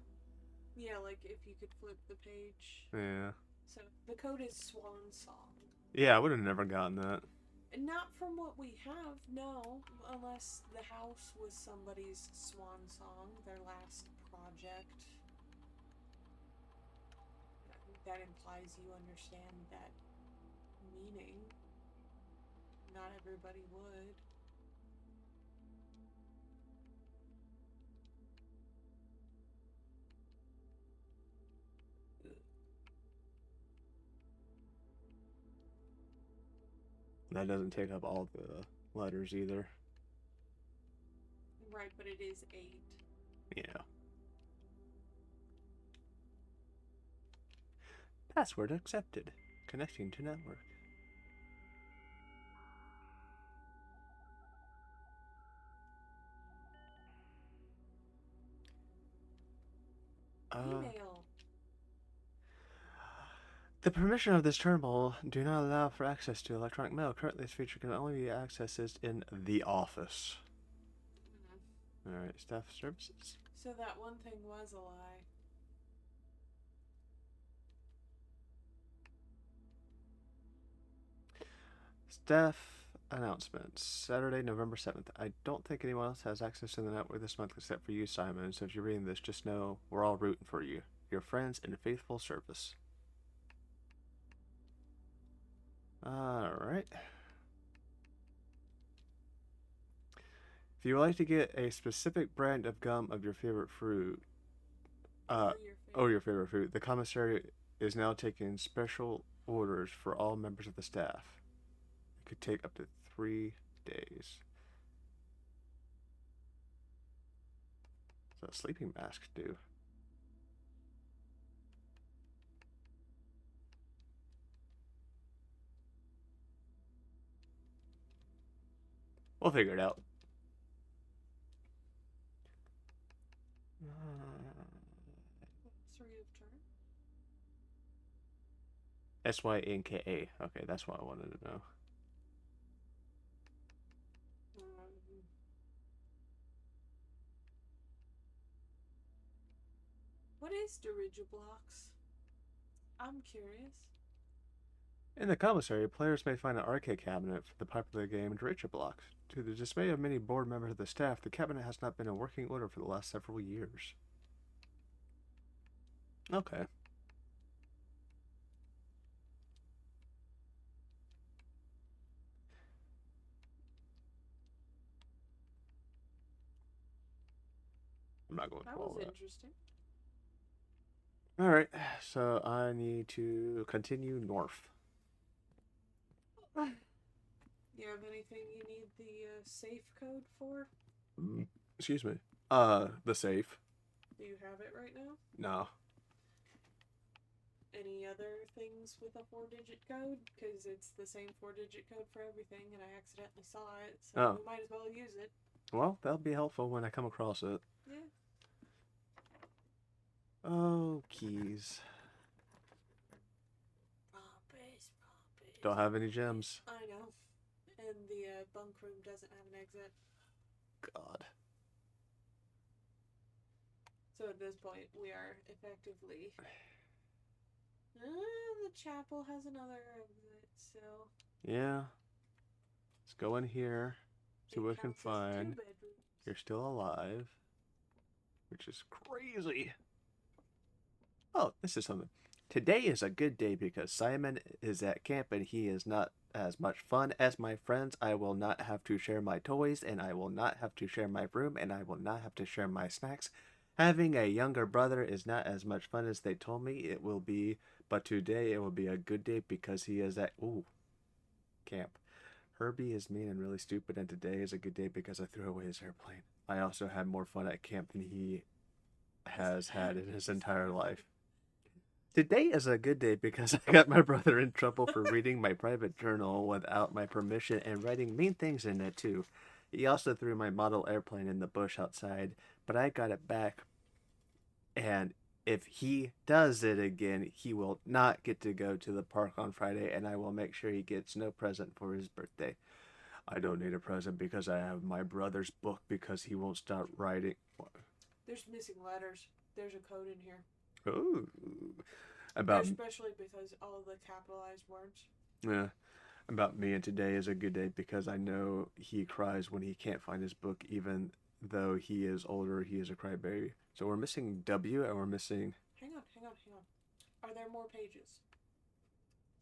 Yeah, like if you could flip the page.
Yeah.
So the code is swan song.
Yeah, I would have never gotten that.
And not from what we have, no. Unless the house was somebody's swan song, their last project. That implies you understand that meaning. Not everybody would.
That doesn't take up all the letters either.
Right, but it is 8.
Yeah. Password accepted. Connecting to network.
Email.
The permission of this terminal do not allow for access to electronic mail. Currently, this feature can only be accessed in the office. Alright, staff services.
So that one thing was a lie.
Staff announcements. Saturday, November 7th. I don't think anyone else has access to the network this month except for you, Simon. So if you're reading this, just know we're all rooting for you. Your friends in faithful service. Alright. If you would like to get a specific brand of gum of your favorite fruit, your favorite fruit, the commissary is now taking special orders for all members of the staff. It could take up to 3 days. What's a sleeping mask do? We'll figure it out.
Three of turn.
SYNKA. Okay, that's what I wanted to know.
What is Dirigiblocks? I'm curious.
In the commissary, players may find an arcade cabinet for the popular game Blocks. To the dismay of many board members of the staff, the cabinet has not been in working order for the last several years. Okay. I'm not going
That
through all
was
that.
interesting.
Alright, so I need to continue north.
You have anything you need the safe code for?
Excuse me. The safe.
Do you have it right now?
No.
Any other things with a 4-digit code? Because it's the same 4-digit code for everything, and I accidentally saw it, so we might as well use it.
Well, that'll be helpful when I come across it.
Yeah.
Oh, keys.
Pompous.
Don't have any gems.
I know. And the bunk room doesn't have an exit.
God.
So at this point, we are effectively... the chapel has another exit, so...
Yeah. Let's go in here. See what we can find. You're still alive. Which is crazy. Oh, this is something. Today is a good day because Simon is at camp and he is not as much fun as my friends. I will not have to share my toys and I will not have to share my room and I will not have to share my snacks. Having a younger brother is not as much fun as they told me it will be, but today it will be a good day because he is at camp. Herbie is mean and really stupid, and today is a good day because I threw away his airplane. I also had more fun at camp than he has had in his entire life. Today is a good day because I got my brother in trouble for reading my private journal without my permission and writing mean things in it too. He also threw my model airplane in the bush outside, but I got it back. And if he does it again, he will not get to go to the park on Friday, and I will make sure he gets no present for his birthday. I don't need a present because I have my brother's book because he won't stop writing.
There's missing letters. There's a code in here.
Ooh. About
Especially because all of the capitalized words.
yeah, about me, and today is a good day because I know he cries when he can't find his book, even though he is older. He is a crybaby. So we're missing W, and we're missing.
Hang on. Are there more pages?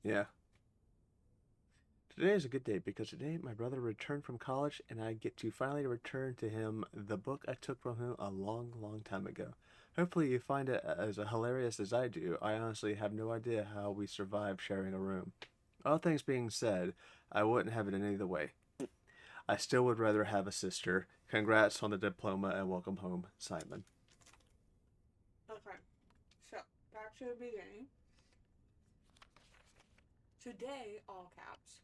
Yeah. Today is a good day because today my brother returned from college, and I get to finally return to him the book I took from him a long, long time ago. Hopefully you find it as hilarious as I do. I honestly have no idea how we survived sharing a room. All things being said, I wouldn't have it any other way. I still would rather have a sister. Congrats on the diploma and welcome home, Simon.
Okay. So, back to the beginning. Today, all caps.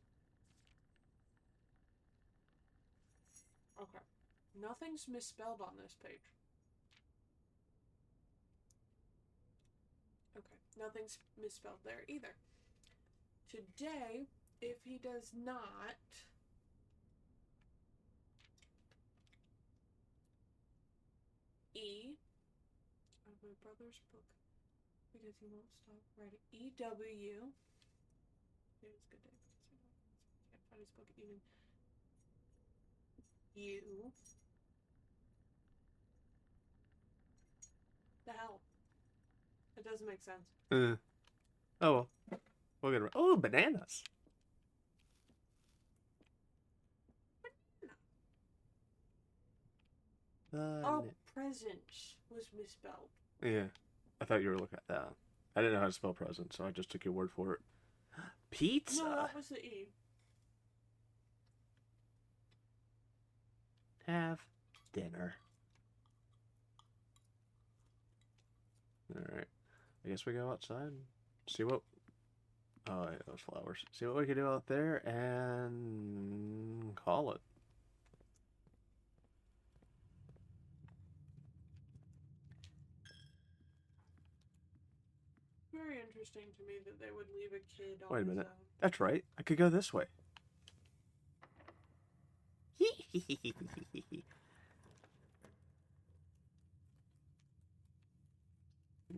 Okay. Nothing's misspelled on this page. Okay. Nothing's misspelled there either. Today, if he does not E of my brother's book because he won't stop writing EW. It was a good day because I can't find his book even. U. The hell? It doesn't make sense.
Oh well. We'll get around. Oh, bananas.
Oh, present was misspelled.
Yeah. I thought you were looking at that. I didn't know how to spell present, so I just took your word for it. Pizza?
No, that was the E.
Have dinner. Alright. I guess we go outside. See what... Oh, yeah, those flowers. See what we can do out there and call it.
Very interesting to me that they would leave a kid on
Wait a
his
minute.
own.
That's right. I could go this way.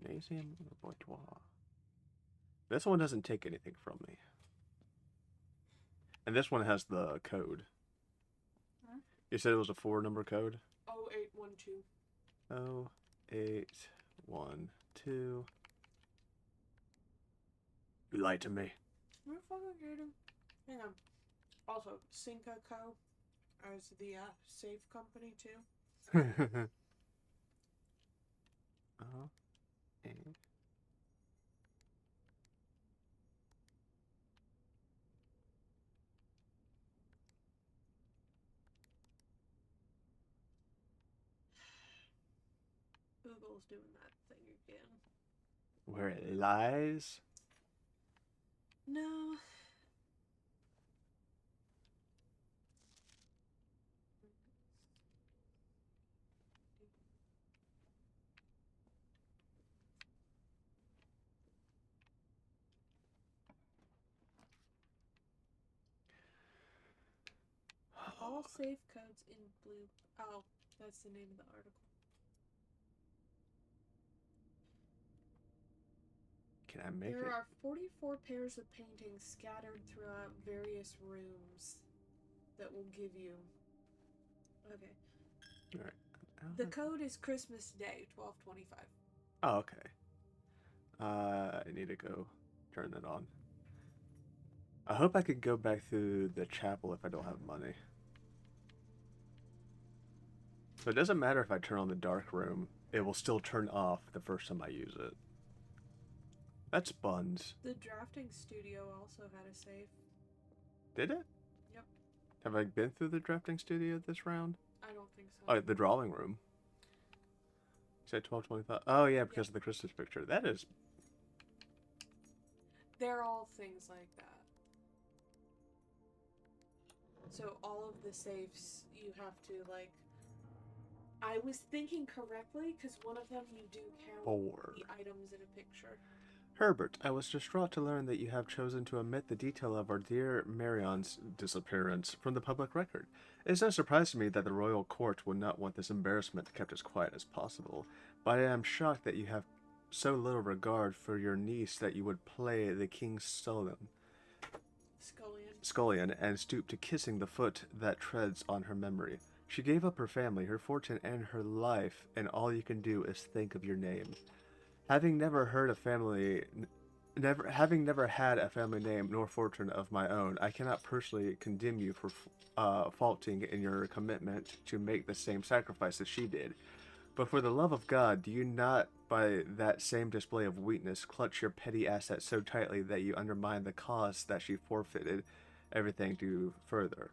Museum of the Bourgeois. This one doesn't take anything from me. And this one has the code.
Huh?
You said it was a 4-number code?
0812.
0812. You lied to me.
You're fucking kidding. Hang on. Also, Cinca Co. as the safe company too.
And
Google's doing that thing again.
where it lies.
No. All safe codes in blue. Oh, that's the name of the article.
Can I make
There
it?
are 44 pairs of paintings scattered throughout various rooms that will give you. Okay.
Alright.
The code is Christmas Day, 1225.
Oh, okay. I need to go turn that on. I hope I can go back through the chapel if I don't have money. So it doesn't matter if I turn on the dark room. It will still turn off the first time I use it. That's buns.
The drafting studio also had a safe.
Did it?
Yep.
Have I been through the drafting studio this round?
I don't think so.
Oh, the drawing room. You said 1225. Oh, yeah, because
Yeah.
of the Christmas picture. That is.
They're all things like that. So all of the safes, you have to, like... I was thinking correctly, because one of them you do count
4.
the items in a picture.
Herbert, I was distraught to learn that you have chosen to omit the detail of our dear Marion's disappearance from the public record. It is no surprise to me that the royal court would not want this embarrassment kept as quiet as possible, but I am shocked that you have so little regard for your niece that you would play the king's scullion and stoop to kissing the foot that treads on her memory. She gave up her family, her fortune, and her life, and all you can do is think of your name. Having never heard a family, having never had a family name nor fortune of my own, I cannot personally condemn you for faulting in your commitment to make the same sacrifice as she did. But for the love of God, do you not, by that same display of weakness, clutch your petty assets so tightly that you undermine the cause that she forfeited everything to further?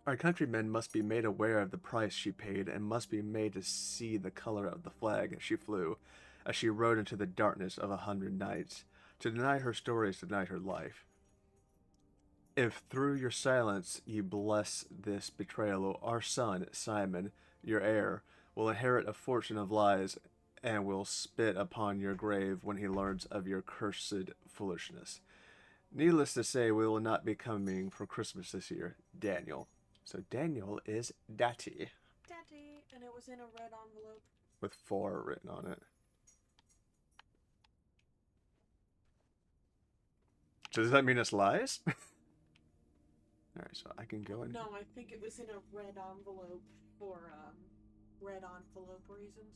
Our countrymen must be made aware of the price she paid, and must be made to see the color of the flag as she flew, as she rode into the darkness of 100 nights. To deny her story is to deny her life. If through your silence you bless this betrayal, our son, Simon, your heir, will inherit a fortune of lies, and will spit upon your grave when he learns of your cursed foolishness. Needless to say, we will not be coming for Christmas this year, Daniel. So Daniel is Daddy.
Daddy! And it was in a red envelope.
With 4 written on it. So does that mean it's lies? Alright, so I can go in.
No, I think it was in a red envelope for red envelope reasons.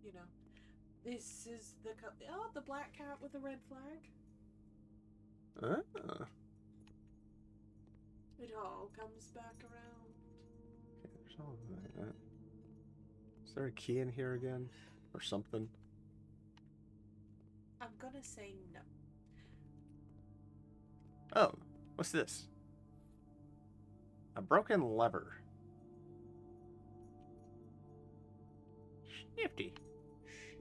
You know, this is the black cat with the red flag.
Ah.
It all comes back around.
Okay, there's all of that. Is there a key in here again? Or something?
I'm gonna say no.
Oh, what's this? A broken lever. Snifty.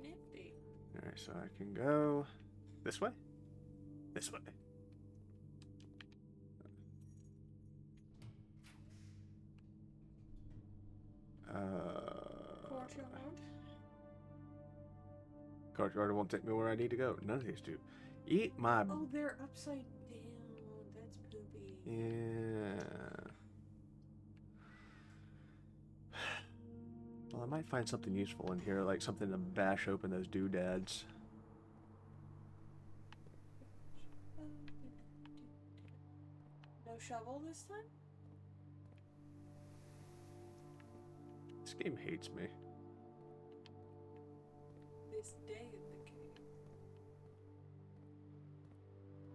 Snifty.
Alright, so I can go this way? This way.
Courtyard.
Courtyard won't take me where I need to go. None of these do. Eat my...
Oh, they're upside down. That's poopy.
Yeah. Well, I might find something useful in here, like something to bash open those doodads.
No shovel this time?
This game hates me.
This day in the cave.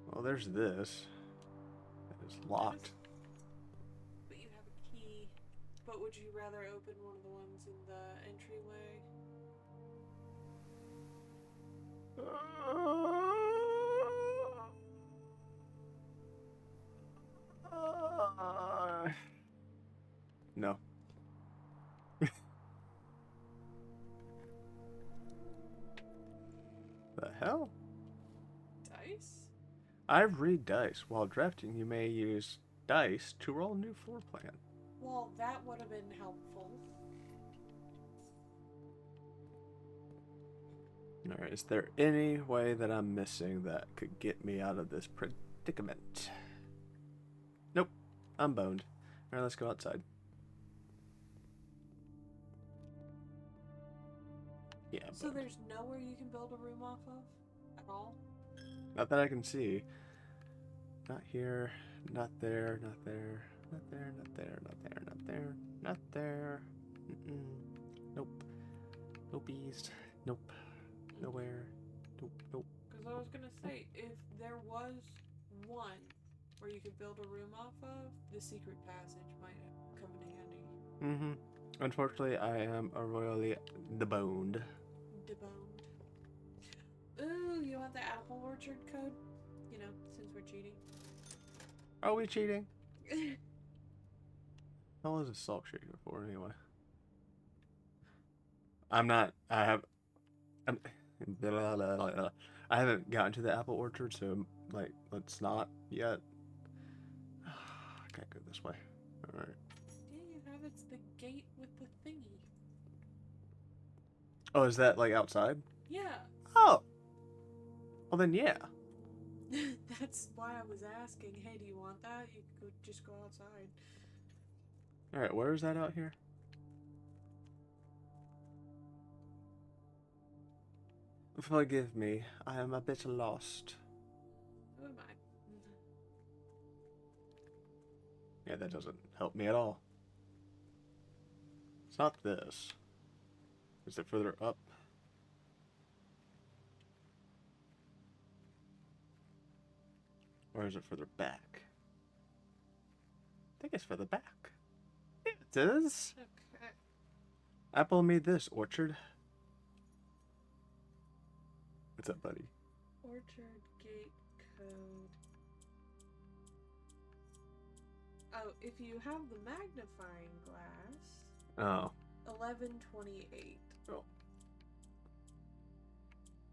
Well, there's this. It's locked.
But you have a key. But would you rather open one of the ones in the entryway?
No. The hell?
Dice?
I read dice. While drafting, you may use dice to roll a new floor plan.
Well, that would have been helpful.
Alright, is there any way that I'm missing that could get me out of this predicament? Nope. I'm boned. Alright, let's go outside. Yeah,
So
boned.
there's nowhere you can build a room off of? At all?
Not that I can see. Not here, not there, not there, not there, not there, not there, not there, not there. Nope. Nopees. Nope. Nowhere. Nope. Nope.
Because I was going to say, if there was one where you could build a room off of, the secret passage might come in handy.
Unfortunately, I am a royally deboned.
Deboned. Ooh, you want the apple orchard code? You know, since we're cheating.
Are we cheating? How long is a salt shaker for anyway? I'm not. I have. I'm, blah, blah, blah, blah. I haven't gotten to the apple orchard, so like, let's not yet. I can't go this way. All right.
Yeah, you have it's the gate with the thingy.
Oh, is that like outside?
Yeah.
Oh. Well then, yeah.
That's why I was asking. Hey, do you want that? You could just go outside.
All right. Where is that out here? Forgive me. I am a bit lost.
Who am I?
Yeah, that doesn't help me at all. It's not this. Is it further up? Or is it further back? I think it's further back. Yeah, it is.
Okay.
Apple made this orchard. What's up, buddy?
Orchard gate code. Oh, if you have the magnifying glass,
Oh.
1128.
Oh.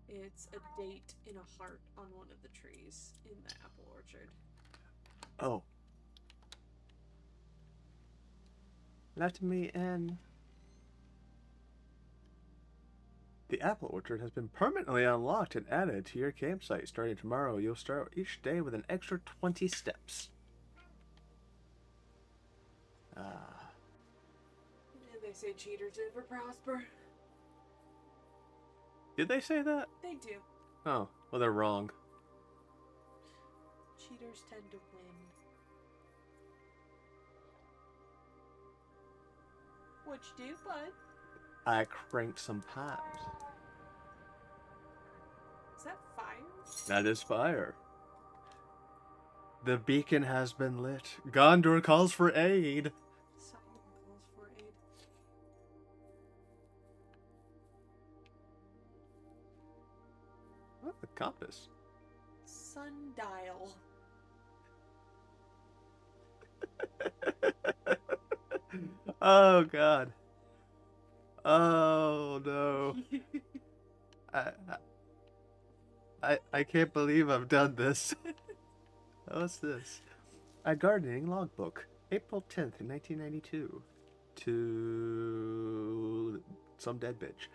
It's a date in a heart on one of the trees in the apple orchard.
Oh. Let me in. The apple orchard has been permanently unlocked and added to your campsite. Starting tomorrow, you'll start each day with an extra 20 steps. Ah.
And they say cheaters never prosper.
Did they say that?
They do.
Oh, well, they're wrong.
Cheaters tend to win. What'd you do, bud?
I cranked some pipes.
Is that fire?
That is fire. The beacon has been lit. Gondor calls for aid.
Siren calls for aid.
What, the compass?
Sundial.
Oh, God. Oh, no. I can't believe I've done this. What's this? A gardening logbook. April 10th, 1992. To some dead bitch.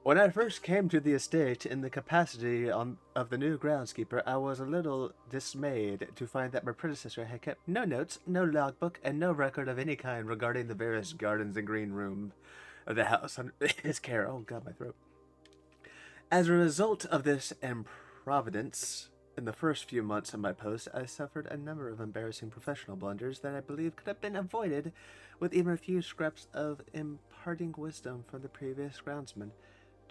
When I first came to the estate in the capacity of the new groundskeeper, I was a little dismayed to find that my predecessor had kept no notes, no logbook, and no record of any kind regarding the various gardens and green room of the house under his care. Oh, God, my throat. As a result of this improvidence, in the first few months of my post, I suffered a number of embarrassing professional blunders that I believe could have been avoided with even a few scraps of imparting wisdom from the previous groundsman.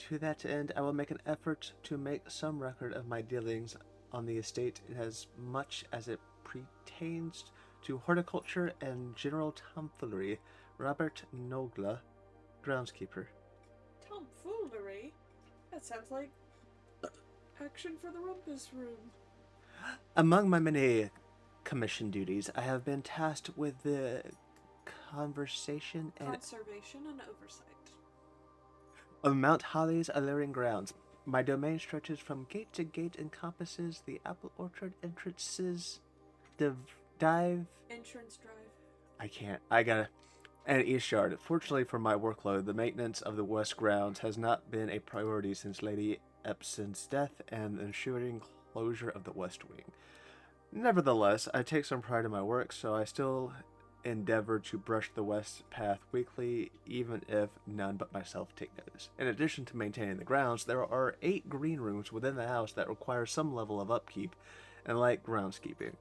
To that end, I will make an effort to make some record of my dealings on the estate as much as it pertains to horticulture and general tomfoolery. Robert Nogla, groundskeeper.
Tomfoolery? That sounds like action for the rumpus room.
Among my many commission duties, I have been tasked with the conservation and
oversight.
of Mount Holly's alluring grounds. My domain stretches from gate to gate, encompasses the apple orchard entrances,
Entrance drive.
I gotta. And East Yard. Fortunately for my workload, the maintenance of the West grounds has not been a priority since Lady Epson's death and the ensuing closure of the West Wing. Nevertheless, I take some pride in my work, so I still endeavor to brush the west path weekly, even if none but myself take notice. In addition to maintaining the grounds, there are 8 green rooms within the house that require some level of upkeep and light groundskeeping.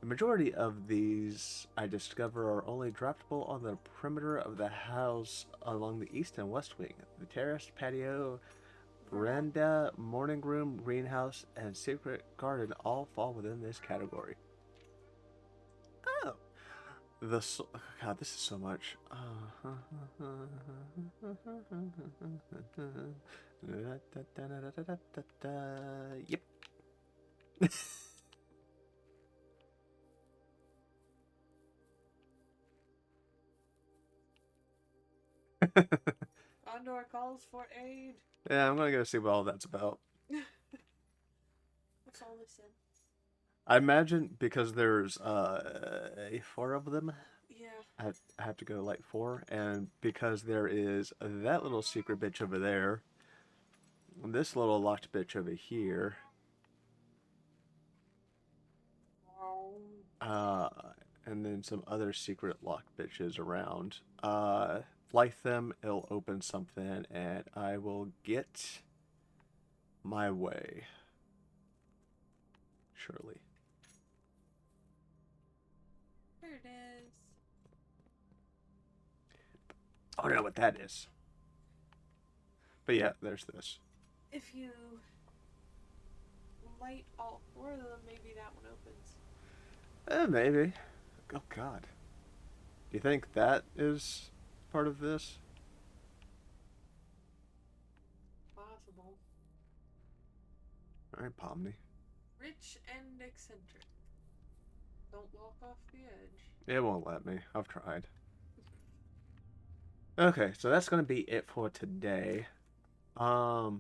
The majority of these, I discover, are only draftable on the perimeter of the house along the east and west wing. The terraced patio, veranda, morning room, greenhouse, and secret garden all fall within this category. Oh. God, this is so much. Yep.
Condor calls for aid.
Yeah, I'm gonna go see what all that's about.
What's all this in?
I imagine because there's 4 of them,
Yeah.
I have to go like 4, and because there is that little secret bitch over there, and this little locked bitch over here, uh, and then some other secret locked bitches around. Like them, it'll open something, and I will get my way. Surely.
There it is.
I don't know what that is. But yeah, there's this.
If you light all 4 of them, maybe that one opens.
Maybe. Oh God. Do you think that is part of this?
Possible.
All right, Pomni.
Rich and eccentric. Don't walk off the edge.
It won't let me. I've tried. Okay, so that's gonna be it for today. Yeah,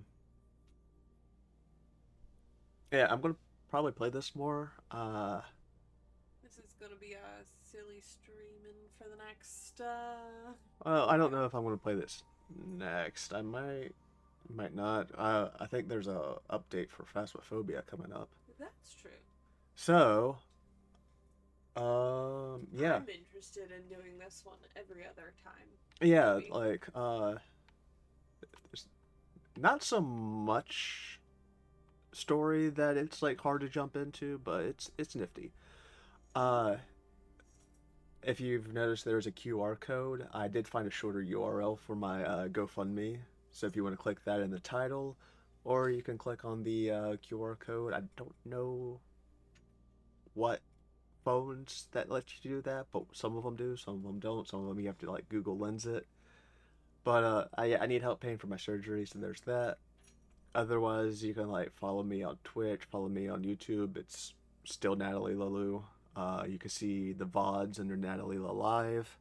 I'm gonna probably play this more.
This is gonna be a silly streaming for the next,
Well, I don't know if I'm gonna play this next. I might not. I think there's a update for Phasmophobia coming up.
That's true.
So, yeah.
I'm interested in doing this one every other time.
Yeah,
Maybe.
like, there's not so much story that it's like hard to jump into, but it's nifty. Uh, if you've noticed, there's a QR code. I did find a shorter URL for my GoFundMe, so if you want to click that in the title, or you can click on the QR code. I don't know what phones that let you do that, but some of them do, some of them don't. Some of them you have to like Google Lens it. But I need help paying for my surgery, so there's that. Otherwise, you can like follow me on Twitch, follow me on YouTube. It's still Natalie Lalu. You can see the VODs under Natalie La Live.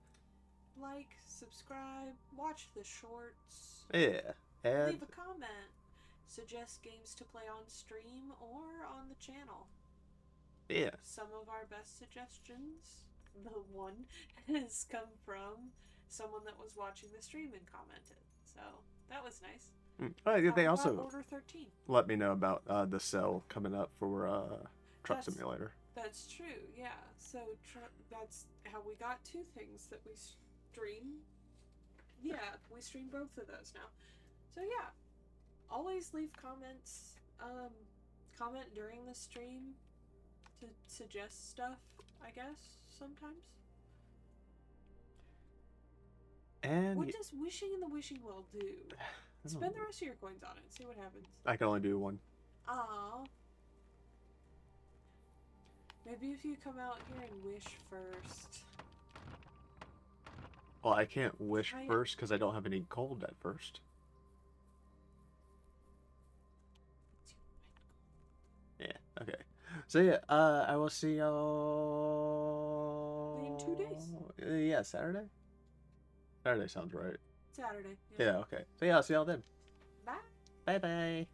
Like, subscribe, watch the shorts,
Yeah, and
leave a comment, suggest games to play on stream or on the channel.
yeah,
Some of our best suggestions, the one, has come from someone that was watching the stream and commented. So, that was nice.
oh, yeah, they
How
also
about Order 13.
let me know about the sale coming up for Truck Simulator.
That's true, yeah. So that's how we got 2 things that we stream. Yeah, we stream both of those now. So yeah, always leave comments. Comment during the stream to suggest stuff, I guess, sometimes.
And
What does wishing in the wishing well do? Spend the rest of your coins on it. See what happens.
I can only do one.
Aw. Maybe if you come out here and wish first.
Well, I can't wish
Try it.
first because I don't have any gold at first. Yeah, okay. So yeah, I will see y'all
In 2 days.
Yeah, Saturday? Saturday sounds right.
Saturday.
Yeah, okay. So yeah, I'll see y'all then.
Bye.
Bye bye.